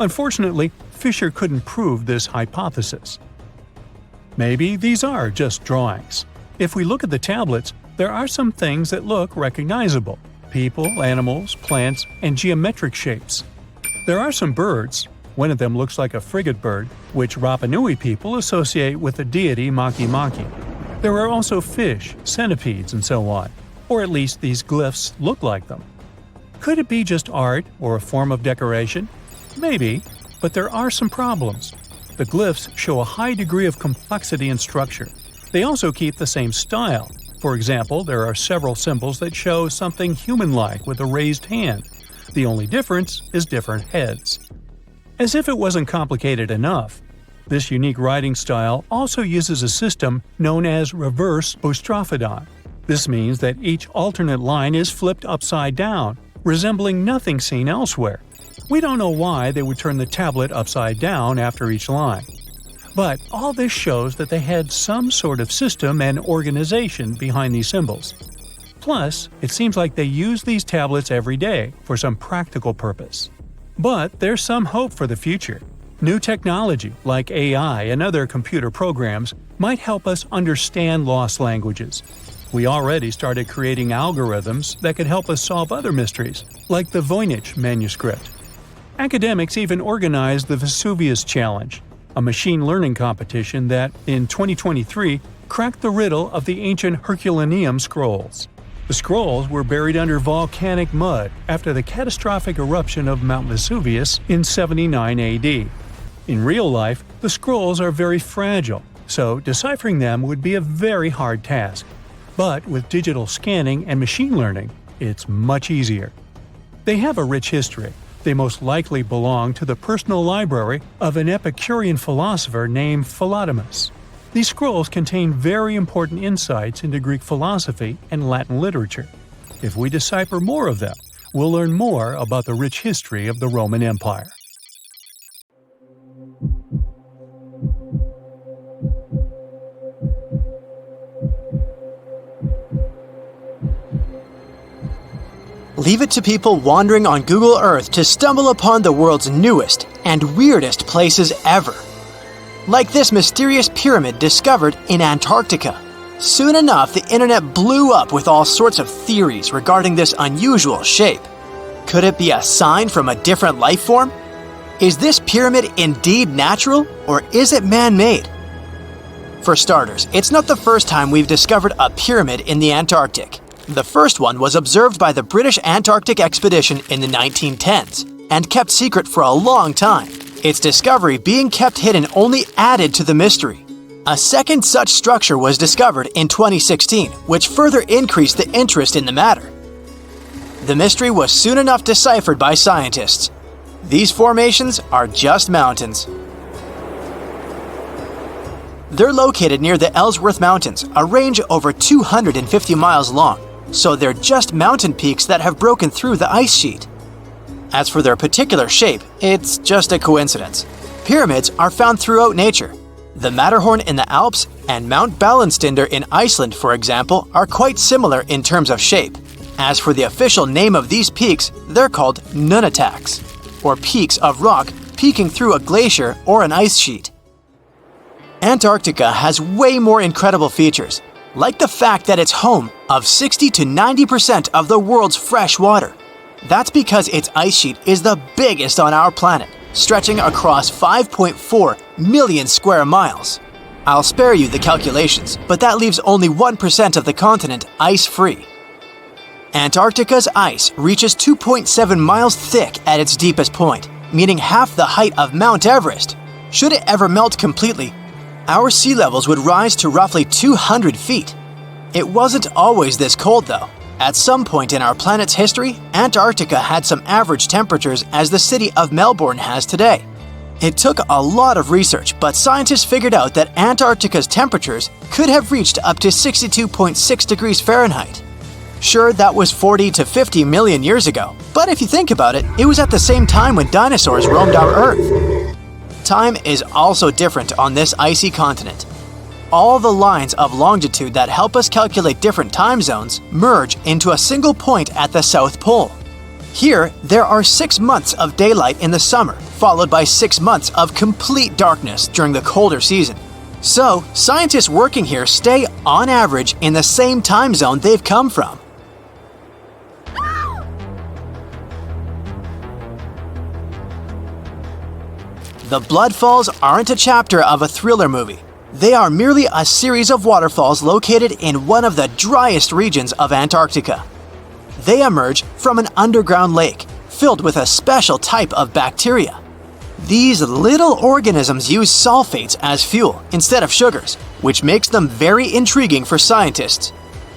Unfortunately, Fisher couldn't prove this hypothesis. Maybe these are just drawings. If we look at the tablets, there are some things that look recognizable: people, animals, plants, and geometric shapes. There are some birds. One of them looks like a frigate bird, which Rapa Nui people associate with the deity Maki Maki. There are also fish, centipedes, and so on, or at least these glyphs look like them. Could it be just art or a form of decoration? Maybe, but there are some problems. The glyphs show a high degree of complexity and structure. They also keep the same style. For example, there are several symbols that show something human-like with a raised hand. The only difference is different heads. As if it wasn't complicated enough, this unique writing style also uses a system known as reverse boustrophodon. This means that each alternate line is flipped upside down, resembling nothing seen elsewhere. We don't know why they would turn the tablet upside down after each line. But all this shows that they had some sort of system and organization behind these symbols. Plus, it seems like they use these tablets every day for some practical purpose. But there's some hope for the future. New technology, like AI and other computer programs, might help us understand lost languages. We already started creating algorithms that could help us solve other mysteries, like the Voynich manuscript. Academics even organized the Vesuvius Challenge, a machine learning competition that, in 2023, cracked the riddle of the ancient Herculaneum scrolls. The scrolls were buried under volcanic mud after the catastrophic eruption of Mount Vesuvius in 79 AD. In real life, the scrolls are very fragile, so deciphering them would be a very hard task. But with digital scanning and machine learning, it's much easier. They have a rich history. They most likely belong to the personal library of an Epicurean philosopher named Philodemus. These scrolls contain very important insights into Greek philosophy and Latin literature. If we decipher more of them, we'll learn more about the rich history of the Roman Empire. Leave it to people wandering on Google Earth to stumble upon the world's newest and weirdest places ever. Like this mysterious pyramid discovered in Antarctica. Soon enough, the internet blew up with all sorts of theories regarding this unusual shape. Could it be a sign from a different life form? Is this pyramid indeed natural, or is it man-made? For starters, it's not the first time we've discovered a pyramid in the Antarctic. The first one was observed by the British Antarctic expedition in the 1910s and kept secret for a long time. Its discovery being kept hidden only added to the mystery. A second such structure was discovered in 2016, which further increased the interest in the matter. The mystery was soon enough deciphered by scientists. These formations are just mountains. They're located near the Ellsworth Mountains, a range over 250 miles long, so they're just mountain peaks that have broken through the ice sheet. As for their particular shape, it's just a coincidence. Pyramids are found throughout nature. The Matterhorn in the Alps and Mount Ballenstinder in Iceland, for example, are quite similar in terms of shape. As for the official name of these peaks, they're called nunataks, or peaks of rock peeking through a glacier or an ice sheet. Antarctica has way more incredible features, like the fact that it's home of 60 to 90% of the world's fresh water. That's because its ice sheet is the biggest on our planet, stretching across 5.4 million square miles. I'll spare you the calculations, but that leaves only 1% of the continent ice-free. Antarctica's ice reaches 2.7 miles thick at its deepest point, meaning half the height of Mount Everest. Should it ever melt completely, our sea levels would rise to roughly 200 feet. It wasn't always this cold, though. At some point in our planet's history, Antarctica had some average temperatures as the city of Melbourne has today. It took a lot of research, but scientists figured out that Antarctica's temperatures could have reached up to 62.6 degrees Fahrenheit. Sure, that was 40 to 50 million years ago, but if you think about it, it was at the same time when dinosaurs roamed our Earth. Time is also different on this icy continent. All the lines of longitude that help us calculate different time zones merge into a single point at the South Pole. Here, there are 6 months of daylight in the summer, followed by 6 months of complete darkness during the colder season. So, scientists working here stay, on average, in the same time zone they've come from. The Blood Falls aren't a chapter of a thriller movie. They are merely a series of waterfalls located in one of the driest regions of Antarctica. They emerge from an underground lake filled with a special type of bacteria. These little organisms use sulfates as fuel instead of sugars, which makes them very intriguing for scientists.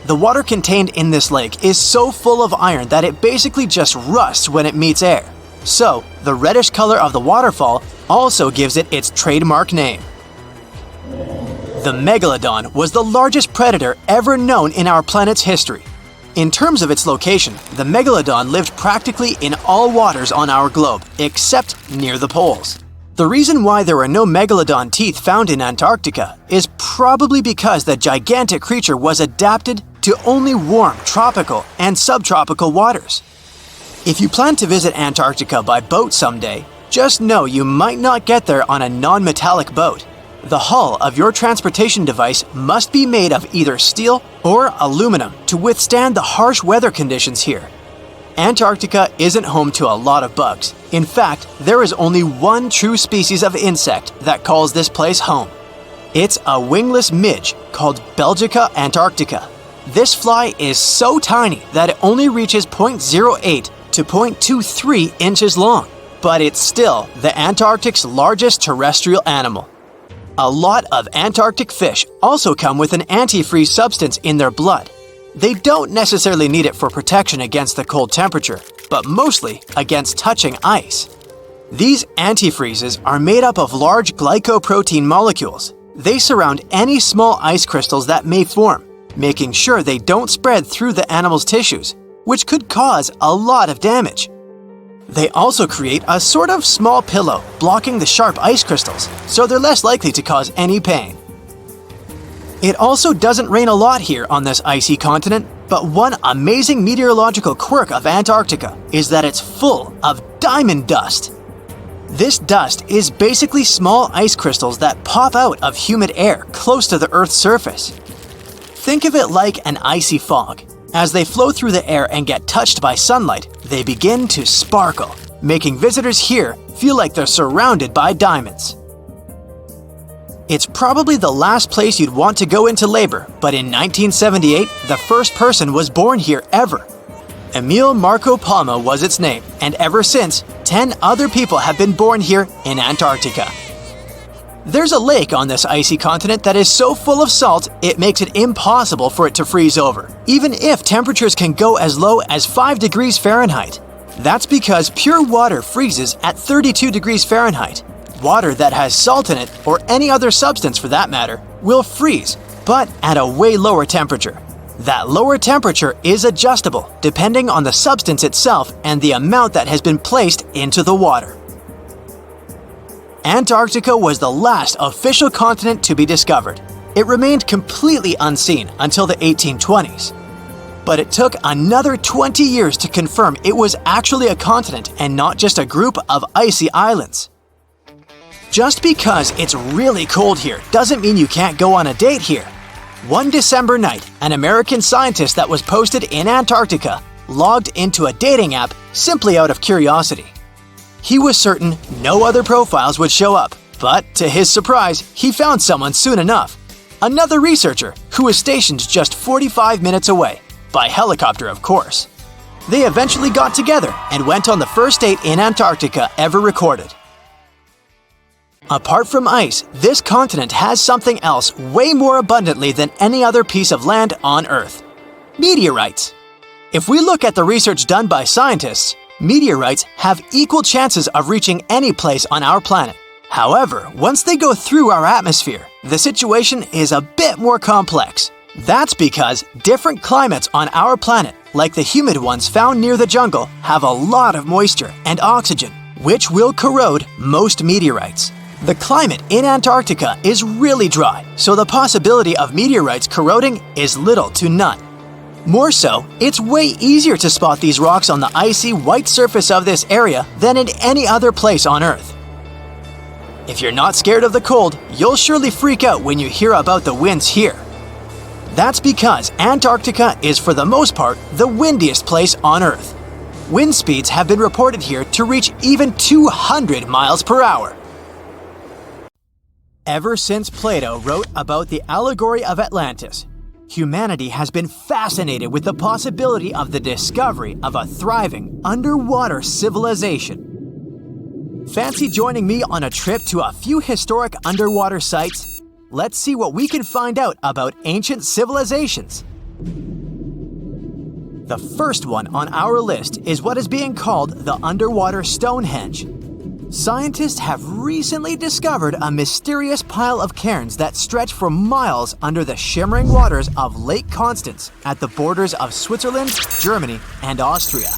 The water contained in this lake is so full of iron that it basically just rusts when it meets air. So, the reddish color of the waterfall also gives it its trademark name. The megalodon was the largest predator ever known in our planet's history. In terms of its location, the megalodon lived practically in all waters on our globe, except near the poles. The reason why there are no megalodon teeth found in Antarctica is probably because the gigantic creature was adapted to only warm tropical and subtropical waters. If you plan to visit Antarctica by boat someday, just know you might not get there on a non-metallic boat. The hull of your transportation device must be made of either steel or aluminum to withstand the harsh weather conditions here. Antarctica isn't home to a lot of bugs. In fact, there is only one true species of insect that calls this place home. It's a wingless midge called Belgica antarctica. This fly is so tiny that it only reaches 0.08 to 0.23 inches long, but it's still the Antarctic's largest terrestrial animal. A lot of Antarctic fish also come with an antifreeze substance in their blood. They don't necessarily need it for protection against the cold temperature, but mostly against touching ice. These antifreezes are made up of large glycoprotein molecules. They surround any small ice crystals that may form, making sure they don't spread through the animal's tissues, which could cause a lot of damage. They also create a sort of small pillow blocking the sharp ice crystals, so they're less likely to cause any pain. It also doesn't rain a lot here on this icy continent, but one amazing meteorological quirk of Antarctica is that it's full of diamond dust. This dust is basically small ice crystals that pop out of humid air close to the Earth's surface. Think of it like an icy fog. As they flow through the air and get touched by sunlight, they begin to sparkle, making visitors here feel like they're surrounded by diamonds. It's probably the last place you'd want to go into labor, but in 1978, the first person was born here ever. Emil Marco Palma was its name, and ever since, 10 other people have been born here in Antarctica. There's a lake on this icy continent that is so full of salt, it makes it impossible for it to freeze over, even if temperatures can go as low as 5 degrees Fahrenheit. That's because pure water freezes at 32 degrees Fahrenheit. Water that has salt in it, or any other substance for that matter, will freeze, but at a way lower temperature. That lower temperature is adjustable depending on the substance itself and the amount that has been placed into the water. Antarctica was the last official continent to be discovered. It remained completely unseen until the 1820s. But it took another 20 years to confirm it was actually a continent and not just a group of icy islands. Just because it's really cold here doesn't mean you can't go on a date here. One December night, an American scientist that was posted in Antarctica logged into a dating app simply out of curiosity. He was certain no other profiles would show up, but to his surprise, he found someone soon enough. Another researcher who was stationed just 45 minutes away, by helicopter of course. They eventually got together and went on the first date in Antarctica ever recorded. Apart from ice, this continent has something else way more abundantly than any other piece of land on Earth: meteorites. If we look at the research done by scientists, meteorites have equal chances of reaching any place on our planet. However, once they go through our atmosphere, the situation is a bit more complex. That's because different climates on our planet, like the humid ones found near the jungle, have a lot of moisture and oxygen, which will corrode most meteorites. The climate in Antarctica is really dry, so the possibility of meteorites corroding is little to none. More so, it's way easier to spot these rocks on the icy white surface of this area than in any other place on Earth. If you're not scared of the cold, you'll surely freak out when you hear about the winds here. That's because Antarctica is for the most part the windiest place on Earth. Wind speeds have been reported here to reach even 200 miles per hour. Ever since Plato wrote about the allegory of Atlantis, humanity has been fascinated with the possibility of the discovery of a thriving underwater civilization. Fancy joining me on a trip to a few historic underwater sites? Let's see what we can find out about ancient civilizations. The first one on our list is what is being called the underwater Stonehenge. Scientists have recently discovered a mysterious pile of cairns that stretch for miles under the shimmering waters of Lake Constance at the borders of Switzerland, Germany, and Austria.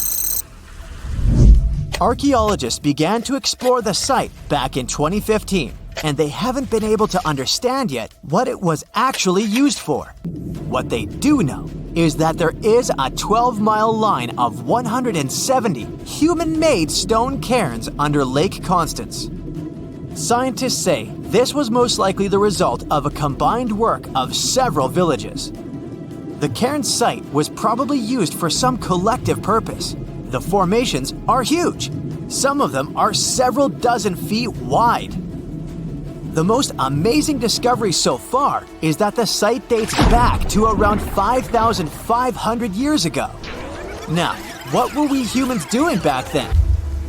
Archaeologists began to explore the site back in 2015, and they haven't been able to understand yet what it was actually used for. What they do know is that there is a 12-mile line of 170 human-made stone cairns under Lake Constance. Scientists say this was most likely the result of a combined work of several villages. The cairn site was probably used for some collective purpose. The formations are huge. Some of them are several dozen feet wide. The most amazing discovery so far is that the site dates back to around 5,500 years ago. Now, what were we humans doing back then?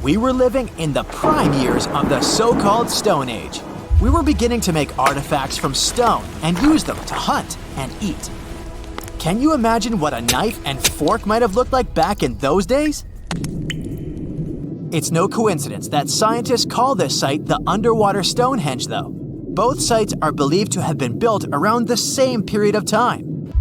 We were living in the prime years of the so-called Stone Age. We were beginning to make artifacts from stone and use them to hunt and eat. Can you imagine what a knife and fork might have looked like back in those days? It's no coincidence that scientists call this site the underwater Stonehenge, though. Both sites are believed to have been built around the same period of time.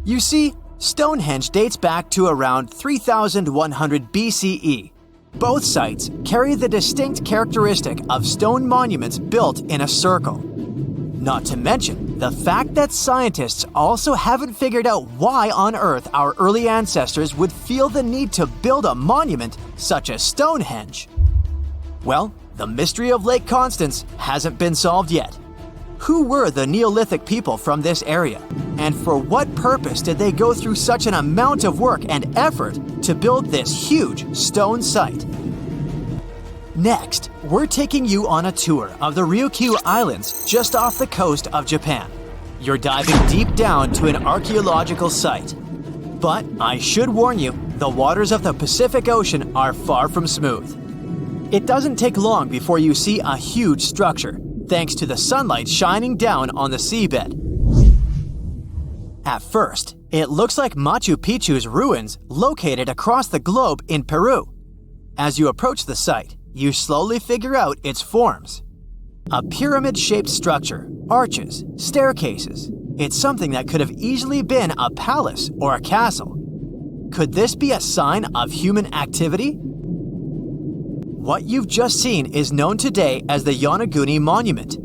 You see, Stonehenge dates back to around 3100 BCE. Both sites carry the distinct characteristic of stone monuments built in a circle. Not to mention the fact that scientists also haven't figured out why on Earth our early ancestors would feel the need to build a monument such as Stonehenge. Well, the mystery of Lake Constance hasn't been solved yet. Who were the Neolithic people from this area? And for what purpose did they go through such an amount of work and effort to build this huge stone site? Next, we're taking you on a tour of the Ryukyu Islands just off the coast of Japan. You're diving deep down to an archaeological site. But I should warn you, the waters of the Pacific Ocean are far from smooth. It doesn't take long before you see a huge structure, thanks to the sunlight shining down on the seabed. At first, it looks like Machu Picchu's ruins located across the globe in Peru. As you approach the site, you slowly figure out its forms. A pyramid-shaped structure, arches, staircases. It's something that could have easily been a palace or a castle. Could this be a sign of human activity? What you've just seen is known today as the Yonaguni Monument.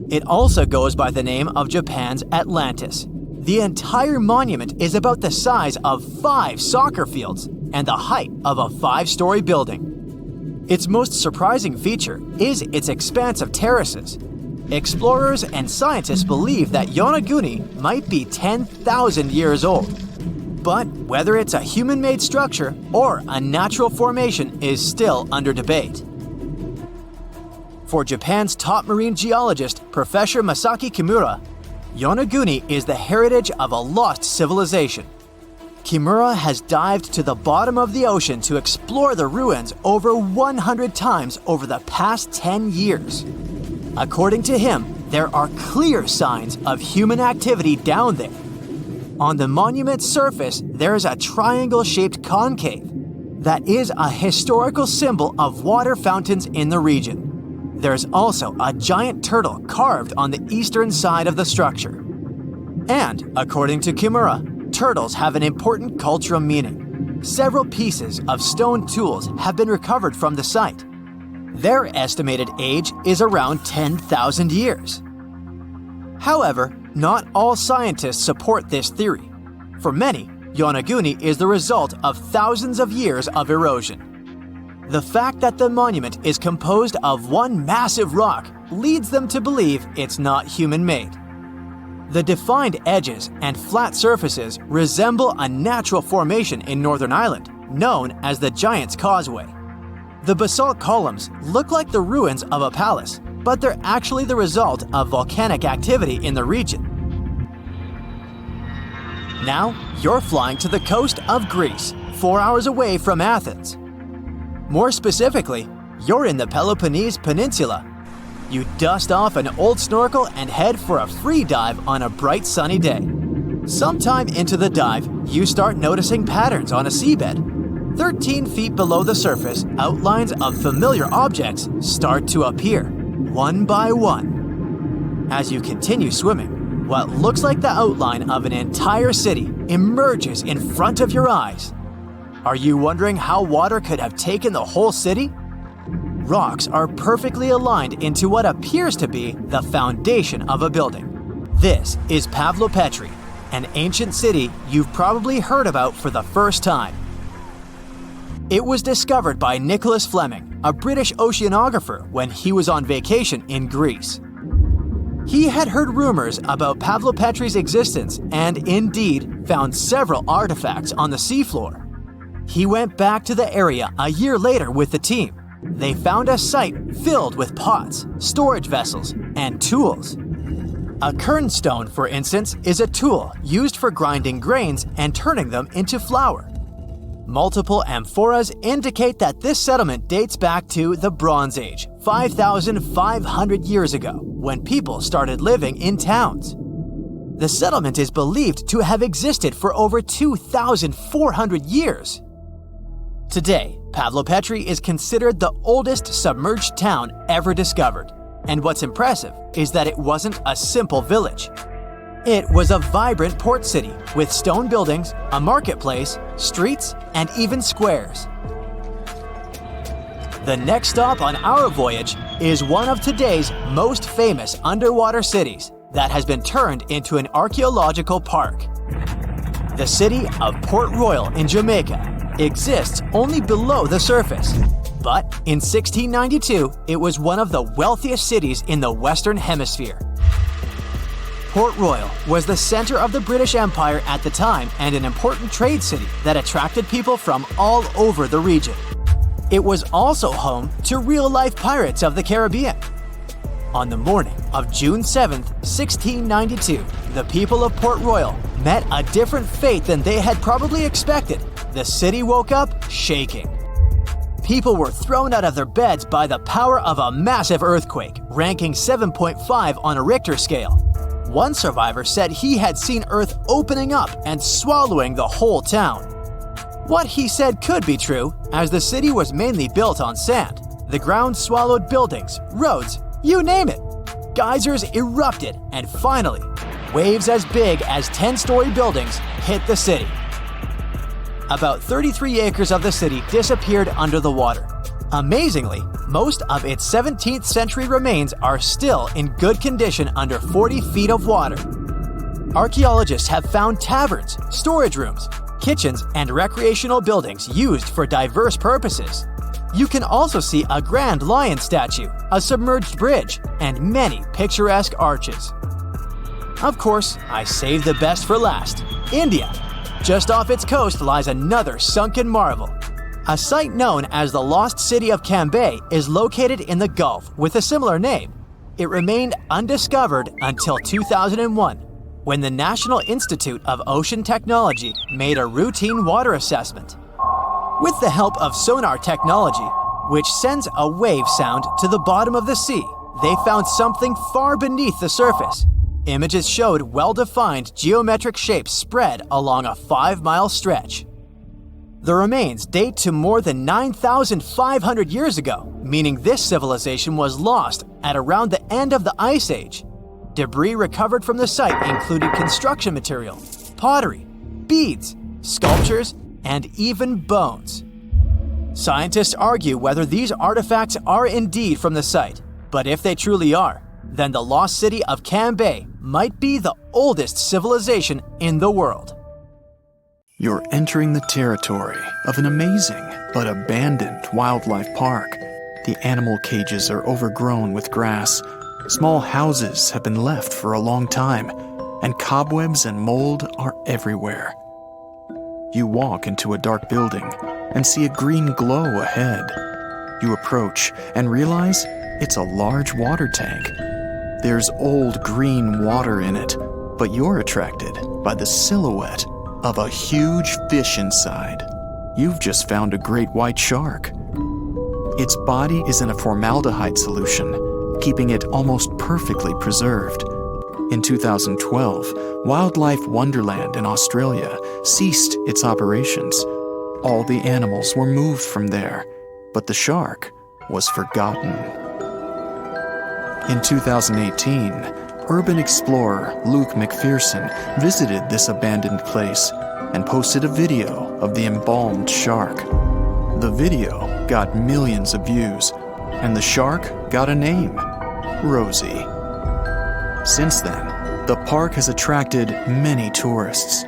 It also goes by the name of Japan's Atlantis. The entire monument is about the size of 5 soccer fields and the height of a 5-story building. Its most surprising feature is its expanse of terraces. Explorers and scientists believe that Yonaguni might be 10,000 years old. But whether it's a human-made structure or a natural formation is still under debate. For Japan's top marine geologist, Professor Masaki Kimura, Yonaguni is the heritage of a lost civilization. Kimura has dived to the bottom of the ocean to explore the ruins over 100 times over the past 10 years. According to him, there are clear signs of human activity down there. On the monument's surface, there is a triangle-shaped concave that is a historical symbol of water fountains in the region. There's also a giant turtle carved on the eastern side of the structure. And, according to Kimura, turtles have an important cultural meaning. Several pieces of stone tools have been recovered from the site. Their estimated age is around 10,000 years. However, not all scientists support this theory. For many, Yonaguni is the result of thousands of years of erosion. The fact that the monument is composed of one massive rock leads them to believe it's not human-made. The defined edges and flat surfaces resemble a natural formation in Northern Ireland, known as the Giant's Causeway. The basalt columns look like the ruins of a palace, but they're actually the result of volcanic activity in the region. Now, you're flying to the coast of Greece, 4 hours away from Athens. More specifically, you're in the Peloponnese Peninsula. You dust off an old snorkel and head for a free dive on a bright sunny day. Sometime into the dive, you start noticing patterns on a seabed. 13 feet below the surface, outlines of familiar objects start to appear, one by one. As you continue swimming, what looks like the outline of an entire city emerges in front of your eyes. Are you wondering how water could have taken the whole city? Rocks are perfectly aligned into what appears to be the foundation of a building. This is Pavlopetri, an ancient city you've probably heard about for the first time. It was discovered by Nicholas Fleming, a British oceanographer, when he was on vacation in Greece. He had heard rumors about Pavlopetri's existence and indeed found several artifacts on the seafloor. He went back to the area a year later with the team. They found a site filled with pots, storage vessels, and tools. A kernstone, for instance, is a tool used for grinding grains and turning them into flour. Multiple amphoras indicate that this settlement dates back to the Bronze Age, 5,500 years ago, when people started living in towns. The settlement is believed to have existed for over 2,400 years. Today, Pavlopetri is considered the oldest submerged town ever discovered, and what's impressive is that it wasn't a simple village. It was a vibrant port city with stone buildings, a marketplace, streets, and even squares. The next stop on our voyage is one of today's most famous underwater cities that has been turned into an archaeological park. The city of Port Royal in Jamaica exists only below the surface, but in 1692 it was one of the wealthiest cities in the Western Hemisphere. Port Royal was the center of the British Empire at the time and an important trade city that attracted people from all over the region. It was also home to real-life pirates of the Caribbean. On the morning of June 7, 1692, the people of Port Royal met a different fate than they had probably expected. The city woke up shaking. People were thrown out of their beds by the power of a massive earthquake, ranking 7.5 on a Richter scale. One survivor said he had seen Earth opening up and swallowing the whole town. What he said could be true, as the city was mainly built on sand. The ground swallowed buildings, roads, you name it. Geysers erupted, and finally, waves as big as 10-story buildings hit the city. About 33 acres of the city disappeared under the water. Amazingly, most of its 17th century remains are still in good condition under 40 feet of water. Archaeologists have found taverns, storage rooms, kitchens, and recreational buildings used for diverse purposes. You can also see a grand lion statue, a submerged bridge, and many picturesque arches. Of course, I saved the best for last: India. Just off its coast lies another sunken marvel. A site known as the Lost City of Cambay is located in the Gulf with a similar name. It remained undiscovered until 2001, when the National Institute of Ocean Technology made a routine water assessment. With the help of sonar technology, which sends a wave sound to the bottom of the sea, they found something far beneath the surface. Images showed well-defined geometric shapes spread along a 5-mile stretch. The remains date to more than 9,500 years ago, meaning this civilization was lost at around the end of the Ice Age. Debris recovered from the site included construction material, pottery, beads, sculptures, and even bones. Scientists argue whether these artifacts are indeed from the site, but if they truly are, then the lost city of Cambay might be the oldest civilization in the world. You're entering the territory of an amazing but abandoned wildlife park. The animal cages are overgrown with grass. Small houses have been left for a long time, and cobwebs and mold are everywhere. You walk into a dark building and see a green glow ahead. You approach and realize it's a large water tank. There's old green water in it, but you're attracted by the silhouette of a huge fish inside. You've just found a great white shark. Its body is in a formaldehyde solution, keeping it almost perfectly preserved. In 2012, Wildlife Wonderland in Australia ceased its operations. All the animals were moved from there, but the shark was forgotten. In 2018, urban explorer Luke McPherson visited this abandoned place and posted a video of the embalmed shark. The video got millions of views, and the shark got a name, Rosie. Since then, the park has attracted many tourists.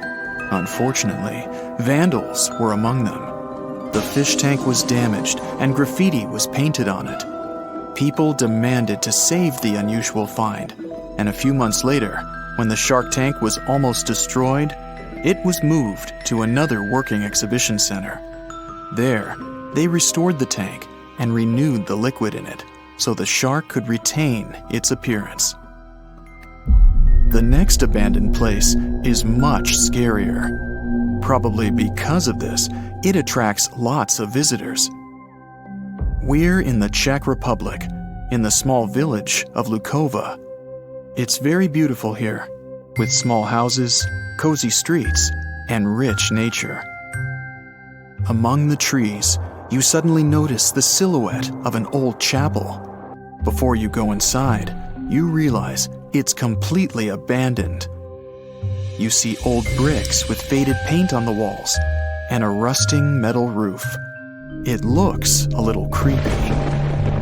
Unfortunately, vandals were among them. The fish tank was damaged and graffiti was painted on it. People demanded to save the unusual find, and a few months later, when the shark tank was almost destroyed, it was moved to another working exhibition center. There, they restored the tank and renewed the liquid in it so the shark could retain its appearance. The next abandoned place is much scarier. Probably because of this, it attracts lots of visitors. We're in the Czech Republic, in the small village of Lukova. It's very beautiful here, with small houses, cozy streets, and rich nature. Among the trees, you suddenly notice the silhouette of an old chapel. Before you go inside, you realize it's completely abandoned. You see old bricks with faded paint on the walls and a rusting metal roof. It looks a little creepy.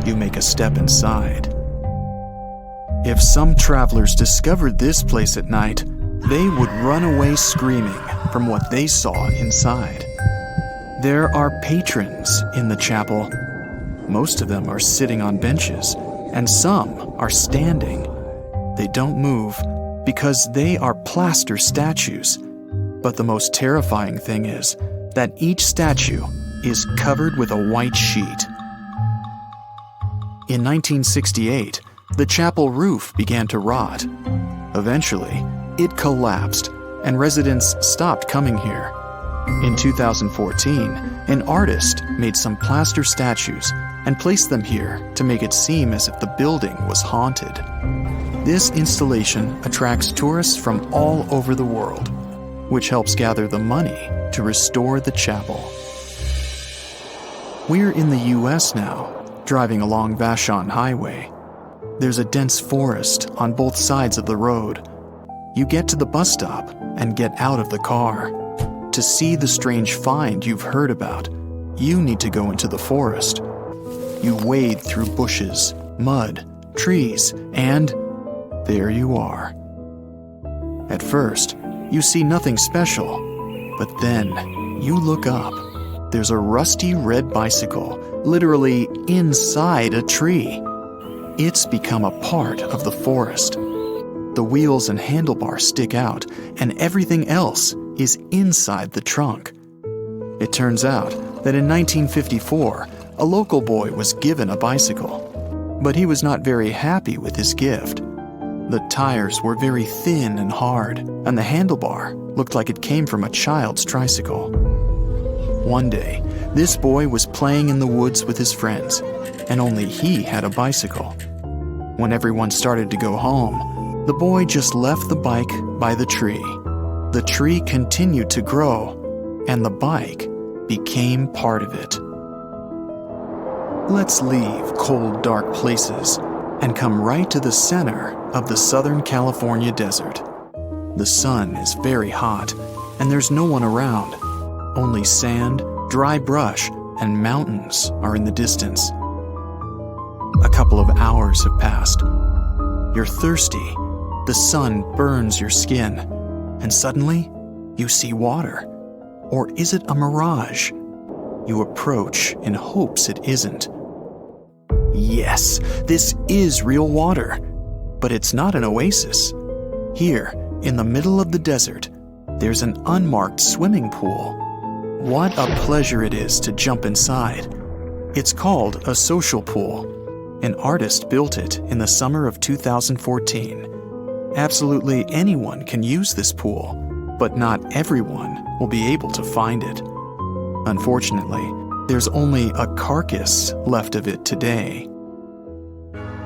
You make a step inside. If some travelers discovered this place at night, they would run away screaming from what they saw inside. There are patrons in the chapel. Most of them are sitting on benches, and some are standing. They don't move because they are plaster statues. But the most terrifying thing is that each statue is covered with a white sheet. In 1968, the chapel roof began to rot. Eventually, it collapsed, and residents stopped coming here. In 2014, an artist made some plaster statues and placed them here to make it seem as if the building was haunted. This installation attracts tourists from all over the world, which helps gather the money to restore the chapel. We're in the US now, driving along Vashon Highway. There's a dense forest on both sides of the road. You get to the bus stop and get out of the car. To see the strange find you've heard about, you need to go into the forest. You wade through bushes, mud, trees, and there you are. At first, you see nothing special, but then you look up. There's a rusty red bicycle, literally inside a tree. It's become a part of the forest. The wheels and handlebars stick out, and everything else is inside the trunk. It turns out that in 1954, a local boy was given a bicycle, but he was not very happy with his gift. The tires were very thin and hard, and the handlebar looked like it came from a child's tricycle. One day, this boy was playing in the woods with his friends, and only he had a bicycle. When everyone started to go home, the boy just left the bike by the tree. The tree continued to grow, and the bike became part of it. Let's leave cold, dark places and come right to the center of the Southern California desert. The sun is very hot, and there's no one around. Only sand, dry brush, and mountains are in the distance. A couple of hours have passed. You're thirsty. The sun burns your skin, and suddenly you see water. Or is it a mirage? You approach in hopes it isn't. Yes, this is real water, but it's not an oasis. Here, in the middle of the desert, there's an unmarked swimming pool. What a pleasure it is to jump inside. It's called a social pool. An artist built it in the summer of 2014. Absolutely anyone can use this pool, but not everyone will be able to find it. Unfortunately, there's only a carcass left of it today.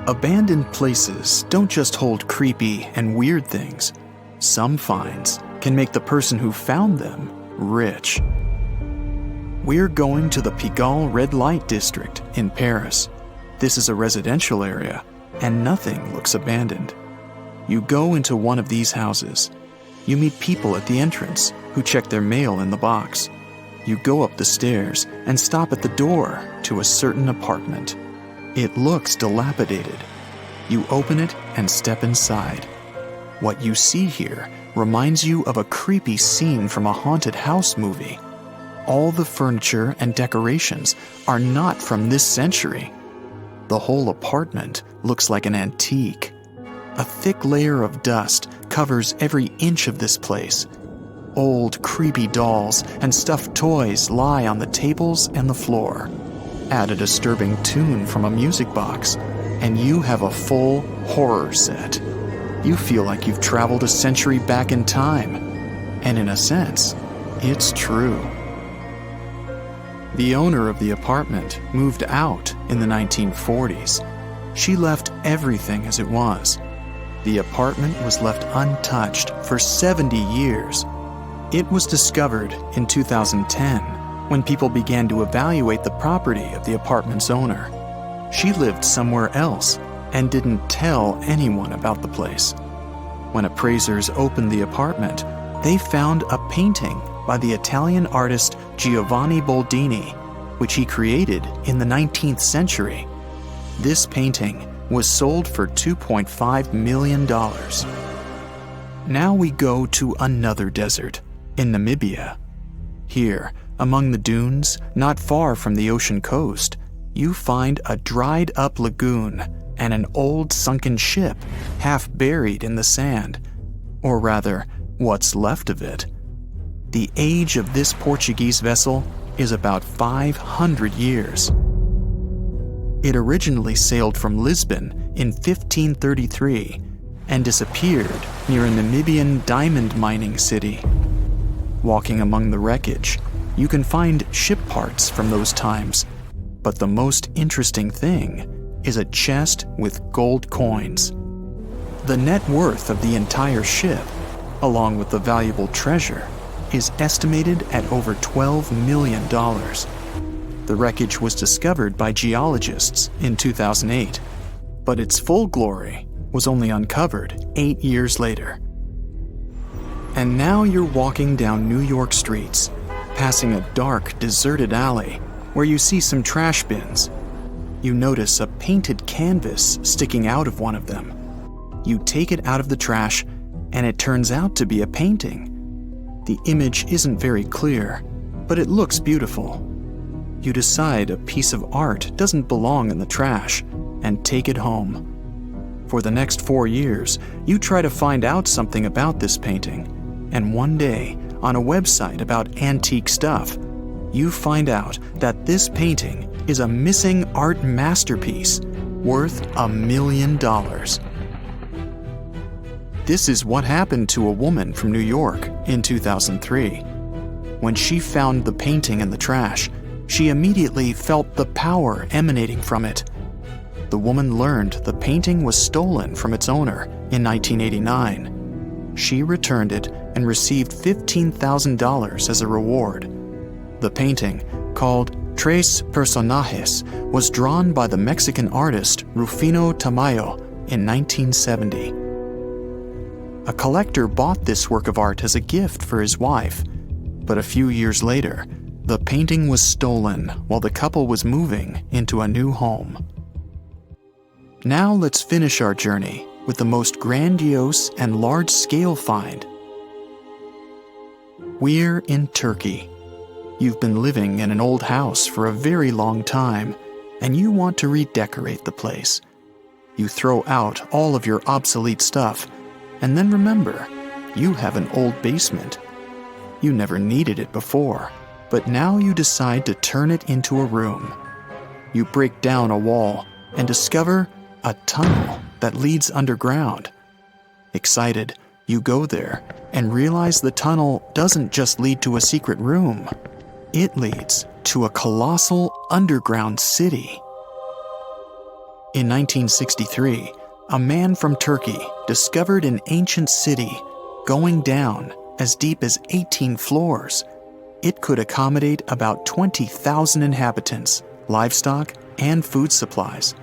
Abandoned places don't just hold creepy and weird things. Some finds can make the person who found them rich. We're going to the Pigalle Red Light District in Paris. This is a residential area, and nothing looks abandoned. You go into one of these houses. You meet people at the entrance who check their mail in the box. You go up the stairs and stop at the door to a certain apartment. It looks dilapidated. You open it and step inside. What you see here reminds you of a creepy scene from a haunted house movie. All the furniture and decorations are not from this century. The whole apartment looks like an antique. A thick layer of dust covers every inch of this place. Old, creepy dolls and stuffed toys lie on the tables and the floor. Add a disturbing tune from a music box, and you have a full horror set. You feel like you've traveled a century back in time. And in a sense, it's true. The owner of the apartment moved out in the 1940s. She left everything as it was. The apartment was left untouched for 70 years. It was discovered in 2010 when people began to evaluate the property of the apartment's owner. She lived somewhere else and didn't tell anyone about the place. When appraisers opened the apartment, they found a painting by the Italian artist Giovanni Boldini, which he created in the 19th century. This painting was sold for $2.5 million. Now we go to another desert, in Namibia. Here, among the dunes, not far from the ocean coast, you find a dried-up lagoon and an old sunken ship half buried in the sand, or rather, what's left of it. The age of this Portuguese vessel is about 500 years. It originally sailed from Lisbon in 1533 and disappeared near a Namibian diamond mining city. Walking among the wreckage, you can find ship parts from those times, but the most interesting thing is a chest with gold coins. The net worth of the entire ship, along with the valuable treasure, is estimated at over $12 million. The wreckage was discovered by geologists in 2008, but its full glory was only uncovered 8 years later. And now you're walking down New York streets, passing a dark, deserted alley where you see some trash bins. You notice a painted canvas sticking out of one of them. You take it out of the trash, and it turns out to be a painting. The image isn't very clear, but it looks beautiful. You decide a piece of art doesn't belong in the trash and take it home. For the next 4 years, you try to find out something about this painting, and one day, on a website about antique stuff, you find out that this painting is a missing art masterpiece worth $1 million. This is what happened to a woman from New York in 2003. When she found the painting in the trash, she immediately felt the power emanating from it. The woman learned the painting was stolen from its owner in 1989. She returned it and received $15,000 as a reward. The painting, called Tres Personajes, was drawn by the Mexican artist Rufino Tamayo in 1970. A collector bought this work of art as a gift for his wife, but a few years later, the painting was stolen while the couple was moving into a new home. Now let's finish our journey with the most grandiose and large-scale find. We're in Turkey. You've been living in an old house for a very long time, and you want to redecorate the place. You throw out all of your obsolete stuff, and then remember, you have an old basement. You never needed it before, but now you decide to turn it into a room. You break down a wall and discover a tunnel that leads underground. Excited, you go there and realize the tunnel doesn't just lead to a secret room. It leads to a colossal underground city. In 1963, a man from Turkey discovered an ancient city going down as deep as 18 floors. It could accommodate about 20,000 inhabitants, livestock, and food supplies.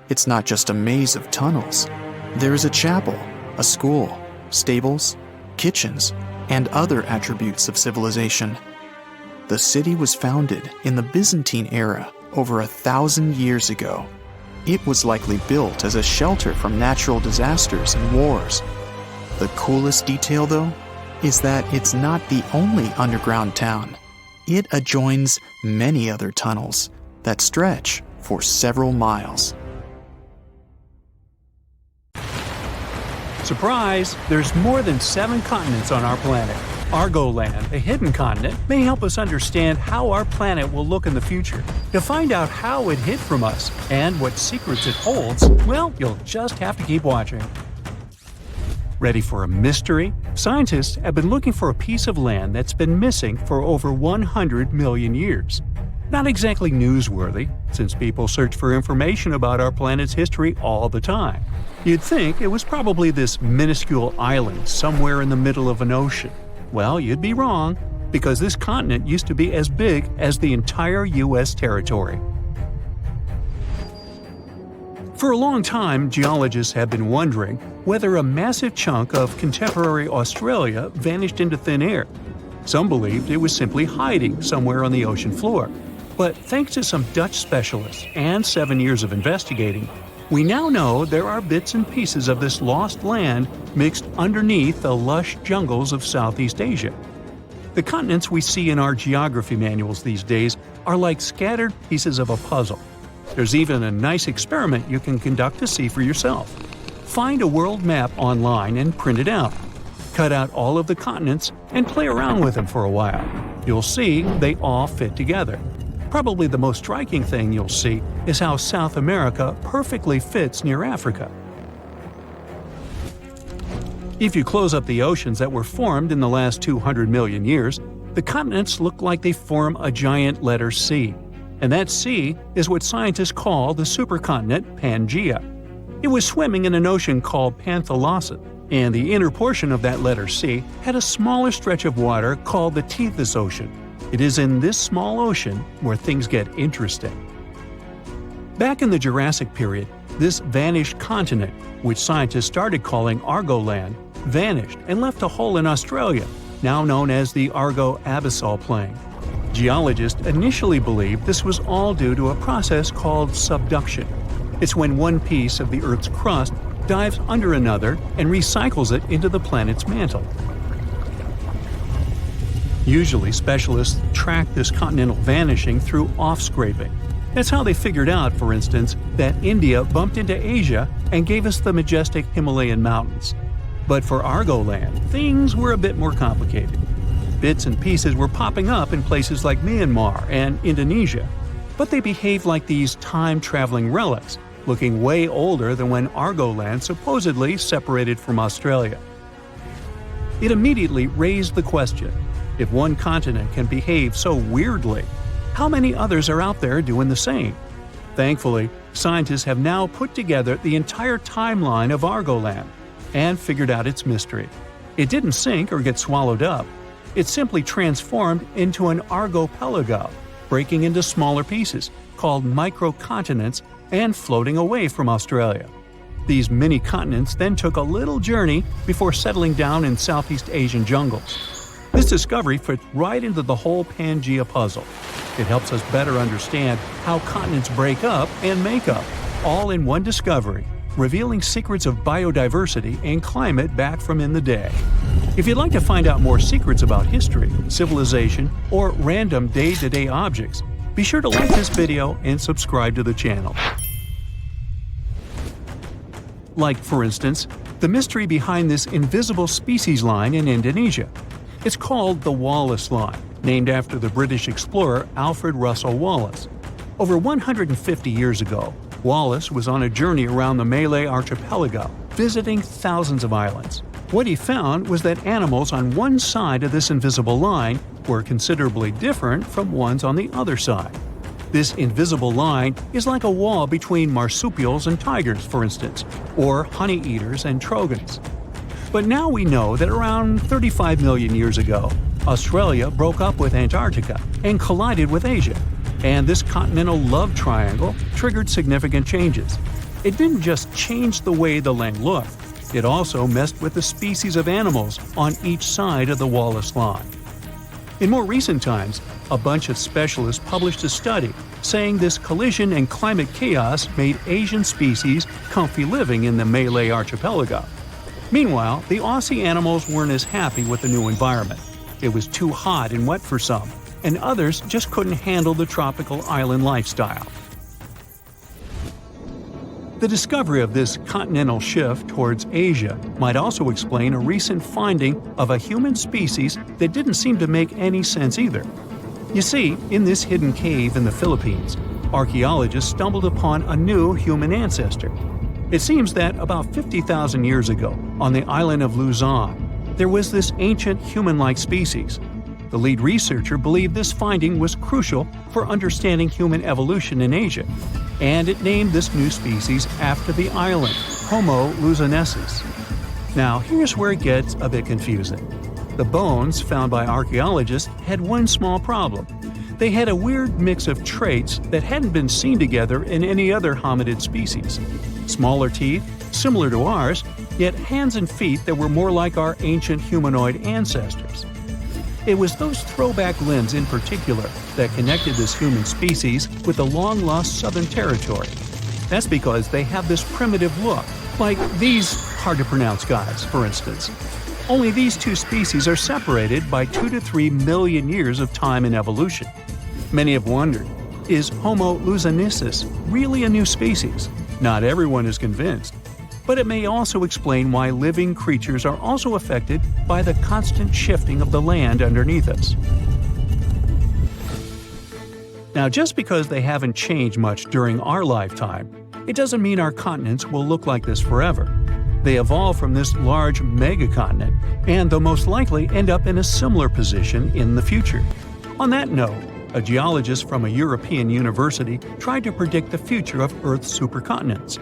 It's not just a maze of tunnels. There is a chapel, a school, stables, kitchens, and other attributes of civilization. The city was founded in the Byzantine era over 1,000 years ago. It was likely built as a shelter from natural disasters and wars. The coolest detail, though, is that it's not the only underground town. It adjoins many other tunnels that stretch for several miles. Surprise! There's more than 7 continents on our planet. Argoland, a hidden continent, may help us understand how our planet will look in the future. To find out how it hid from us and what secrets it holds, well, you'll just have to keep watching. Ready for a mystery? Scientists have been looking for a piece of land that's been missing for over 100 million years. Not exactly newsworthy, since people search for information about our planet's history all the time. You'd think it was probably this minuscule island somewhere in the middle of an ocean. Well, you'd be wrong, because this continent used to be as big as the entire U.S. territory. For a long time, geologists have been wondering whether a massive chunk of contemporary Australia vanished into thin air. Some believed it was simply hiding somewhere on the ocean floor. But thanks to some Dutch specialists and 7 years of investigating, we now know there are bits and pieces of this lost land mixed underneath the lush jungles of Southeast Asia. The continents we see in our geography manuals these days are like scattered pieces of a puzzle. There's even a nice experiment you can conduct to see for yourself. Find a world map online and print it out. Cut out all of the continents and play around with them for a while. You'll see they all fit together. Probably the most striking thing you'll see is how South America perfectly fits near Africa. If you close up the oceans that were formed in the last 200 million years, the continents look like they form a giant letter C. And that C is what scientists call the supercontinent Pangaea. It was swimming in an ocean called Panthalassa, and the inner portion of that letter C had a smaller stretch of water called the Tethys Ocean. It is in this small ocean where things get interesting. Back in the Jurassic period, this vanished continent, which scientists started calling Argoland, vanished and left a hole in Australia, now known as the Argo-Abyssal Plain. Geologists initially believed this was all due to a process called subduction. It's when one piece of the Earth's crust dives under another and recycles it into the planet's mantle. Usually, specialists track this continental vanishing through off-scraping. That's how they figured out, for instance, that India bumped into Asia and gave us the majestic Himalayan mountains. But for Argoland, things were a bit more complicated. Bits and pieces were popping up in places like Myanmar and Indonesia, but they behaved like these time-traveling relics, looking way older than when Argoland supposedly separated from Australia. It immediately raised the question: if one continent can behave so weirdly, how many others are out there doing the same? Thankfully, scientists have now put together the entire timeline of Argoland and figured out its mystery. It didn't sink or get swallowed up. It simply transformed into an archipelago, breaking into smaller pieces, called microcontinents, and floating away from Australia. These mini-continents then took a little journey before settling down in Southeast Asian jungles. This discovery fits right into the whole Pangaea puzzle. It helps us better understand how continents break up and make up, all in one discovery, revealing secrets of biodiversity and climate back from in the day. If you'd like to find out more secrets about history, civilization, or random day-to-day objects, be sure to like this video and subscribe to the channel. Like, for instance, the mystery behind this invisible species line in Indonesia. It's called the Wallace Line, named after the British explorer Alfred Russel Wallace. Over 150 years ago, Wallace was on a journey around the Malay archipelago, visiting thousands of islands. What he found was that animals on one side of this invisible line were considerably different from ones on the other side. This invisible line is like a wall between marsupials and tigers, for instance, or honey eaters and trogons. But now we know that around 35 million years ago, Australia broke up with Antarctica and collided with Asia, and this continental love triangle triggered significant changes. It didn't just change the way the land looked, it also messed with the species of animals on each side of the Wallace Line. In more recent times, a bunch of specialists published a study saying this collision and climate chaos made Asian species comfy living in the Malay archipelago. Meanwhile, the Aussie animals weren't as happy with the new environment. It was too hot and wet for some, and others just couldn't handle the tropical island lifestyle. The discovery of this continental shift towards Asia might also explain a recent finding of a human species that didn't seem to make any sense either. You see, in this hidden cave in the Philippines, archaeologists stumbled upon a new human ancestor. It seems that about 50,000 years ago, on the island of Luzon, there was this ancient human-like species. The lead researcher believed this finding was crucial for understanding human evolution in Asia, and it named this new species after the island, Homo luzonensis. Now, here's where it gets a bit confusing. The bones found by archaeologists had one small problem. They had a weird mix of traits that hadn't been seen together in any other hominid species. Smaller teeth, similar to ours, yet hands and feet that were more like our ancient humanoid ancestors. It was those throwback limbs in particular that connected this human species with the long-lost Southern Territory. That's because they have this primitive look, like these hard-to-pronounce guys, for instance. Only these two species are separated by 2 to 3 million years of time in evolution. Many have wondered, is Homo luzonensis really a new species? Not everyone is convinced. But it may also explain why living creatures are also affected by the constant shifting of the land underneath us. Now, just because they haven't changed much during our lifetime, it doesn't mean our continents will look like this forever. They evolved from this large megacontinent, and they'll most likely end up in a similar position in the future. On that note, a geologist from a European university tried to predict the future of Earth's supercontinents.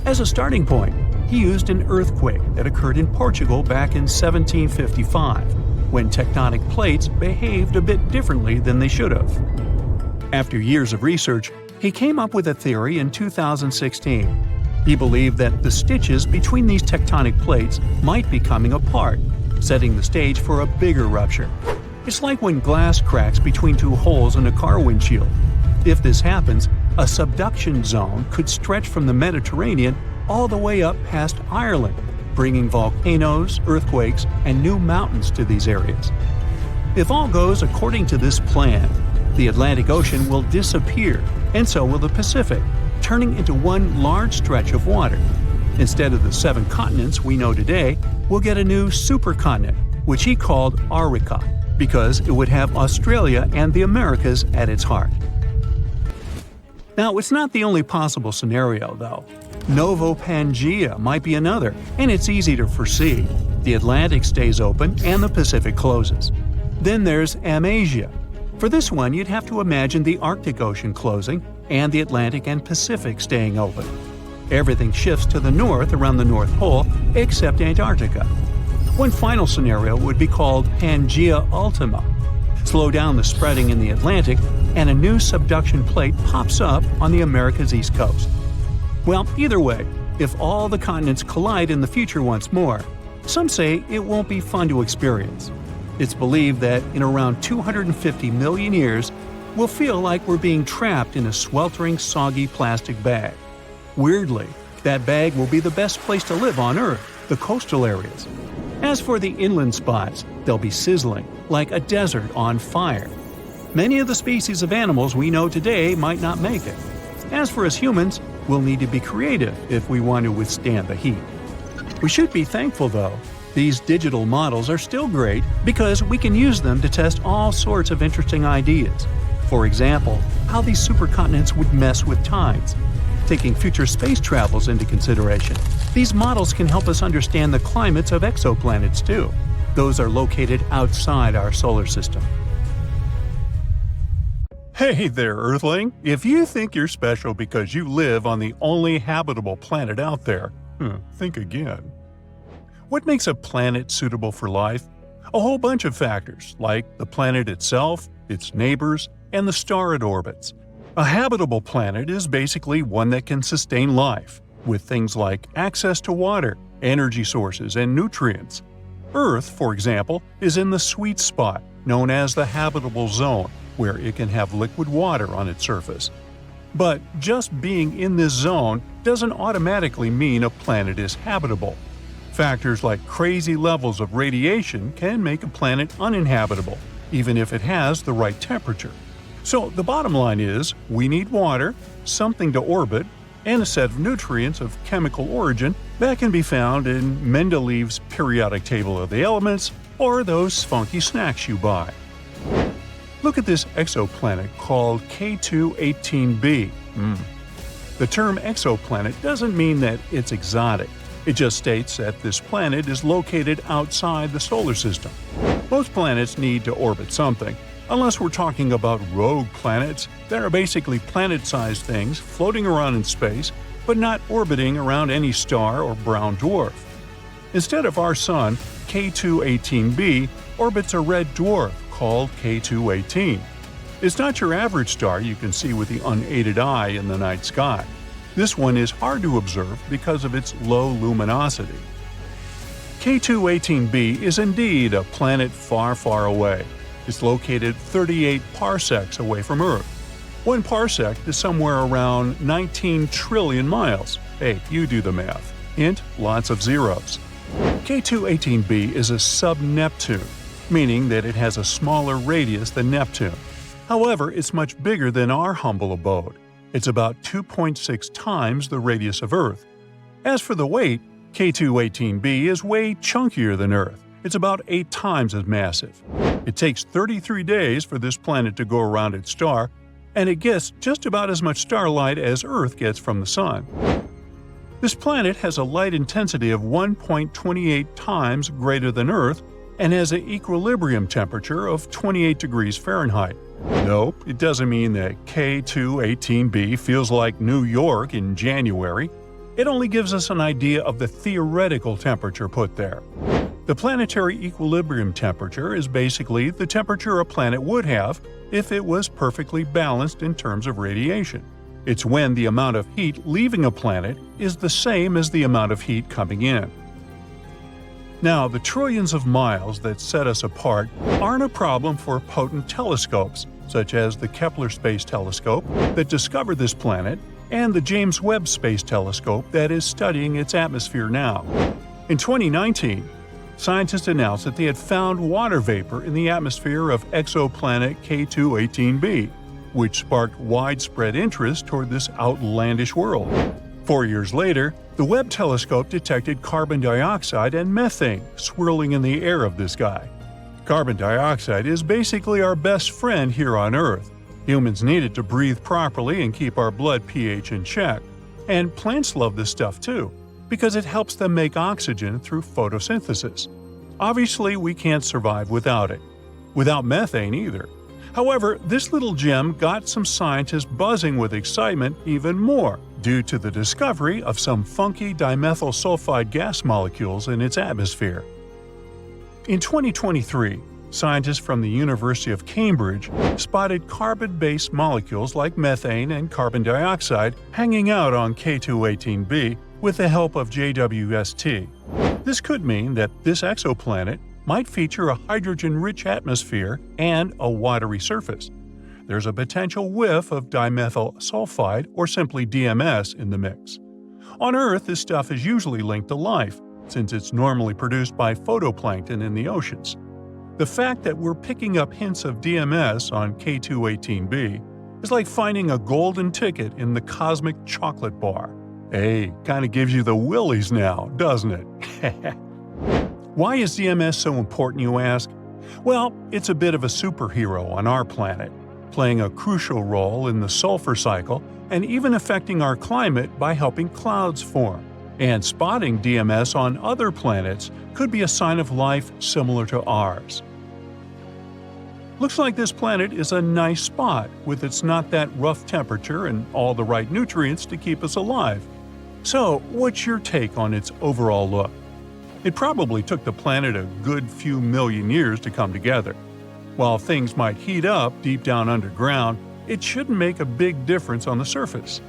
As a starting point, he used an earthquake that occurred in Portugal back in 1755, when tectonic plates behaved a bit differently than they should have. After years of research, he came up with a theory in 2016. He believed that the stitches between these tectonic plates might be coming apart, setting the stage for a bigger rupture. It's like when glass cracks between two holes in a car windshield. If this happens, a subduction zone could stretch from the Mediterranean all the way up past Ireland, bringing volcanoes, earthquakes, and new mountains to these areas. If all goes according to this plan, the Atlantic Ocean will disappear, and so will the Pacific, turning into one large stretch of water. Instead of the 7 continents we know today, we'll get a new supercontinent, which he called Arica, because it would have Australia and the Americas at its heart. Now, it's not the only possible scenario, though. Novo Pangea might be another, and it's easy to foresee. The Atlantic stays open and the Pacific closes. Then there's Amasia. For this one, you'd have to imagine the Arctic Ocean closing and the Atlantic and Pacific staying open. Everything shifts to the north around the North Pole, except Antarctica. One final scenario would be called Pangea Ultima. Slow down the spreading in the Atlantic, and a new subduction plate pops up on the America's east coast. Well, either way, if all the continents collide in the future once more, some say it won't be fun to experience. It's believed that in around 250 million years, we'll feel like we're being trapped in a sweltering, soggy plastic bag. Weirdly, that bag will be the best place to live on Earth, the coastal areas. As for the inland spots, they'll be sizzling, like a desert on fire. Many of the species of animals we know today might not make it. As for us humans, we'll need to be creative if we want to withstand the heat. We should be thankful, though. These digital models are still great because we can use them to test all sorts of interesting ideas. For example, how these supercontinents would mess with tides. Taking future space travels into consideration, these models can help us understand the climates of exoplanets too. Those are located outside our solar system. Hey there, Earthling! If you think you're special because you live on the only habitable planet out there, think again. What makes a planet suitable for life? A whole bunch of factors, like the planet itself, its neighbors, and the star it orbits. A habitable planet is basically one that can sustain life, with things like access to water, energy sources, and nutrients. Earth, for example, is in the sweet spot, known as the habitable zone, where it can have liquid water on its surface. But just being in this zone doesn't automatically mean a planet is habitable. Factors like crazy levels of radiation can make a planet uninhabitable, even if it has the right temperature. So the bottom line is, we need water, something to orbit, and a set of nutrients of chemical origin that can be found in Mendeleev's periodic table of the elements or those funky snacks you buy. Look at this exoplanet called K2-18b. The term exoplanet doesn't mean that it's exotic. It just states that this planet is located outside the solar system. Most planets need to orbit something, unless we're talking about rogue planets that are basically planet-sized things floating around in space but not orbiting around any star or brown dwarf. Instead of our Sun, K2-18b orbits a red dwarf called K2-18. It's not your average star you can see with the unaided eye in the night sky. This one is hard to observe because of its low luminosity. K2-18b is indeed a planet far, far away. It's located 38 parsecs away from Earth. 1 parsec is somewhere around 19 trillion miles. Hey, you do the math. Hint, lots of zeros. K2-18b is a sub-Neptune, meaning that it has a smaller radius than Neptune. However, it's much bigger than our humble abode. It's about 2.6 times the radius of Earth. As for the weight, K2-18b is way chunkier than Earth. It's about 8 times as massive. It takes 33 days for this planet to go around its star, and it gets just about as much starlight as Earth gets from the Sun. This planet has a light intensity of 1.28 times greater than Earth and has an equilibrium temperature of 28 degrees Fahrenheit. Nope, it doesn't mean that K2-18b feels like New York in January. It only gives us an idea of the theoretical temperature put there. The planetary equilibrium temperature is basically the temperature a planet would have if it was perfectly balanced in terms of radiation. It's when the amount of heat leaving a planet is the same as the amount of heat coming in. Now, the trillions of miles that set us apart aren't a problem for potent telescopes, such as the Kepler Space Telescope that discovered this planet and the James Webb Space Telescope that is studying its atmosphere now. In 2019, scientists announced that they had found water vapor in the atmosphere of exoplanet K2-18b, which sparked widespread interest toward this outlandish world. 4 years later, the Webb telescope detected carbon dioxide and methane swirling in the air of this guy. Carbon dioxide is basically our best friend here on Earth. Humans need it to breathe properly and keep our blood pH in check. And plants love this stuff too, because it helps them make oxygen through photosynthesis. Obviously, we can't survive without it. Without methane either. However, this little gem got some scientists buzzing with excitement even more due to the discovery of some funky dimethyl sulfide gas molecules in its atmosphere. In 2023, scientists from the University of Cambridge spotted carbon-based molecules like methane and carbon dioxide hanging out on K2-18b with the help of JWST. This could mean that this exoplanet might feature a hydrogen-rich atmosphere and a watery surface. There's a potential whiff of dimethyl sulfide or simply DMS in the mix. On Earth, this stuff is usually linked to life, since it's normally produced by photoplankton in the oceans. The fact that we're picking up hints of DMS on K2-18b is like finding a golden ticket in the cosmic chocolate bar. Hey, kinda gives you the willies now, doesn't it? Why is DMS so important, you ask? Well, it's a bit of a superhero on our planet, playing a crucial role in the sulfur cycle and even affecting our climate by helping clouds form. And spotting DMS on other planets could be a sign of life similar to ours. Looks like this planet is a nice spot with its not that rough temperature and all the right nutrients to keep us alive. So, what's your take on its overall look? It probably took the planet a good few million years to come together. While things might heat up deep down underground, it shouldn't make a big difference on the surface.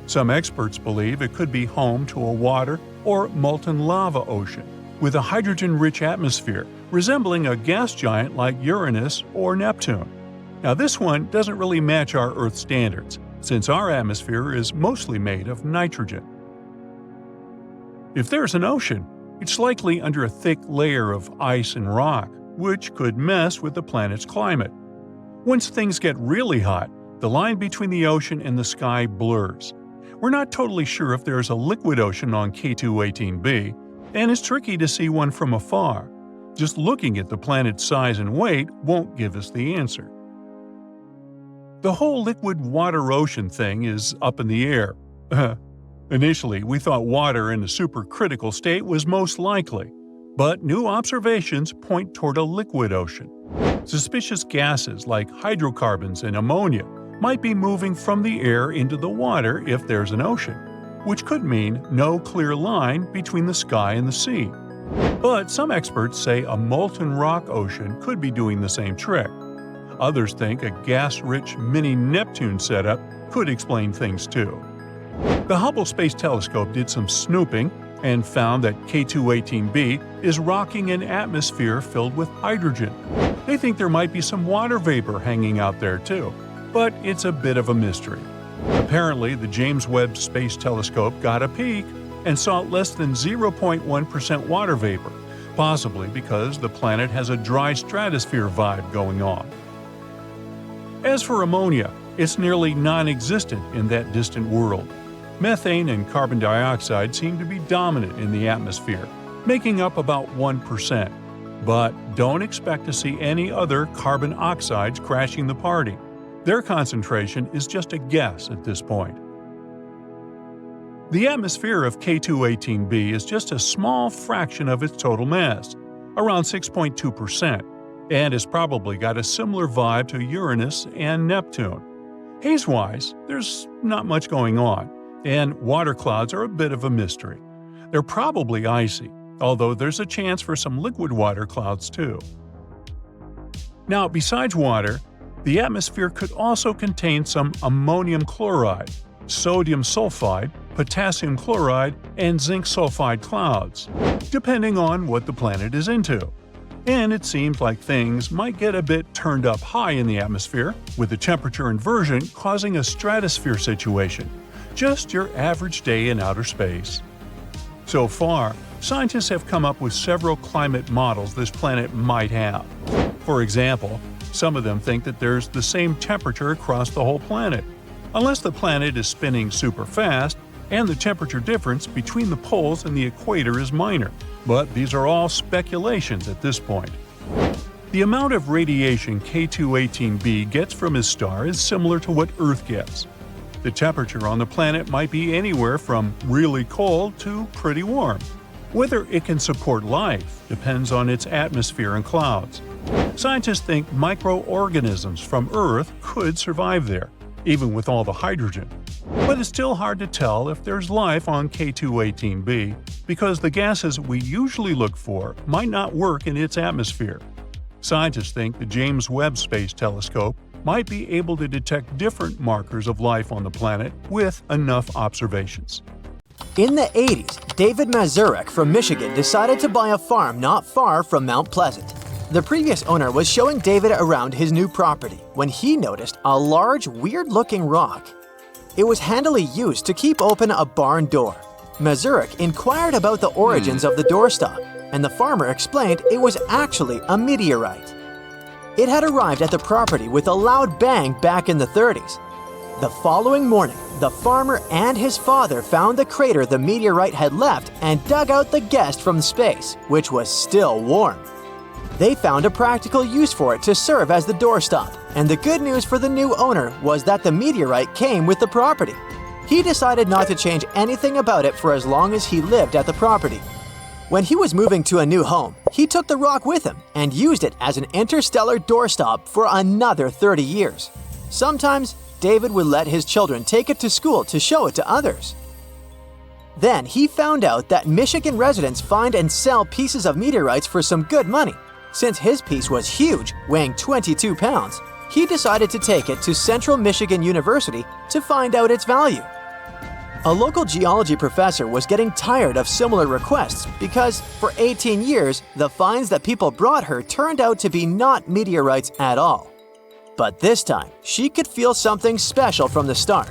Some experts believe it could be home to a water or molten lava ocean with a hydrogen-rich atmosphere resembling a gas giant like Uranus or Neptune. Now this one doesn't really match our Earth standards, since our atmosphere is mostly made of nitrogen. If there's an ocean, it's likely under a thick layer of ice and rock, which could mess with the planet's climate. Once things get really hot, the line between the ocean and the sky blurs. We're not totally sure if there's a liquid ocean on K2-18b, and it's tricky to see one from afar. Just looking at the planet's size and weight won't give us the answer. The whole liquid water-ocean thing is up in the air. Initially, we thought water in a supercritical state was most likely, but new observations point toward a liquid ocean. Suspicious gases like hydrocarbons and ammonia might be moving from the air into the water if there's an ocean, which could mean no clear line between the sky and the sea. But some experts say a molten rock ocean could be doing the same trick. Others think a gas-rich mini-Neptune setup could explain things too. The Hubble Space Telescope did some snooping and found that K2-18b is rocking an atmosphere filled with hydrogen. They think there might be some water vapor hanging out there too, but it's a bit of a mystery. Apparently, the James Webb Space Telescope got a peek and saw less than 0.1% water vapor, possibly because the planet has a dry stratosphere vibe going on. As for ammonia, it's nearly non-existent in that distant world. Methane and carbon dioxide seem to be dominant in the atmosphere, making up about 1%. But don't expect to see any other carbon oxides crashing the party. Their concentration is just a guess at this point. The atmosphere of K2-18b is just a small fraction of its total mass, around 6.2%, and has probably got a similar vibe to Uranus and Neptune. Haze-wise, there's not much going on, and water clouds are a bit of a mystery. They're probably icy, although there's a chance for some liquid water clouds too. Now, besides water, the atmosphere could also contain some ammonium chloride, sodium sulfide, potassium chloride, and zinc sulfide clouds, depending on what the planet is into. And it seems like things might get a bit turned up high in the atmosphere, with the temperature inversion causing a stratosphere situation, just your average day in outer space. So far, scientists have come up with several climate models this planet might have. For example, some of them think that there's the same temperature across the whole planet, unless the planet is spinning super fast and the temperature difference between the poles and the equator is minor. But these are all speculations at this point. The amount of radiation K2-18b gets from his star is similar to what Earth gets. The temperature on the planet might be anywhere from really cold to pretty warm. Whether it can support life depends on its atmosphere and clouds. Scientists think microorganisms from Earth could survive there, even with all the hydrogen. But it's still hard to tell if there's life on K2-18b because the gases we usually look for might not work in its atmosphere. Scientists think the James Webb Space Telescope might be able to detect different markers of life on the planet with enough observations. In the 80s, David Mazurek from Michigan decided to buy a farm not far from Mount Pleasant. The previous owner was showing David around his new property when he noticed a large, weird-looking rock. It was handily used to keep open a barn door. Mazurek inquired about the origins of the doorstop, and the farmer explained it was actually a meteorite. It had arrived at the property with a loud bang back in the 30s. The following morning, the farmer and his father found the crater the meteorite had left and dug out the guest from space, which was still warm. They found a practical use for it to serve as the doorstop, and the good news for the new owner was that the meteorite came with the property. He decided not to change anything about it for as long as he lived at the property. When he was moving to a new home, he took the rock with him and used it as an interstellar doorstop for another 30 years. Sometimes, David would let his children take it to school to show it to others. Then he found out that Michigan residents find and sell pieces of meteorites for some good money. Since his piece was huge, weighing 22 pounds, he decided to take it to Central Michigan University to find out its value. A local geology professor was getting tired of similar requests because, for 18 years, the finds that people brought her turned out to be not meteorites at all. But this time, she could feel something special from the start.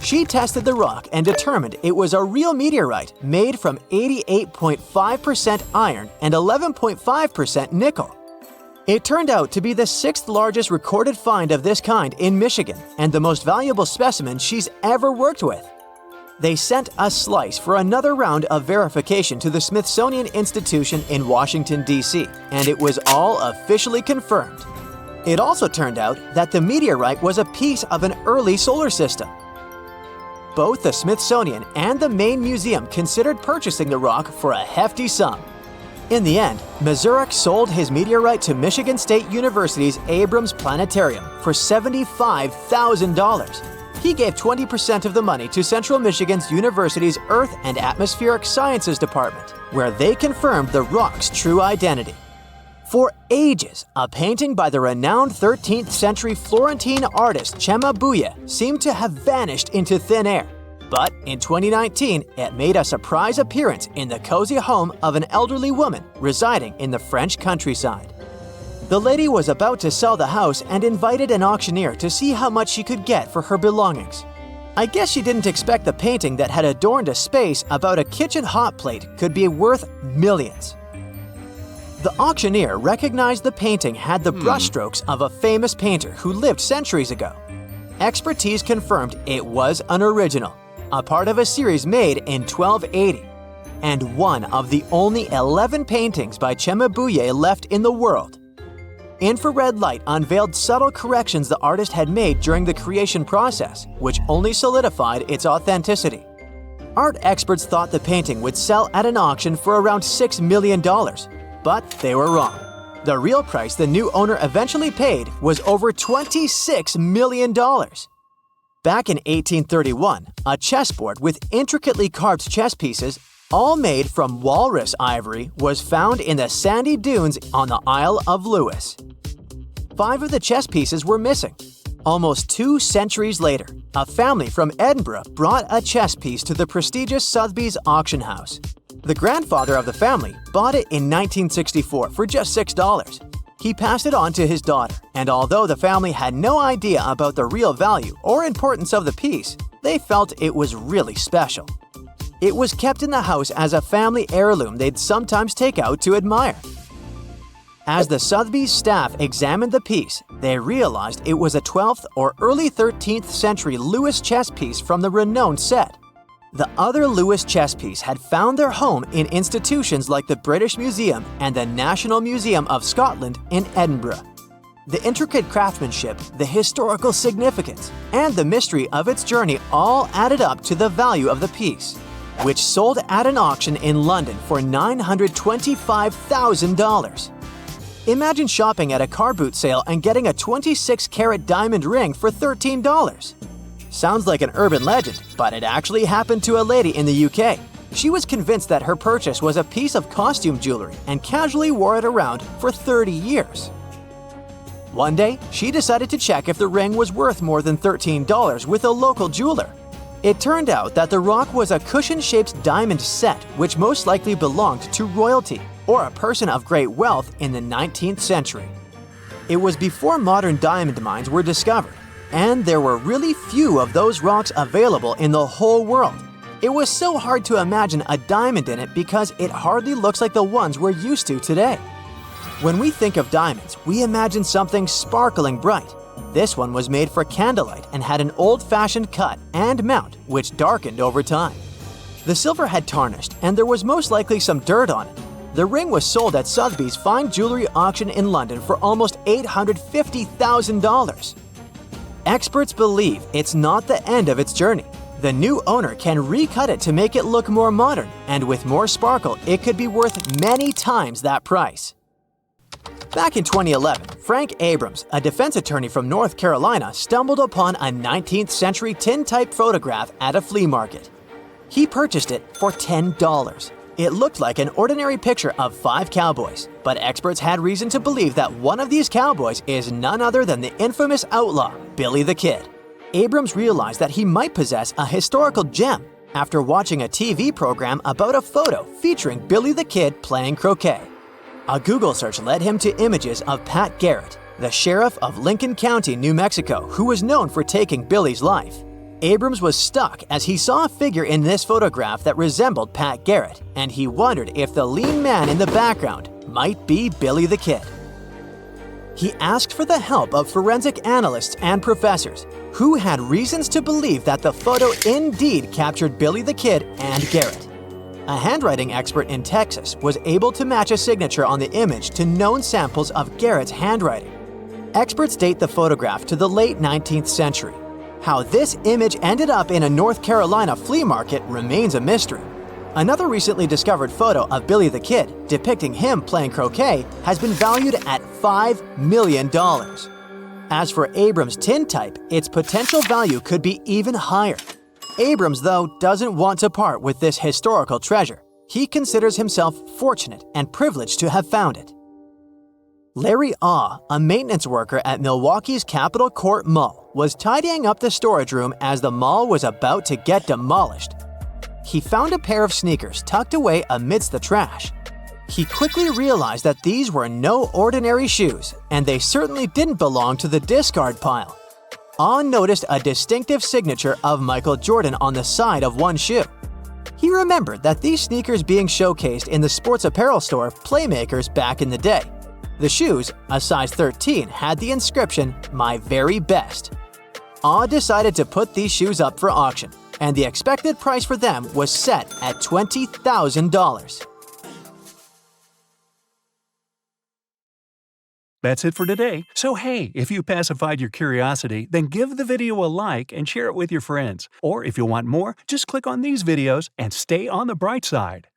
She tested the rock and determined it was a real meteorite made from 88.5% iron and 11.5% nickel. It turned out to be the 6th largest recorded find of this kind in Michigan and the most valuable specimen she's ever worked with. They sent a slice for another round of verification to the Smithsonian Institution in Washington, D.C., and it was all officially confirmed. It also turned out that the meteorite was a piece of an early solar system. Both the Smithsonian and the Maine Museum considered purchasing the rock for a hefty sum. In the end, Mazurek sold his meteorite to Michigan State University's Abrams Planetarium for $75,000. He gave 20% of the money to Central Michigan's University's Earth and Atmospheric Sciences Department, where they confirmed the rock's true identity. For ages, a painting by the renowned 13th century Florentine artist Cimabue seemed to have vanished into thin air. But in 2019, it made a surprise appearance in the cozy home of an elderly woman residing in the French countryside. The lady was about to sell the house and invited an auctioneer to see how much she could get for her belongings. I guess she didn't expect the painting that had adorned a space about a kitchen hot plate could be worth millions. The auctioneer recognized the painting had the brushstrokes of a famous painter who lived centuries ago. Expertise confirmed it was an original, a part of a series made in 1280, and one of the only 11 paintings by Cimabue left in the world. Infrared light unveiled subtle corrections the artist had made during the creation process, which only solidified its authenticity. Art experts thought the painting would sell at an auction for around $6 million, but they were wrong. The real price the new owner eventually paid was over $26 million. Back in 1831, a chessboard with intricately carved chess pieces, all made from walrus ivory, was found in the sandy dunes on the Isle of Lewis. 5 of the chess pieces were missing. Almost 2 centuries later, a family from Edinburgh brought a chess piece to the prestigious Sotheby's auction house. The grandfather of the family bought it in 1964 for just $6. He passed it on to his daughter, and although the family had no idea about the real value or importance of the piece, they felt it was really special. It was kept in the house as a family heirloom they'd sometimes take out to admire. As the Sotheby's staff examined the piece, they realized it was a 12th or early 13th century Lewis chess piece from the renowned set. The other Lewis chess piece had found their home in institutions like the British Museum and the National Museum of Scotland in Edinburgh. The intricate craftsmanship, the historical significance, and the mystery of its journey all added up to the value of the piece, which sold at an auction in London for $925,000. Imagine shopping at a car boot sale and getting a 26-carat diamond ring for $13. Sounds like an urban legend, but it actually happened to a lady in the UK. She was convinced that her purchase was a piece of costume jewelry and casually wore it around for 30 years. One day, she decided to check if the ring was worth more than $13 with a local jeweler. It turned out that the rock was a cushion-shaped diamond set which most likely belonged to royalty or a person of great wealth in the 19th century. It was before modern diamond mines were discovered, and there were really few of those rocks available in the whole world. It was so hard to imagine a diamond in it because it hardly looks like the ones we're used to today. When we think of diamonds, we imagine something sparkling bright. This one was made for candlelight and had an old-fashioned cut and mount which darkened over time. The silver had tarnished and there was most likely some dirt on it. The ring was sold at Sotheby's fine jewelry auction in London for almost $850,000. Experts believe it's not the end of its journey. The new owner can recut it to make it look more modern, and with more sparkle, it could be worth many times that price. Back in 2011, Frank Abrams, a defense attorney from North Carolina, stumbled upon a 19th century tintype photograph at a flea market. He purchased it for $10. It looked like an ordinary picture of 5 cowboys, but experts had reason to believe that one of these cowboys is none other than the infamous outlaw, Billy the Kid. Abrams realized that he might possess a historical gem after watching a TV program about a photo featuring Billy the Kid playing croquet. A Google search led him to images of Pat Garrett, the sheriff of Lincoln County, New Mexico, who was known for taking Billy's life. Abrams was stuck as he saw a figure in this photograph that resembled Pat Garrett, and he wondered if the lean man in the background might be Billy the Kid. He asked for the help of forensic analysts and professors, who had reasons to believe that the photo indeed captured Billy the Kid and Garrett. A handwriting expert in Texas was able to match a signature on the image to known samples of Garrett's handwriting. Experts date the photograph to the late 19th century. How this image ended up in a North Carolina flea market remains a mystery. Another recently discovered photo of Billy the Kid, depicting him playing croquet, has been valued at $5 million. As for Abrams' tintype, its potential value could be even higher. Abrams, though, doesn't want to part with this historical treasure. He considers himself fortunate and privileged to have found it. Larry Ah, a maintenance worker at Milwaukee's Capitol Court Mall, was tidying up the storage room as the mall was about to get demolished. He found a pair of sneakers tucked away amidst the trash. He quickly realized that these were no ordinary shoes, and they certainly didn't belong to the discard pile. Ah noticed a distinctive signature of Michael Jordan on the side of one shoe. He remembered that these sneakers being showcased in the sports apparel store Playmakers back in the day. The shoes, a size 13, had the inscription, "My very best." Ah decided to put these shoes up for auction, and the expected price for them was set at $20,000. That's it for today. So hey, if you pacified your curiosity, then give the video a like and share it with your friends. Or if you want more, just click on these videos and stay on the bright side.